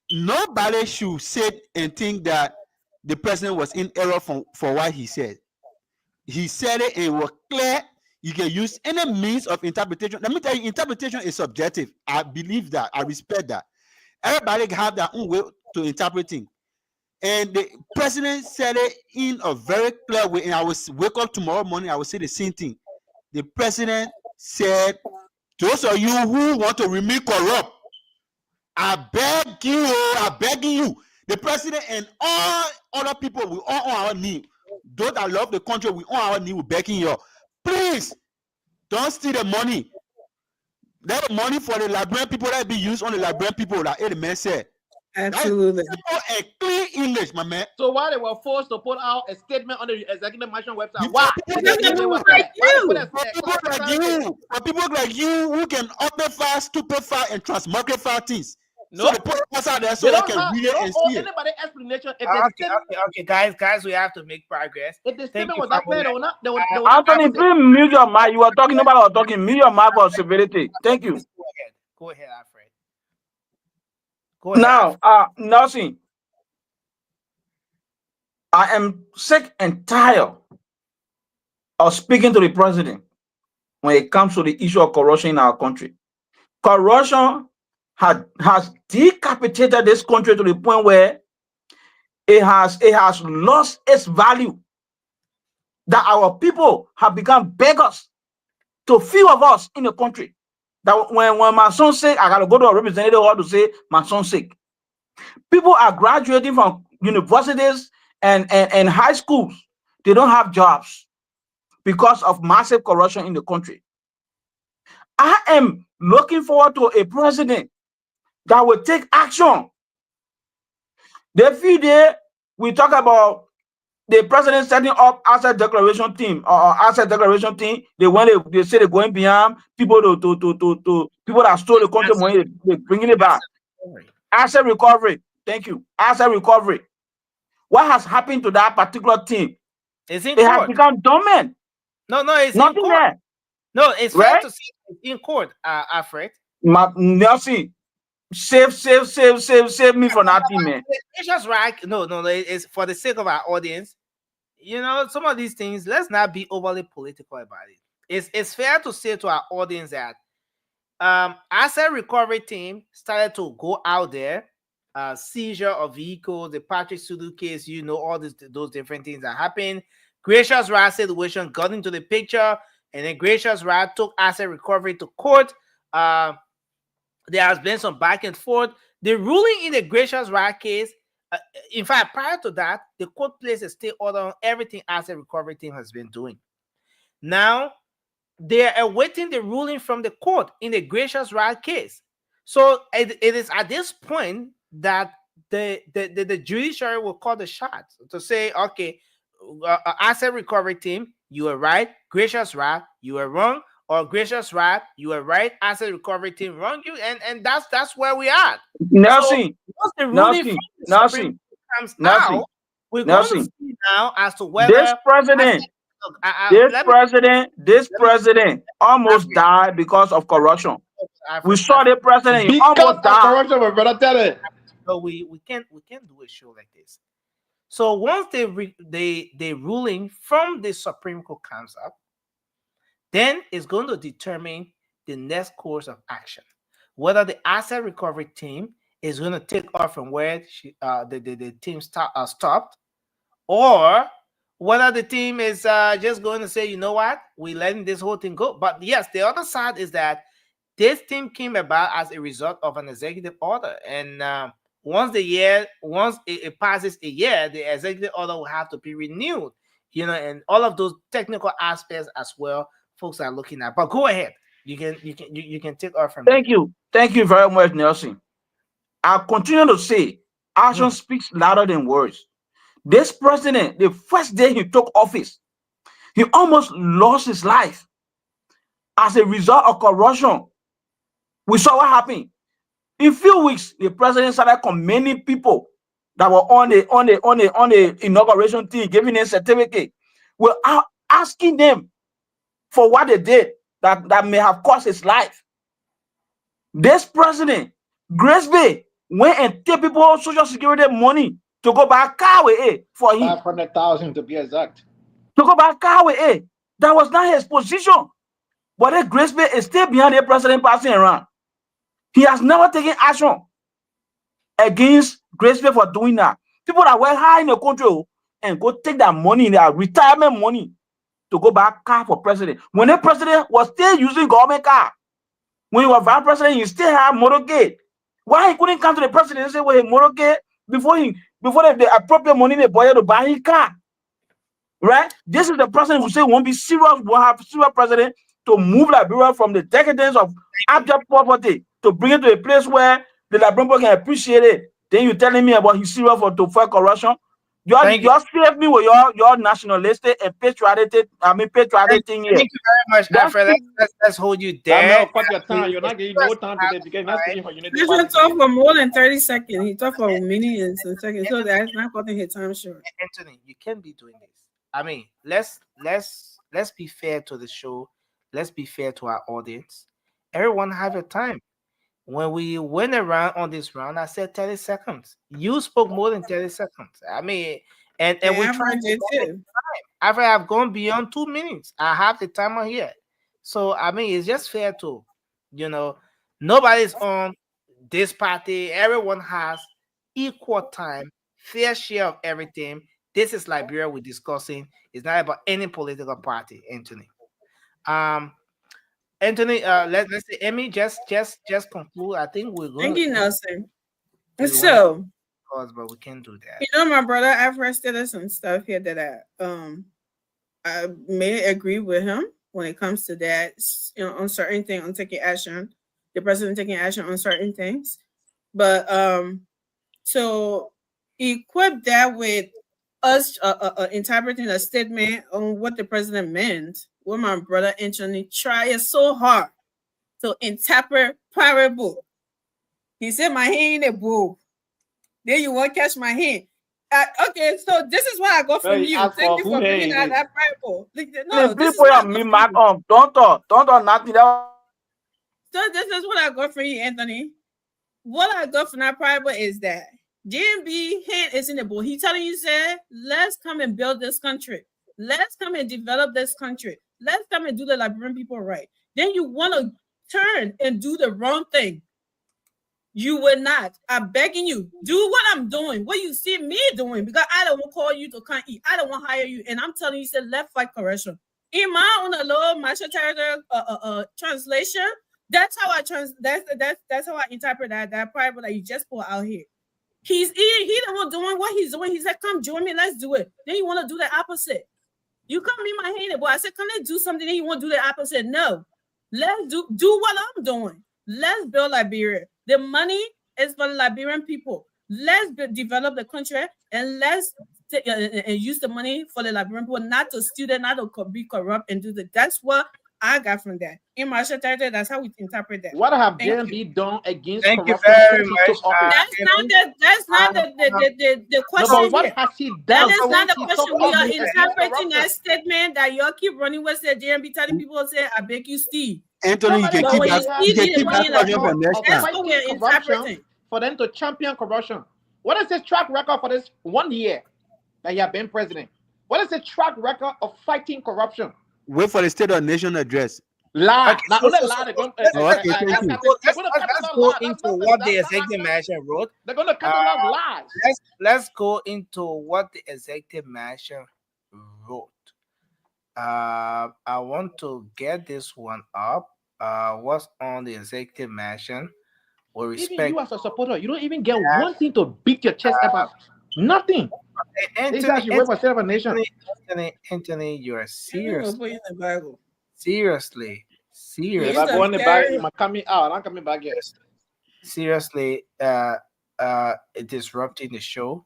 nobody should sit and think that the president was in error for what he said. He said it and it was clear. You can use any means of interpretation. Let me tell you, interpretation is subjective. I believe that. I respect that. Everybody have their own way to interpreting. And the president said it in a very clear way. And I will wake up tomorrow morning, I will say the same thing. The president said, those of you who want to remain corrupt, I beg you, the president and all other people, we all on our knee. Those that love the country, we on our knee, we begging you. Please, don't steal the money. Let the money for the Liberian people that be used on the Liberian people, like the man said. Absolutely. Simple and clear English, my man. So why they were forced to put out a statement on the executive management website? Because Why? people If like they were you, scared, why they put a for people like clarification? you, for people like you who can amplify, stupefy, and transmogrify things. So No, they put us out there so they they don't can have. read They it don't and owe see it. anybody explanation. If Okay, guys, we have to make progress. if the Thank statement you, was that clear, family. they will not Anthony, ask it. please mute your mic. You are talking about or talking. Mute your mic for civility. Thank you. Go ahead, Alfred. Go ahead, Now, Alfred. Nelson, I am sick and tired of speaking to the president when it comes to the issue of corruption in our country. Corruption has decapitated this country to the point where it has lost its value. That our people have become beggars to few of us in the country. That when my son's sick, I gotta go to a representative hall to say my son's sick. People are graduating from universities and high schools. They don't have jobs because of massive corruption in the country. I am looking forward to a president that will take action. The few days we talk about the president setting up asset declaration team or asset declaration team. They say they're going beyond people to people that stole the country money. They're bringing it back. Asset recovery. Thank you. Asset recovery. What has happened to that particular team? It's in It has court. become dormant. No, it's Nothing in court. there. No, it's fair Right? to say it's in court, Alfred. Nelson, save me from that team, man. It's just right. No, it's for the sake of our audience. You know, some of these things, let's not be overly political about it. It's fair to say to our audience that asset recovery team started to go out there, seizure of vehicles, the Patrick Sudu case, you know, all those different things that happened. Gracious Rad situation got into the picture, and then Gracious Rad took asset recovery to court. There has been some back and forth. The ruling in the Gracious Rad case, in fact, prior to that, the court placed a stay order on everything asset recovery team has been doing. Now, they are awaiting the ruling from the court in the Gracious Rad case. So it is at this point that the judiciary will call the shots to say, okay, asset recovery team, you were right. Gracious Rad, you were wrong. Or Gracious Rad, you were right. Asset recovery team wrong you, and that's where we are. Nelson, So once the ruling from the Supreme Court comes out, we're going to see now as to whether this president almost died because of corruption. We saw the president, he almost died. Corruption, my brother, tell it. So we can't do a show like this. So once the ruling from the Supreme Court comes up, then it's going to determine the next course of action. Whether the asset recovery team is going to take off from where the team stopped, or whether the team is just going to say, you know what, we're letting this whole thing go. But yes, the other side is that this team came about as a result of an executive order. And once it passes a year, the executive order will have to be renewed, you know, and all of those technical aspects as well, folks are looking at. But go ahead. You can take off from Thank you. Thank you very much, Nelson. I continue to say action speaks louder than words. This president, the first day he took office, he almost lost his life as a result of corruption. We saw what happened. In few weeks, the president started commending people that were on the inauguration team, giving them certificate. We're asking them for what they did that may have cost his life. This president, Grace Bay, went and take people social security money to go buy a car with it for him. 500,000 to be exact. To go buy a car with it. That was not his position. But the Grace Bay is still behind the president passing around. He has never taken action against Grace Bay for doing that. People that were high in the country and go take that money, their retirement money, to go buy a car for president. When the president was still using government car, when he was vice president, he still had motorcade. Why he couldn't come to the president and say, well, he motorcade before the appropriate money they borrowed to buy his car? Right? This is the president who say won't be serious, will have serious president to move Liberia from the decadence of abject poverty to bring it to a place where the Liberian people can appreciate it. Then you telling me about his serious for to fight corruption. Thank you. You save me with your nationalistic and patriotic thing here. Thank you very much, That's Alfred. Let's hold you That there. man will cut your time. You're not getting no time today because you're not speaking for unity He party should talk today. for more than 30 seconds. He talked for minutes and seconds. So that's not cutting his time short. Anthony, you can't be doing this. I mean, let's be fair to the show. Let's be fair to our audience. Everyone have a time. When we went around on this round, I said 30 seconds. You spoke more than 30 seconds. I mean, and we Yeah, tried I to did go too. after I've gone beyond 2 minutes. I have the timer here. So I mean it's just fair to, nobody's on this party. Everyone has equal time, fair share of everything. This is Liberia we're discussing. It's not about any political party, Anthony. Um Anthony, let's say Emmy, just conclude. I think Thank you, Nelson. we want So, cause, but we can't do that. you know, my brother Alfred stated some stuff here that I may agree with him when it comes to that, on certain things, on taking action, the president taking action on certain things. But so equip that with us interpreting a statement on what the president meant, what my brother Anthony tried so hard to interpret parable. He said my hand a bow. Then you won't catch my hand. Okay, so this is what I got from you. Thank you for bringing out that parable. No, this is what I got me from mark you. on. Don't talk nothing. So this is what I got from you, Anthony. What I got from that parable is that JMB hand is in the bowl. He telling you, say, let's come and build this country. Let's come and develop this country. Let's come and do the Liberian people right. Then you want to turn and do the wrong thing. You will not. I'm begging you. Do what I'm doing. What you see me doing, because I don't want to call you to come eat. I don't want to hire you. And I'm telling you, say left fight correction. In my own low martial translation, that's how I that's how I interpret that parable that you just put out here. He the one doing what he's doing. He said, "Come join me, let's do it." Then you want to do the opposite. You come in my hand, boy. I said, "Come let's do something." Then you want to do the opposite. No, let's do what I'm doing. Let's build Liberia. The money is for the Liberian people. Let's develop the country and let's and use the money for the Liberian people, not to steal it, not to be corrupt and do that. That's what I got from that. In my territory, that's how we interpret that. What have Thank JMB you. done against Thank you corruption very since he much. took office? That's not the No, question but what here. has he That done is not since the he question. took We are office against interpreting that corruption? statement that y'all keep running with. Say JMB telling people, say, I beg you, Steve. Anthony, you can But keep when you that. see You can the keep money that in the question for book, next that's time. what we're Fighting corruption interpreting. for them to champion corruption. What is his track record for this 1 year that he has been president? What is the track record of fighting corruption? Wait for the State of Nation address. Lie. Okay, Not so, only so, lie, so they're going Okay, thank you. they're going let's to cut a lot of go lies. into That's what the not executive accurate. mansion wrote. They're going to cut a lot of lies. Let's go into what the executive mansion wrote. I want to get this one up. What's on the executive mansion? With Even respect, you as a supporter, you don't even get one thing to beat your chest about. Nothing. These guys should wait for State of a Nation. Anthony, you are I'm serious. gonna put you in the Bible. Seriously, If I go in the bag, you might coming out. I'm coming back here. seriously, disrupting the show.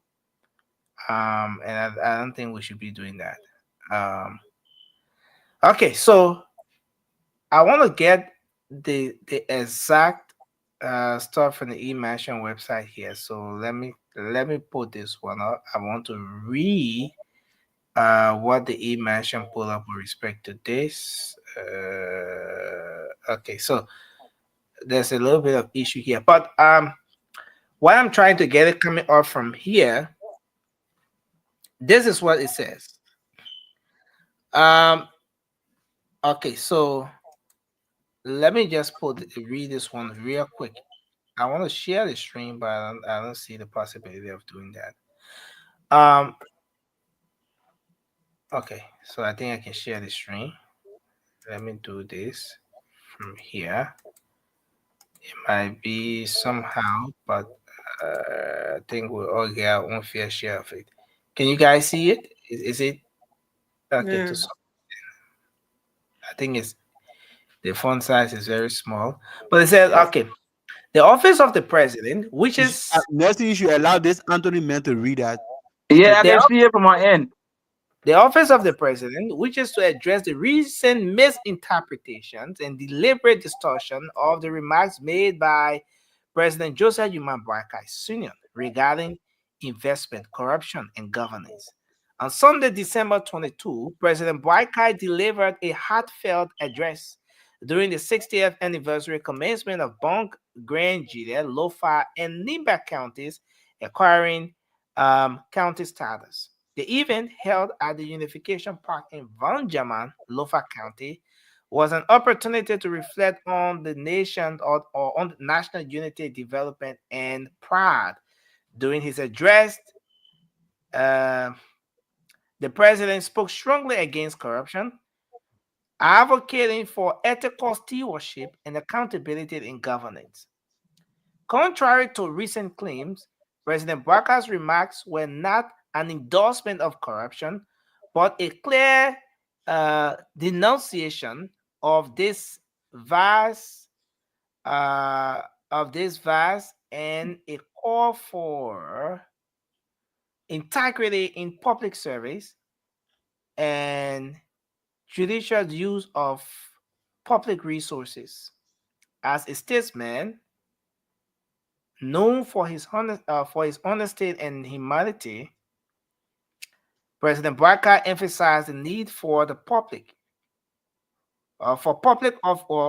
And I don't think we should be doing that. Okay, so I want to get the exact stuff from the eMansion website here. So let me put this one up. I want to read what the eMansion pull up with respect to this. Okay, so there's a little bit of issue here, but what I'm trying to get it coming up from here. This is what it says. Okay, so let me just read this one real quick. I want to share the stream, but I don't see the possibility of doing that. Okay, so I think I can share the stream. Let me do this from here. It might be somehow, but I think we'll all get our own fair share of it. Can you guys see it? Is it okay? Yeah. I think it's the font size is very small, but it says okay. The office of the president, which is Next thing you should allow this Anthony man to read that. Yeah, I the can see it from my end. The office of the president, which is to address the recent misinterpretations and deliberate distortion of the remarks made by President Joseph Yuma Boakai Sr. regarding investment, corruption, and governance. On Sunday, December 22, President Boakai delivered a heartfelt address during the 60th anniversary commencement of Bonk, Grand Jide, Lofa, and Nimba counties acquiring county status. The event, held at the Unification Park in Van Jaman, Lofa County, was an opportunity to reflect on the nation or on national unity, development, and pride. During his address, uh, the president spoke strongly against corruption, advocating for ethical stewardship and accountability in governance. Contrary to recent claims, President Barker's remarks were not an endorsement of corruption, but a clear denunciation of this vast and a call for integrity in public service and judicial use of public resources. As a statesman known for his honesty and humanity, President Barker emphasized the need for the public,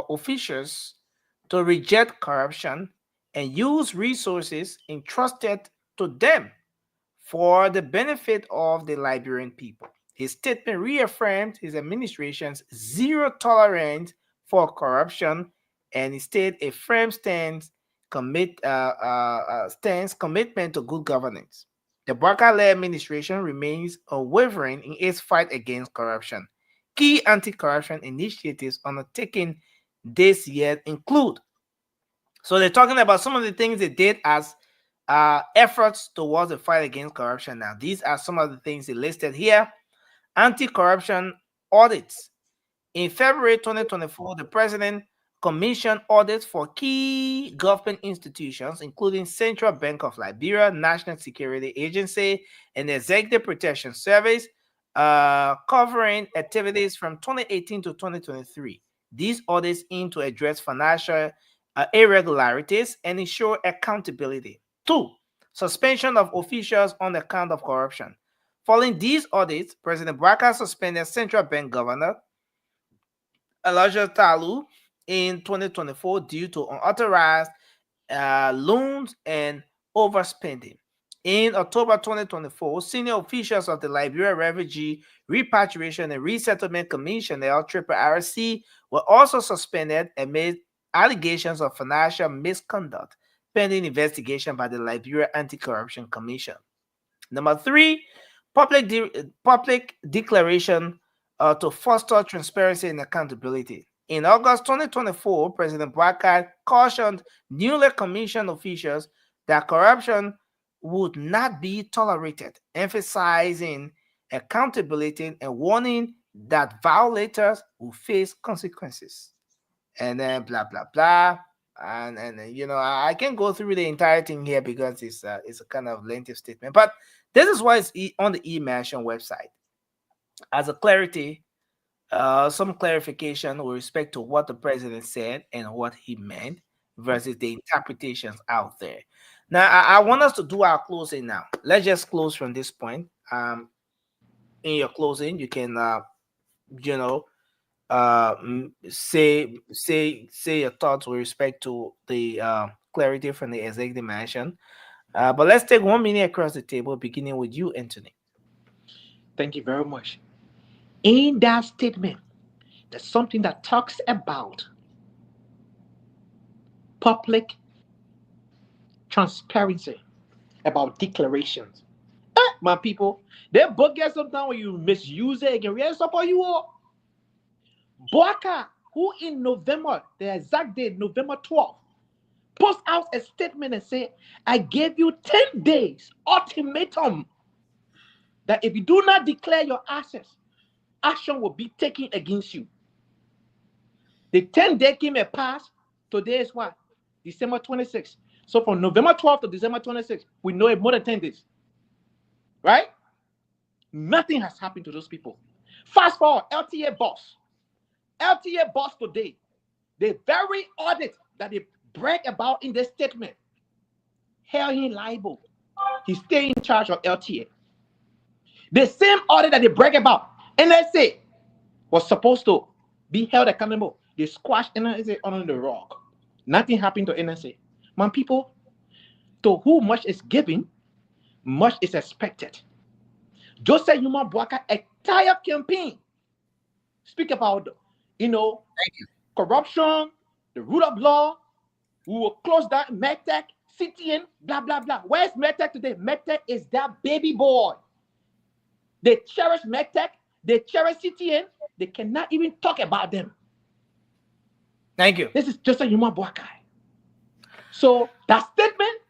officials to reject corruption and use resources entrusted to them for the benefit of the Liberian people. His statement reaffirmed his administration's zero tolerance for corruption, and he stated a firm stance commitment to good governance. The Barker-led administration remains unwavering in its fight against corruption. Key anti-corruption initiatives undertaken this year include, so they're talking about some of the things they did as efforts towards the fight against corruption. Now, these are some of the things they listed here. Anti-corruption audits. In February 2024, the president commissioned audits for key government institutions, including Central Bank of Liberia, National Security Agency, and the Executive Protection Service, covering activities from 2018 to 2023. These audits aim to address financial irregularities and ensure accountability. 2. Suspension of officials on account of corruption. Following these audits, President Barker suspended Central Bank Governor Elijah Talu in 2024 due to unauthorized loans and overspending. In October 2024, senior officials of the Liberia Refugee Repatriation and Resettlement Commission, the LRRC, were also suspended amid allegations of financial misconduct pending investigation by the Liberia Anti-Corruption Commission. Number 3, public declaration to foster transparency and accountability. In August 2024, President Barker cautioned newly commissioned officials that corruption would not be tolerated, emphasizing accountability and warning that violators will face consequences. And then blah blah blah. And I can go through the entire thing here because it's a kind of lengthy statement. But this is why it's on the eMansion website. As a clarity, some clarification with respect to what the president said and what he meant versus the interpretations out there. Now, I want us to do our closing now. Let's just close from this point. In your closing, you can, say your thoughts with respect to the clarity from the executive mansion. But let's take 1 minute across the table, beginning with you, Anthony. Thank you very much. In that statement, there's something that talks about public transparency, about declarations. My people, they bogus sometimes when you misuse it again. We have support you all. Boaka, who in November, the exact date, November 12th, post out a statement and say, I gave you 10 days ultimatum that if you do not declare your assets, action will be taken against you. The 10 day came and passed. Today is what? December 26th. So from November 12th to December 26th, we know it more than 10 days. Right? Nothing has happened to those people. Fast forward, LTA boss. LTA boss today, the very audit that they brag about in this statement, held him liable. He stayed in charge of LTA. The same audit that they brag about, NSA was supposed to be held accountable. They squashed NSA under the rug. Nothing happened to NSA. Man, people, to whom much is given, much is expected. Joseph Yuma Boaka entire campaign speak about, corruption, the rule of law. We will close down MedTech, CTN, blah, blah, blah. Where's MedTech today? MedTech is that baby boy. They cherish MedTech. They cherish CTN. They cannot even talk about them. Thank you. This is just a human Boakai. So that statement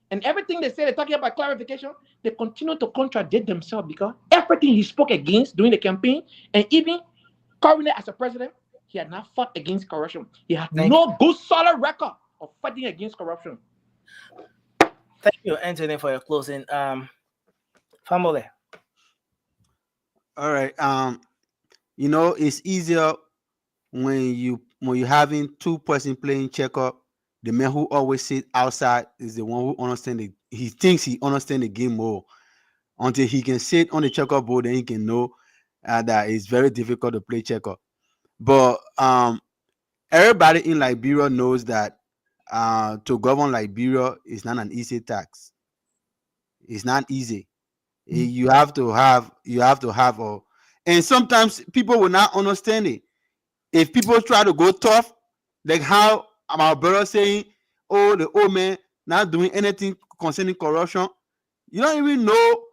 and everything they say, they're talking about clarification, they continue to contradict themselves because everything he spoke against during the campaign, and even currently as a president, he had not fought against corruption. He had no good solid record of fighting against corruption. Thank you, Anthony, for your closing. Family. All right. It's easier when you're having two person playing checkup. The man who always sit outside is the one who he thinks he understands the game more. Until he can sit on the checkup board, then he can know that it's very difficult to play checkup. But everybody in Liberia knows that to govern Liberia is not an easy task. It's not easy. You have to have and sometimes people will not understand it. If people try to go tough, like how our brother saying, "Oh, the old man not doing anything concerning corruption," you don't even know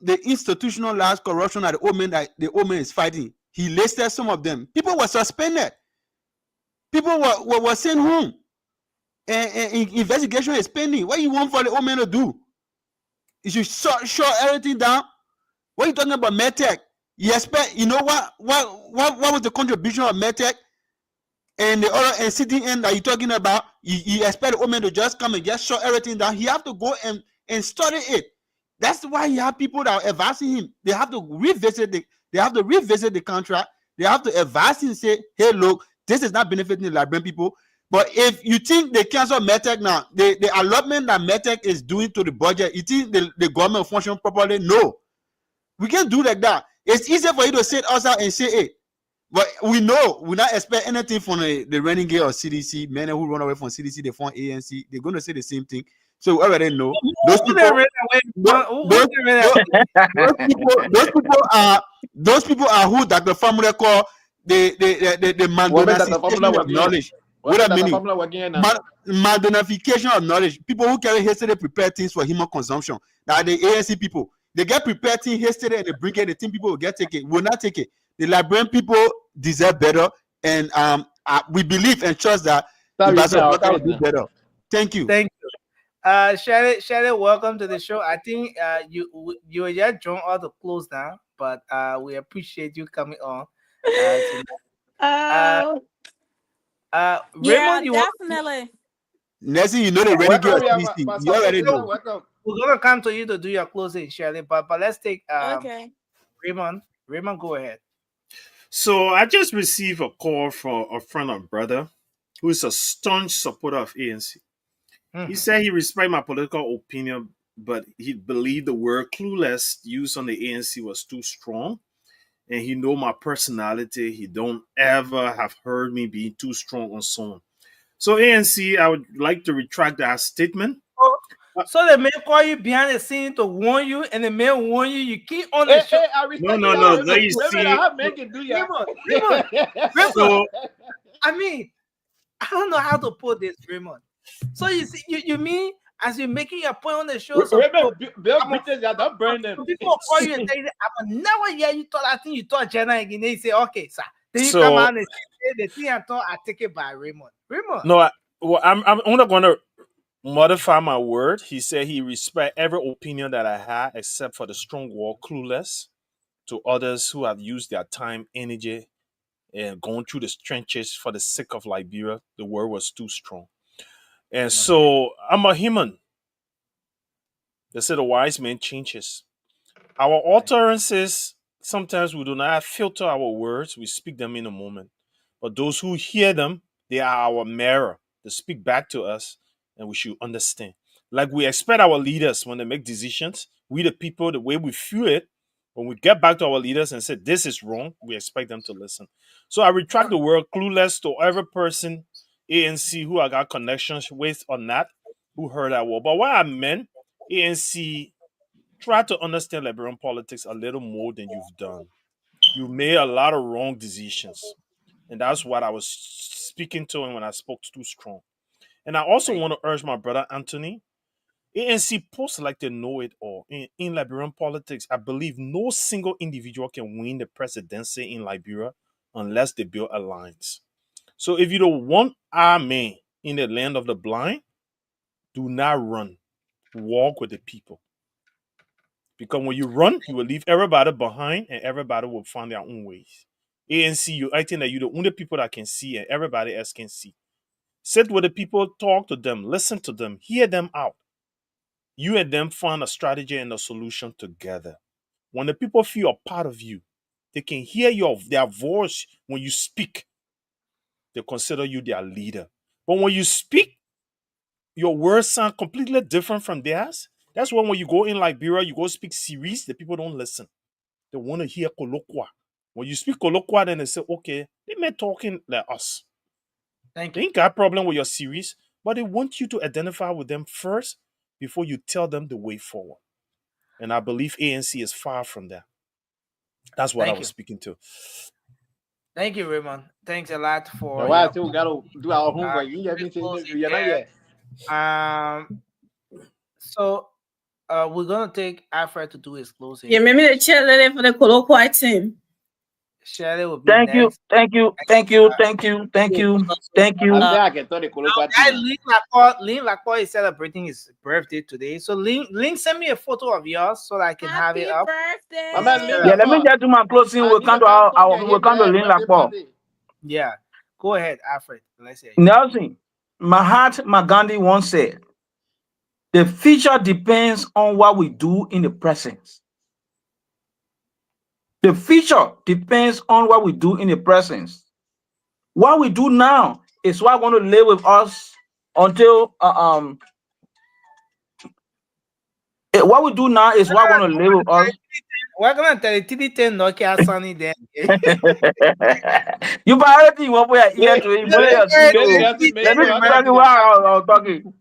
the institutionalized corruption that the old man is fighting. He listed some of them. People were suspended. People were sent home. And investigation is pending. What you want for the old man to do? You should shut everything down. What are you talking about MedTech? You expect, what was the contribution of MedTech and the other and CTN that you're talking about? You expect the old man to just come and just shut everything down. He have to go and study it. That's why you have people that are advising him. They have to revisit the contract. They have to advise him and say, hey, look, this is not benefiting the Liberian people. But if you think they cancel MedTech now, the allotment that MedTech is doing to the budget, you think the government will function properly? No. We can't do like that. It's easier for you to sit outside and say, hey, but we know we not expect anything from the renegade or CDC. Men who run away from CDC, they form ANC. They're going to say the same thing. So we already know those people are who Dr. Famula call the mandonification of knowledge. Wait a minute. Mandonification of knowledge. People who carry yesterday prepare things for human consumption. Now the ANC people, they get prepared things yesterday and they bring it. They think people will take it. Will not take it. The Liberian people deserve better, and we believe and trust that the will do better. Thank you. Thank you. Shelly, welcome to the show. I think you were just drawn out to close down, but we appreciate you coming on. Yeah, Raymond, definitely. Nessie, you know the renegade CDC. You already know. We're gonna come to you to do your closing, Shirley. But let's take okay. Raymond. Raymond, go ahead. So I just received a call from a friend and brother who is a staunch supporter of ANC. He said he respects my political opinion, but he believed the word clueless used on the ANC was too strong. And he know my personality. He don't ever have heard me being too strong on someone. So ANC, I would like to retract that statement. So the man call you behind the scene to warn you, and the man warn you. You keep on the show. No. You see, Raymond. So, I mean, I don't know how to put this, Raymond. So you see, you mean as you're making your point on the show, don't burn them. People call you and say, "I will never hear you talk." I think you thought Jenna again. They say, "Okay, sir." Then you come out and say, "The thing I thought I take it by Raymond." Raymond. No, I'm not gonna modify my word. He said he respects every opinion that I had except for the strong word clueless to others who have used their time, energy, and gone through the trenches for the sake of Liberia. The word was too strong. And so I'm a human. They say the wise man changes. Our utterances, sometimes we do not filter our words, we speak them in a moment. But those who hear them, they are our mirror. They speak back to us, and we should understand. Like we expect our leaders when they make decisions, we the people, the way we feel it, when we get back to our leaders and say, this is wrong, we expect them to listen. So I retract the word clueless to every person, ANC, who I got connections with or not, who heard that word. But what I meant, ANC, try to understand Liberian politics a little more than you've done. You made a lot of wrong decisions. And that's what I was speaking to him when I spoke too strong. And I also want to urge my brother Anthony. ANC posts like they know it all. In Liberian politics, I believe no single individual can win the presidency in Liberia unless they build alliance. So if you don't want army in the land of the blind, do not run. Walk with the people. Because when you run, you will leave everybody behind and everybody will find their own ways. ANC, you acting that you're the only people that can see and everybody else can see. Sit with the people, talk to them, listen to them, hear them out. You and them find a strategy and a solution together. When the people feel a part of you, they can hear their voice when you speak. They consider you their leader. But when you speak, your words sound completely different from theirs. That's why when you go in Liberia, you go speak series, the people don't listen. They want to hear colloquia. When you speak colloquia, then they say, okay, they may talking like us. Thank They you. ain't got a problem with your series, but they want you to identify with them first before you tell them the way forward. And I believe ANC is far from that. That's what I Thank was you. speaking to. Thank you, Raymond. Thanks a lot for Now, why I say we gotta do our homework? You haven't seen closing it. You're not there. yet. So we're gonna take Alfred to do his closing. Yeah, maybe the chair letter for the colloquial team. Shirley will be Thank you, next. thank you, thank you, thank you, thank you, thank you. I say I can tell the colloquial Guy team. Lynn Lacroix is celebrating his birthday today. So Lynn, send me a photo of yours so that I can have it up. My man, Lynn Yeah, let me Lacroix. get to my closing. I We'll need come a to best song and we'll hit come to the Lynn birthday Lakpo. party. Yeah, go ahead, Alfred. Let's hear you. Nelson, Mahatma Gandhi once said, the future depends on what we do in the present. The future depends on what we do in the present. What we do now is what's going to live with us until what we do now is what's going to live with us. We're gonna tell you TD10 Nokia Sunny then. You already you want to hear to him. Let me finish talking while I was talking.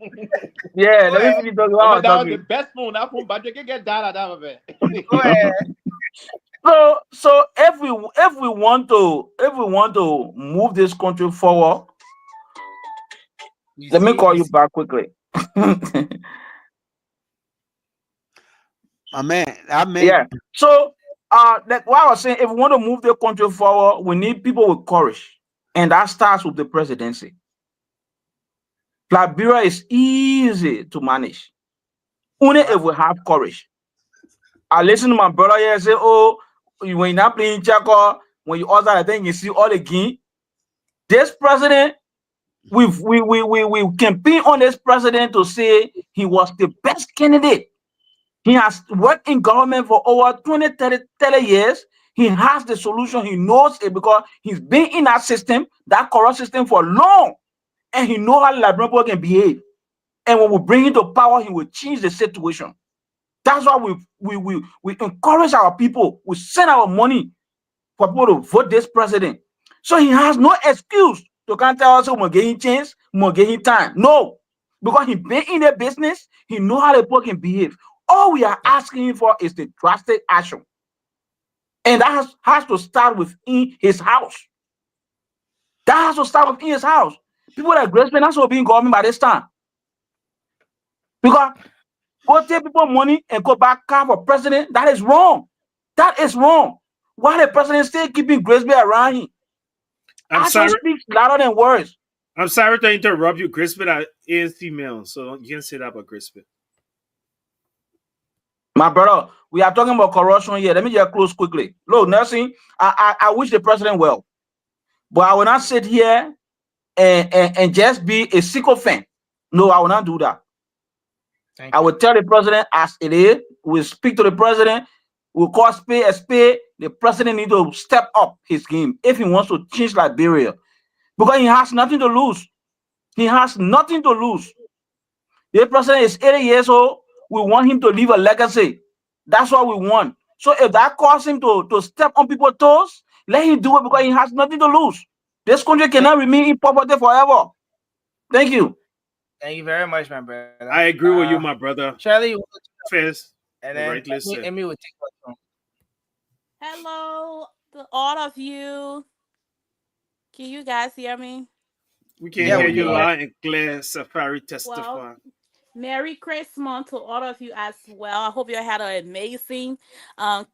Yeah, let me finish talking while I was That was the talking. best phone. That phone, but you can get that out of it. Go ahead. So if we want to move this country forward, let me call you back quickly. Yeah. So like what I was saying, if we want to move the country forward, we need people with courage, and that starts with the presidency. Liberia is easy to manage only if we have courage. I listen to my brother here say, "Oh, when you're not playing checker, when you order, I think you see all again." This president, we campaign on this president to say he was the best candidate. He has worked in government for over 20, 30 years. He has the solution. He knows it because he's been in that system, that corrupt system for long. And he knows how Liberian people can behave. And when we bring him to power, he will change the situation. That's why we encourage our people. We send our money for people to vote this president. So he has no excuse to can't tell us we're getting chance, we're getting time. No, because he's been in the business, he knows how the people can behave. All we are asking for is the drastic action. And that has to start within his house. That has to start within his house. People like Graceman, that's what being government by this time. Because go take people money and go back car for president, that is wrong. That is wrong. Why the president still keeping Graceman around him? Action speaks louder than words. I'm sorry to interrupt you, Crispin. I is female, so you can say that about Crispin. My brother, we are talking about corruption here. Let me just close quickly. Look, Nelson, I wish the president well, but I will not sit here and just be a sycophant No, I will not do that. I will tell the president as it is. We'll speak to the president. We'll call spade a spade. The president needs to step up his game if he wants to change Liberia. Because he has nothing to lose. He has nothing to lose. The president is 80 years old. We want him to leave a legacy. That's what we want. So if that causes him to step on people's toes, let him do it because he has nothing to lose. This country cannot remain in poverty forever. Thank you. Thank you very much, my brother. I agree with you, my brother. Shirley, First, and then rightly said. Amy will take us from. Hello to all of you. Can you guys hear me? We can hear you loud and clear. Safari testify. Well, Merry Christmas to all of you as well. I hope you had an amazing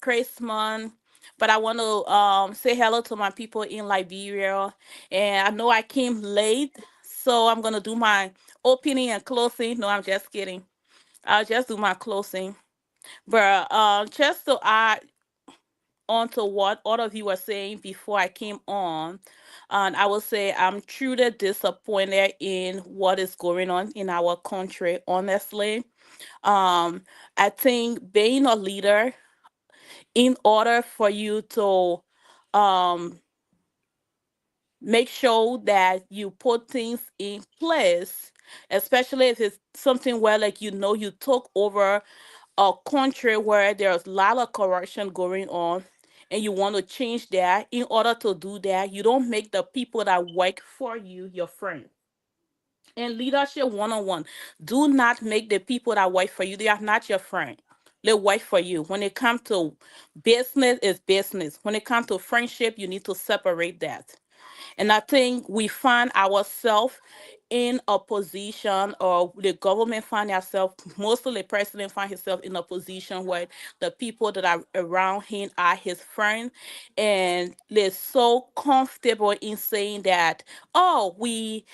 Christmas. But I want to say hello to my people in Liberia. And I know I came late, so I'm going to do my opening and closing. No, I'm just kidding. I'll just do my closing. But just to add on to what all of you were saying before I came on, and I will say I'm truly disappointed in what is going on in our country, honestly. I think being a leader, in order for you to um make sure that you put things in place, especially if it's something where like you took over a country where there's a lot of corruption going on and you want to change that. In order to do that, you don't make the people that work for you your friend. In leadership 101, do not make the people that work for you, they are not your friend. They work for you. When it comes to business, it's business. When it comes to friendship, you need to separate that. And I think we find ourselves in a position, or the government find ourselves, mostly the president find himself in a position where the people that are around him are his friends, and they're so comfortable in saying that, oh, we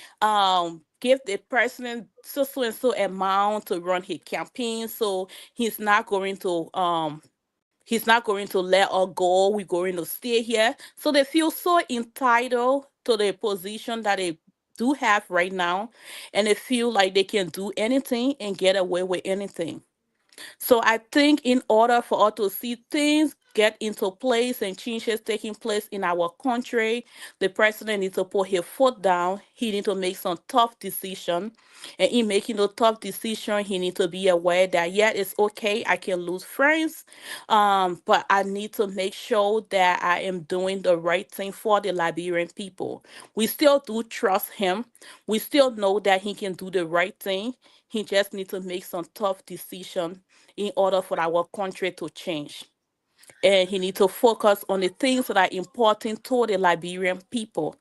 give the president so and so amount to run his campaign, so he's not going to let us go. We're going to stay here. So they feel so entitled to the position that they do have right now. And they feel like they can do anything and get away with anything. So I think in order for us to see things get into place and changes taking place in our country, the president needs to put his foot down. He needs to make some tough decision. And in making those tough decision, he needs to be aware that, yeah, it's okay, I can lose friends, but I need to make sure that I am doing the right thing for the Liberian people. We still do trust him. We still know that he can do the right thing. He just needs to make some tough decision in order for our country to change. And he needs to focus on the things that are important to the Liberian people.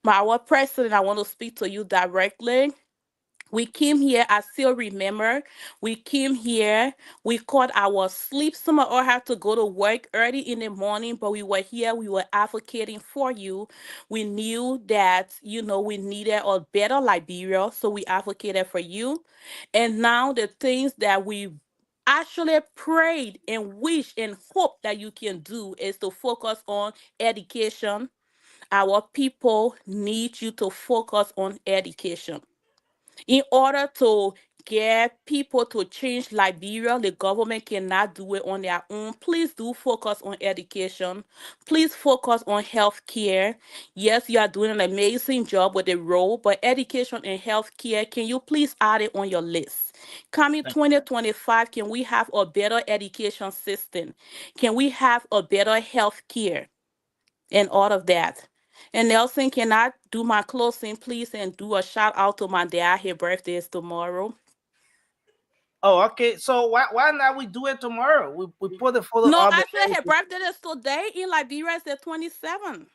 Our president, I want to speak to you directly. We came here, I still remember, we came here, we caught our sleep. Some of us have to go to work early in the morning, but we were here, we were advocating for you. We knew that, we needed a better Liberia, so we advocated for you. And now the things that we actually prayed and wish and hope that you can do is to focus on education. Our people need you to focus on education. In order to get people to change Liberia, the government cannot do it on their own. Please do focus on education. Please focus on health care. Yes, you are doing an amazing job with the role, but education and health care, can you please add it on your list? Coming 2025, can we have a better education system? Can we have a better health care and all of that? And Nelson, can I do my closing, please, and do a shout out to my dad? His birthday is tomorrow. Oh, okay. So why not we do it tomorrow? We put the photo No, up. actually, his birthday is today in Liberia. It's the 27th.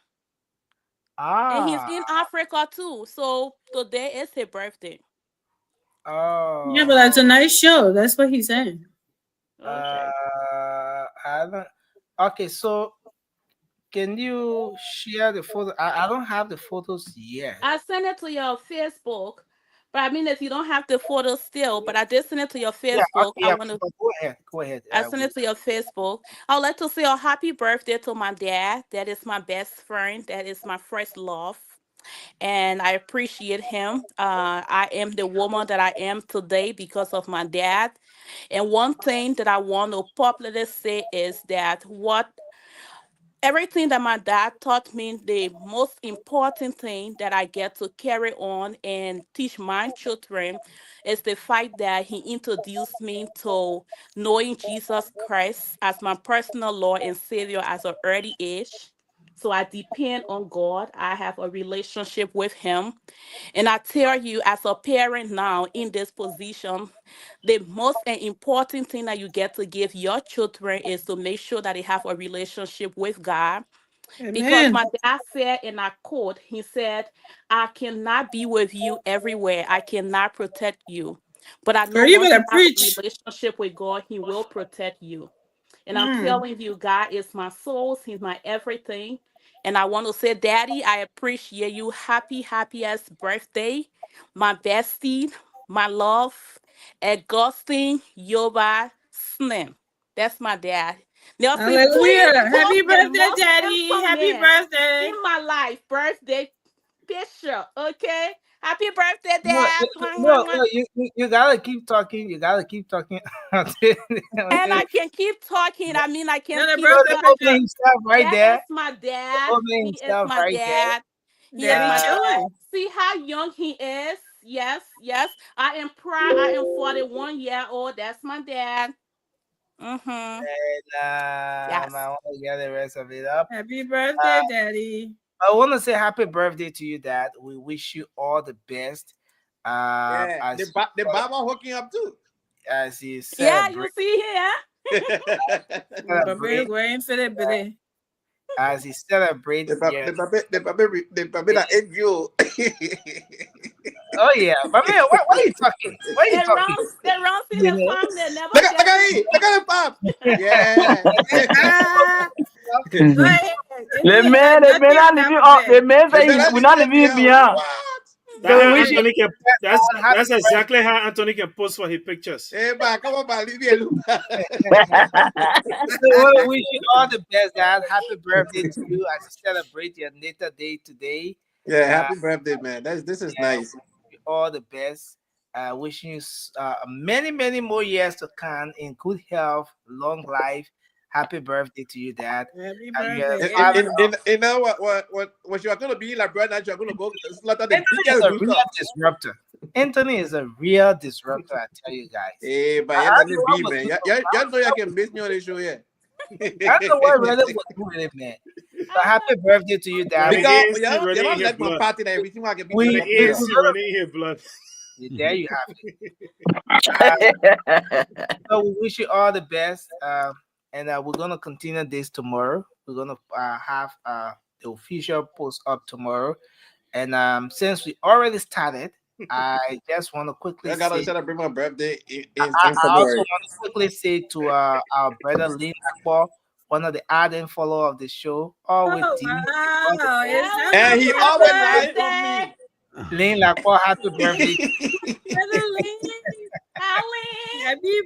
And he's Ah. in Africa too. So today is his birthday. Oh. Yeah, but that's a nice show. That's what he's saying. Okay. I don't. Okay, so can you share the photo? I don't have the photos yet. I sent it to your Facebook. But I mean, if you don't have the photo still, but I did send it to your Yeah. Facebook. Okay. I Yeah. want to. Go ahead. Go ahead. I sent it to your Facebook. I would like to say a happy birthday to my dad. That is my best friend. That is my first love. and I appreciate him. I am the woman that I am today because of my dad. And one thing that I want to publicly say is that what everything that my dad taught me, the most important thing that I get to carry on and teach my children is the fact that he introduced me to knowing Jesus Christ as my personal Lord and Savior at an early age. So I depend on God. I have a relationship with him. And I tell you, as a parent now in this position, the most and important thing that you get to give your children is to make sure that they have a relationship with God. Because Amen. my dad said, and I quote, he said, I cannot be with you everywhere. I cannot protect you. But I know Girl, you once you better have a preach. relationship with God, he will protect you. And I'm Mm. telling you, God is my soul. He's my everything. And I want to say, Daddy, I appreciate you. Happy, happiest birthday. My bestie, my love, Augustine Yoba Slim. That's my dad. Nelson, please Hallelujah. post Happy the birthday, most Daddy. handsome Happy man birthday. in my life. Birthday picture. Okay? Happy birthday, No, Dad. Mwah, mwah, no, mwah. no, you gotta keep talking. You gotta keep talking. And Okay. I can keep talking. I mean, I can Another keep So birthday the old man picture. himself right That there. is my The dad. old man He is himself my right there. dad. He is Daddy my dad. chilling. See how young he is? Yes, yes. I am proud. I am 41 year old. That's my dad. Mm-hmm. And Yes. I want to get the rest of it up. Happy Uh, birthday, Daddy. I want to say happy birthday to you, Dad. We wish you all the best. Yeah, the Baba hooking up too. As you Yeah, you celebrate, see here. The baby celebrate, going for the billy. as you celebrate your. The Baba that ain't you. Oh yeah, but man, what are you talking? What are you talking? They run see You the know? song. They never Look get at to. it, look at it, Pop. Yeah. Ah, go The ahead. Anything man, they may nothing not leave you happy up. The birthday. man They say better we're leave not it leaving you behind. behind. What? That's So we how wish you. Anthony can. Happy That's birthday. exactly how Anthony can pose for his pictures. Hey, man, come on, man, leave me alone. So we wish you all the best, Dad. Happy birthday to you as you celebrate your natal day today. Yeah, Uh, happy birthday, man. This is yeah, nice. we wish you all the best. Wishing you many, many more years to come in good health, long life. Happy birthday to you, Dad. Happy You're the birthday. father Amen. of. You know what you are gonna be like, brother? You are gonna go slaughter the Anthony is biggest a real rooster. disruptor. Anthony is a real disruptor, I tell you guys. Hey, but I Anthony don't know B, what man. was You know you can miss me on the show, yeah. I don't know what really was doing it, man. But happy birthday to you, Dad. The Because ANC you running in don't his like my blood. party and everything. I can be The disrupt me. We're ANC gonna running in his blood. there you have it. So we wish you all the best. And we're gonna continue this tomorrow. We're gonna have the official post up tomorrow. And since we already started, I just want to quickly I gotta say celebrate my birthday in I also February. want to quickly say to our brother Lynn Akpo, one of the ardent follower of the show, always Oh, D. wow. Is Yeah, that we And wish he you the happy always birthday? lying on birthday. me. Lynn Akpo, happy birthday. Brother Lee? Alan. Happy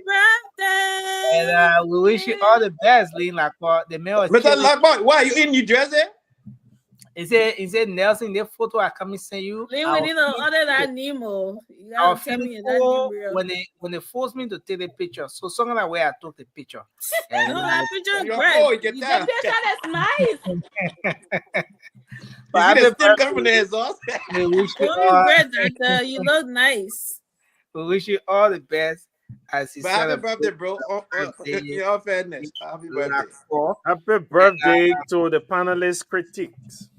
And birthday. we wish you all the best, Lynn Akpo. The mail was Mr. chilling. Lockboy, why are you in New Jersey? He said Nelson, the photo I come and send you. Lee, we need no other than Nemo. You I'll gotta tell feel me that name cool real. when they forced me to take the picture. So something like where I took the picture. And No, that picture is You're great. cool, you can The tell. picture is nice. but You see the happy steam coming from the birthday. exhaust? We wish you Doing all great, doctor. You look nice. we wish you all the best as you But happy celebrate birthday, bro. birthday. In all fairness, happy birthday. Lack for. Happy And, birthday to the panelist critics.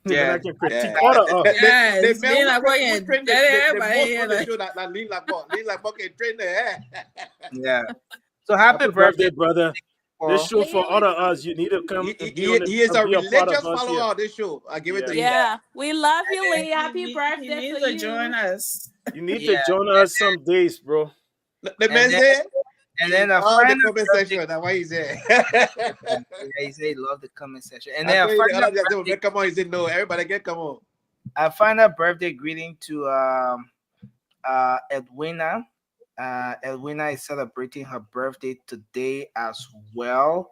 Even yeah. I can critique Yeah. all of us. The Yes, man being who like train, fucking train daddy, the everybody most here on the like show that Lean like Bob. Lean like Bob can train the hair. Yeah. So happy Happy birthday birthday, brother. This for show for all of us. You need to come and be on He is and a be a part of religious us here. follower of this show. I give it Yeah. to you. Yeah, we love you, Lee. Happy he birthday needs to to join you. us. You need to yeah. join us some days, bro. The And man then say, and then a oh, the final comment birthday. section. That's why he's there. Yeah, he said he loved the comment section. And I then told you the other day, I said, come on. He said, no, everybody get come on. a final birthday greeting to Edwina. Edwina is celebrating her birthday today as well.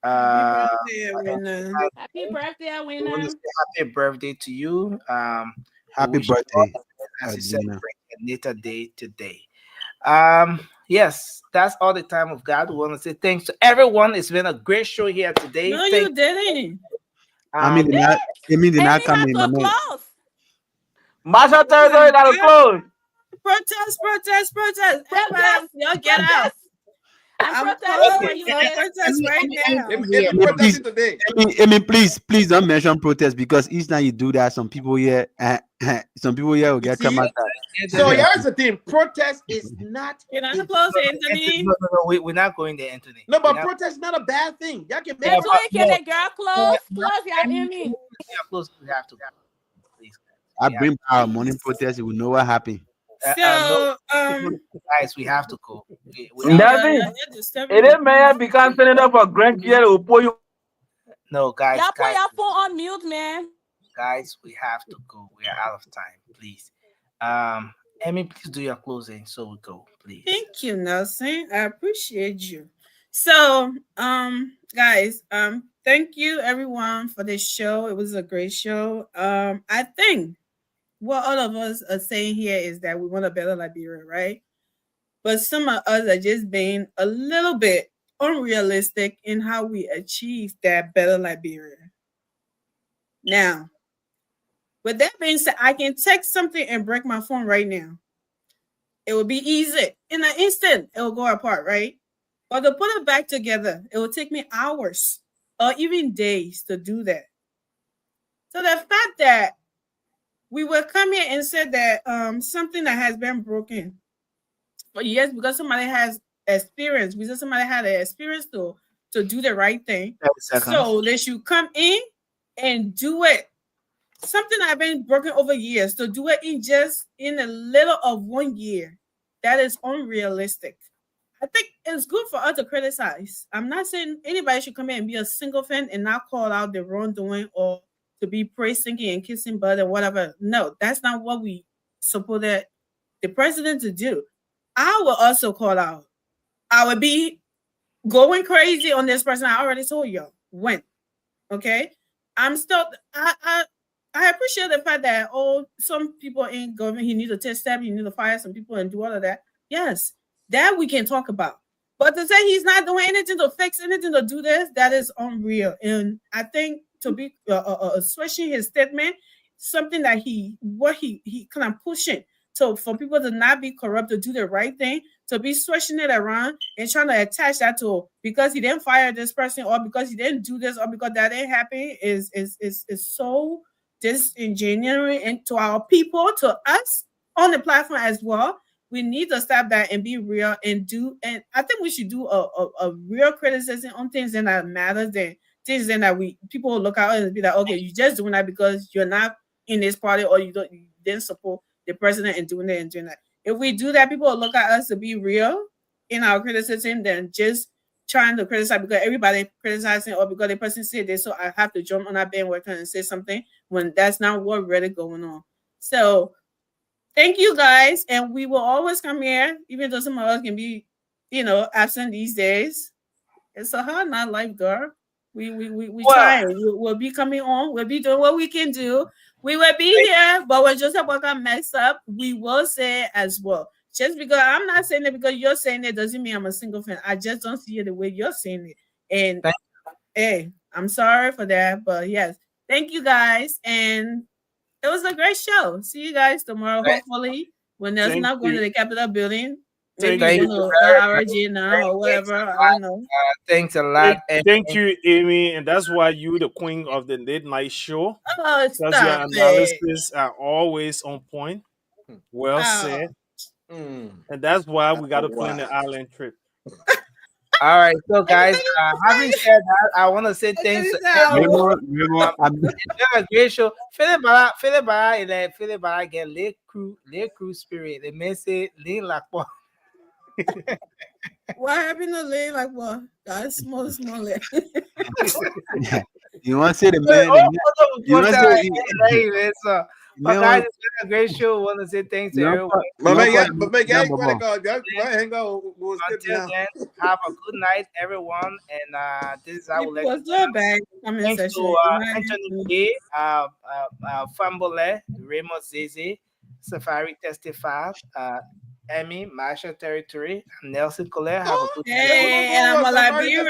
Happy Uh, birthday, Winner. Happy birthday, we want to winner. say happy birthday to you. We Happy wish you all birthday, the best as you Adina. celebrate a later day today. Yes, that's all the time we've got. We want to say thanks to everyone. It's been a great show here today. No, Thank you didn't. I mean, um did not Amy come have in, to man. close. Marshall Oh my territory gotta God. close. Protest, protest, protest. Everybody, Protest. y'all get out. Protest. I'm I'm protesting okay. for calling you, for sis. protest right now. Amy No, please, protesting today. please don't mention protest because each time you do that, some people here, some people here will You get see? traumatized. So Anthony, here's the thing: protest is not. Can I A, close, Anthony, Anthony? no, we're not going there, Anthony. no, We're but not. protest is not a bad thing. Y'all can make Yeah, fun. but Anthony, can no, the girl no, close? no, Close, yeah, Amy, Amy. we are close. We have to go, please, guys. I We have bring our morning protest, you will know what happened. no, So, guys. We have to go. Without see, David, you're disturbing it the is may peace. become senator for Grand Hill will pull you. no, guys, Y'all put your phone on mute, man. we have to go. We are out of time. Please, Amy, please do your closing so we go, please. Thank you, Nelson. I appreciate you. So, guys, thank you everyone for this show. It was a great show. I think what all of us are saying here is that we want a better Liberia, right? But some of us are just being a little bit unrealistic in how we achieve that better Liberia. Now, with that being said, I can text something and break my phone right now. It will be easy. In an instant, it will go apart, right? But to put it back together, it will take me hours or even days to do that. So the fact that we will come here and say that something that has been broken for years because somebody has experience, because somebody had the experience to do the right thing. 30 seconds. So they should come in and do it. Something that I've been broken over years to do it in a little of 1 year. That is unrealistic. I think it's good for us to criticize. I'm not saying anybody should come in and be a single fan and not call out the wrongdoing or to be praise singing and kissing butt and whatever. No, that's not what we supported the president to do. I will also call out. I would be going crazy on this person. I already told y'all when. Okay, I'm still. I appreciate the fact that some people in government he need to test them, he need to fire some people and do all of that. Yes, that we can talk about. But to say he's not doing anything to fix anything to do this, that is unreal. And I think to be switching his statement, something that he kind of pushing. So for people to not be corrupt, to do the right thing, to be switching it around and trying to attach that to because he didn't fire this person or because he didn't do this or because that didn't happen is so disingenuous and to our people, to us on the platform as well. We need to stop that and be real and do. And I think we should do a real criticism on things that matters than things that we people will look out and be like, okay, you just doing that because you're not in this party or you didn't support the president and doing that and doing that. If we do that, people will look at us to be real in our criticism than just trying to criticize because everybody criticizing or because the person said this, so I have to jump on that bandwagon and say something when that's not what really going on. So thank you guys, and we will always come here, even though some of us can be, absent these days. It's a hard not life, girl. We try. We'll be coming on. We'll be doing what we can do. We will be here, but when Joseph Walker messed up, we will say it as well. Just because I'm not saying it because you're saying it doesn't mean I'm a single fan. I just don't see it the way you're saying it. And hey, I'm sorry for that, but yes, thank you guys, and it was a great show. See you guys tomorrow, hopefully, when there's not going to the Capitol building. Maybe you're going to RG now or whatever. I don't know. Thanks a lot. Thank you, Amy, and that's why you the queen of the late night show. Oh, Because your stop analysis are always on point. Well said. And that's why we got to plan the island trip. All right, so guys, having said that, I want to say thanks to everyone. It's a great show. Philip Bara get le crew spirit. They may say le like what? What happened to Lay? Like what? That's small. You want to say the man? You want to say Well, guys, it's been a great show. Want to say thanks to everyone. But my guy, Until then, have a good night, everyone. And this is how It we let was you so go. bad. Comment Thanks section. to Anthony Gay, Fambole, Raymond Zeze, Safari Testify, Emmy, Marshall Territory, and Nelson Colette. Have a good night. Hey, and I'm a Liberian.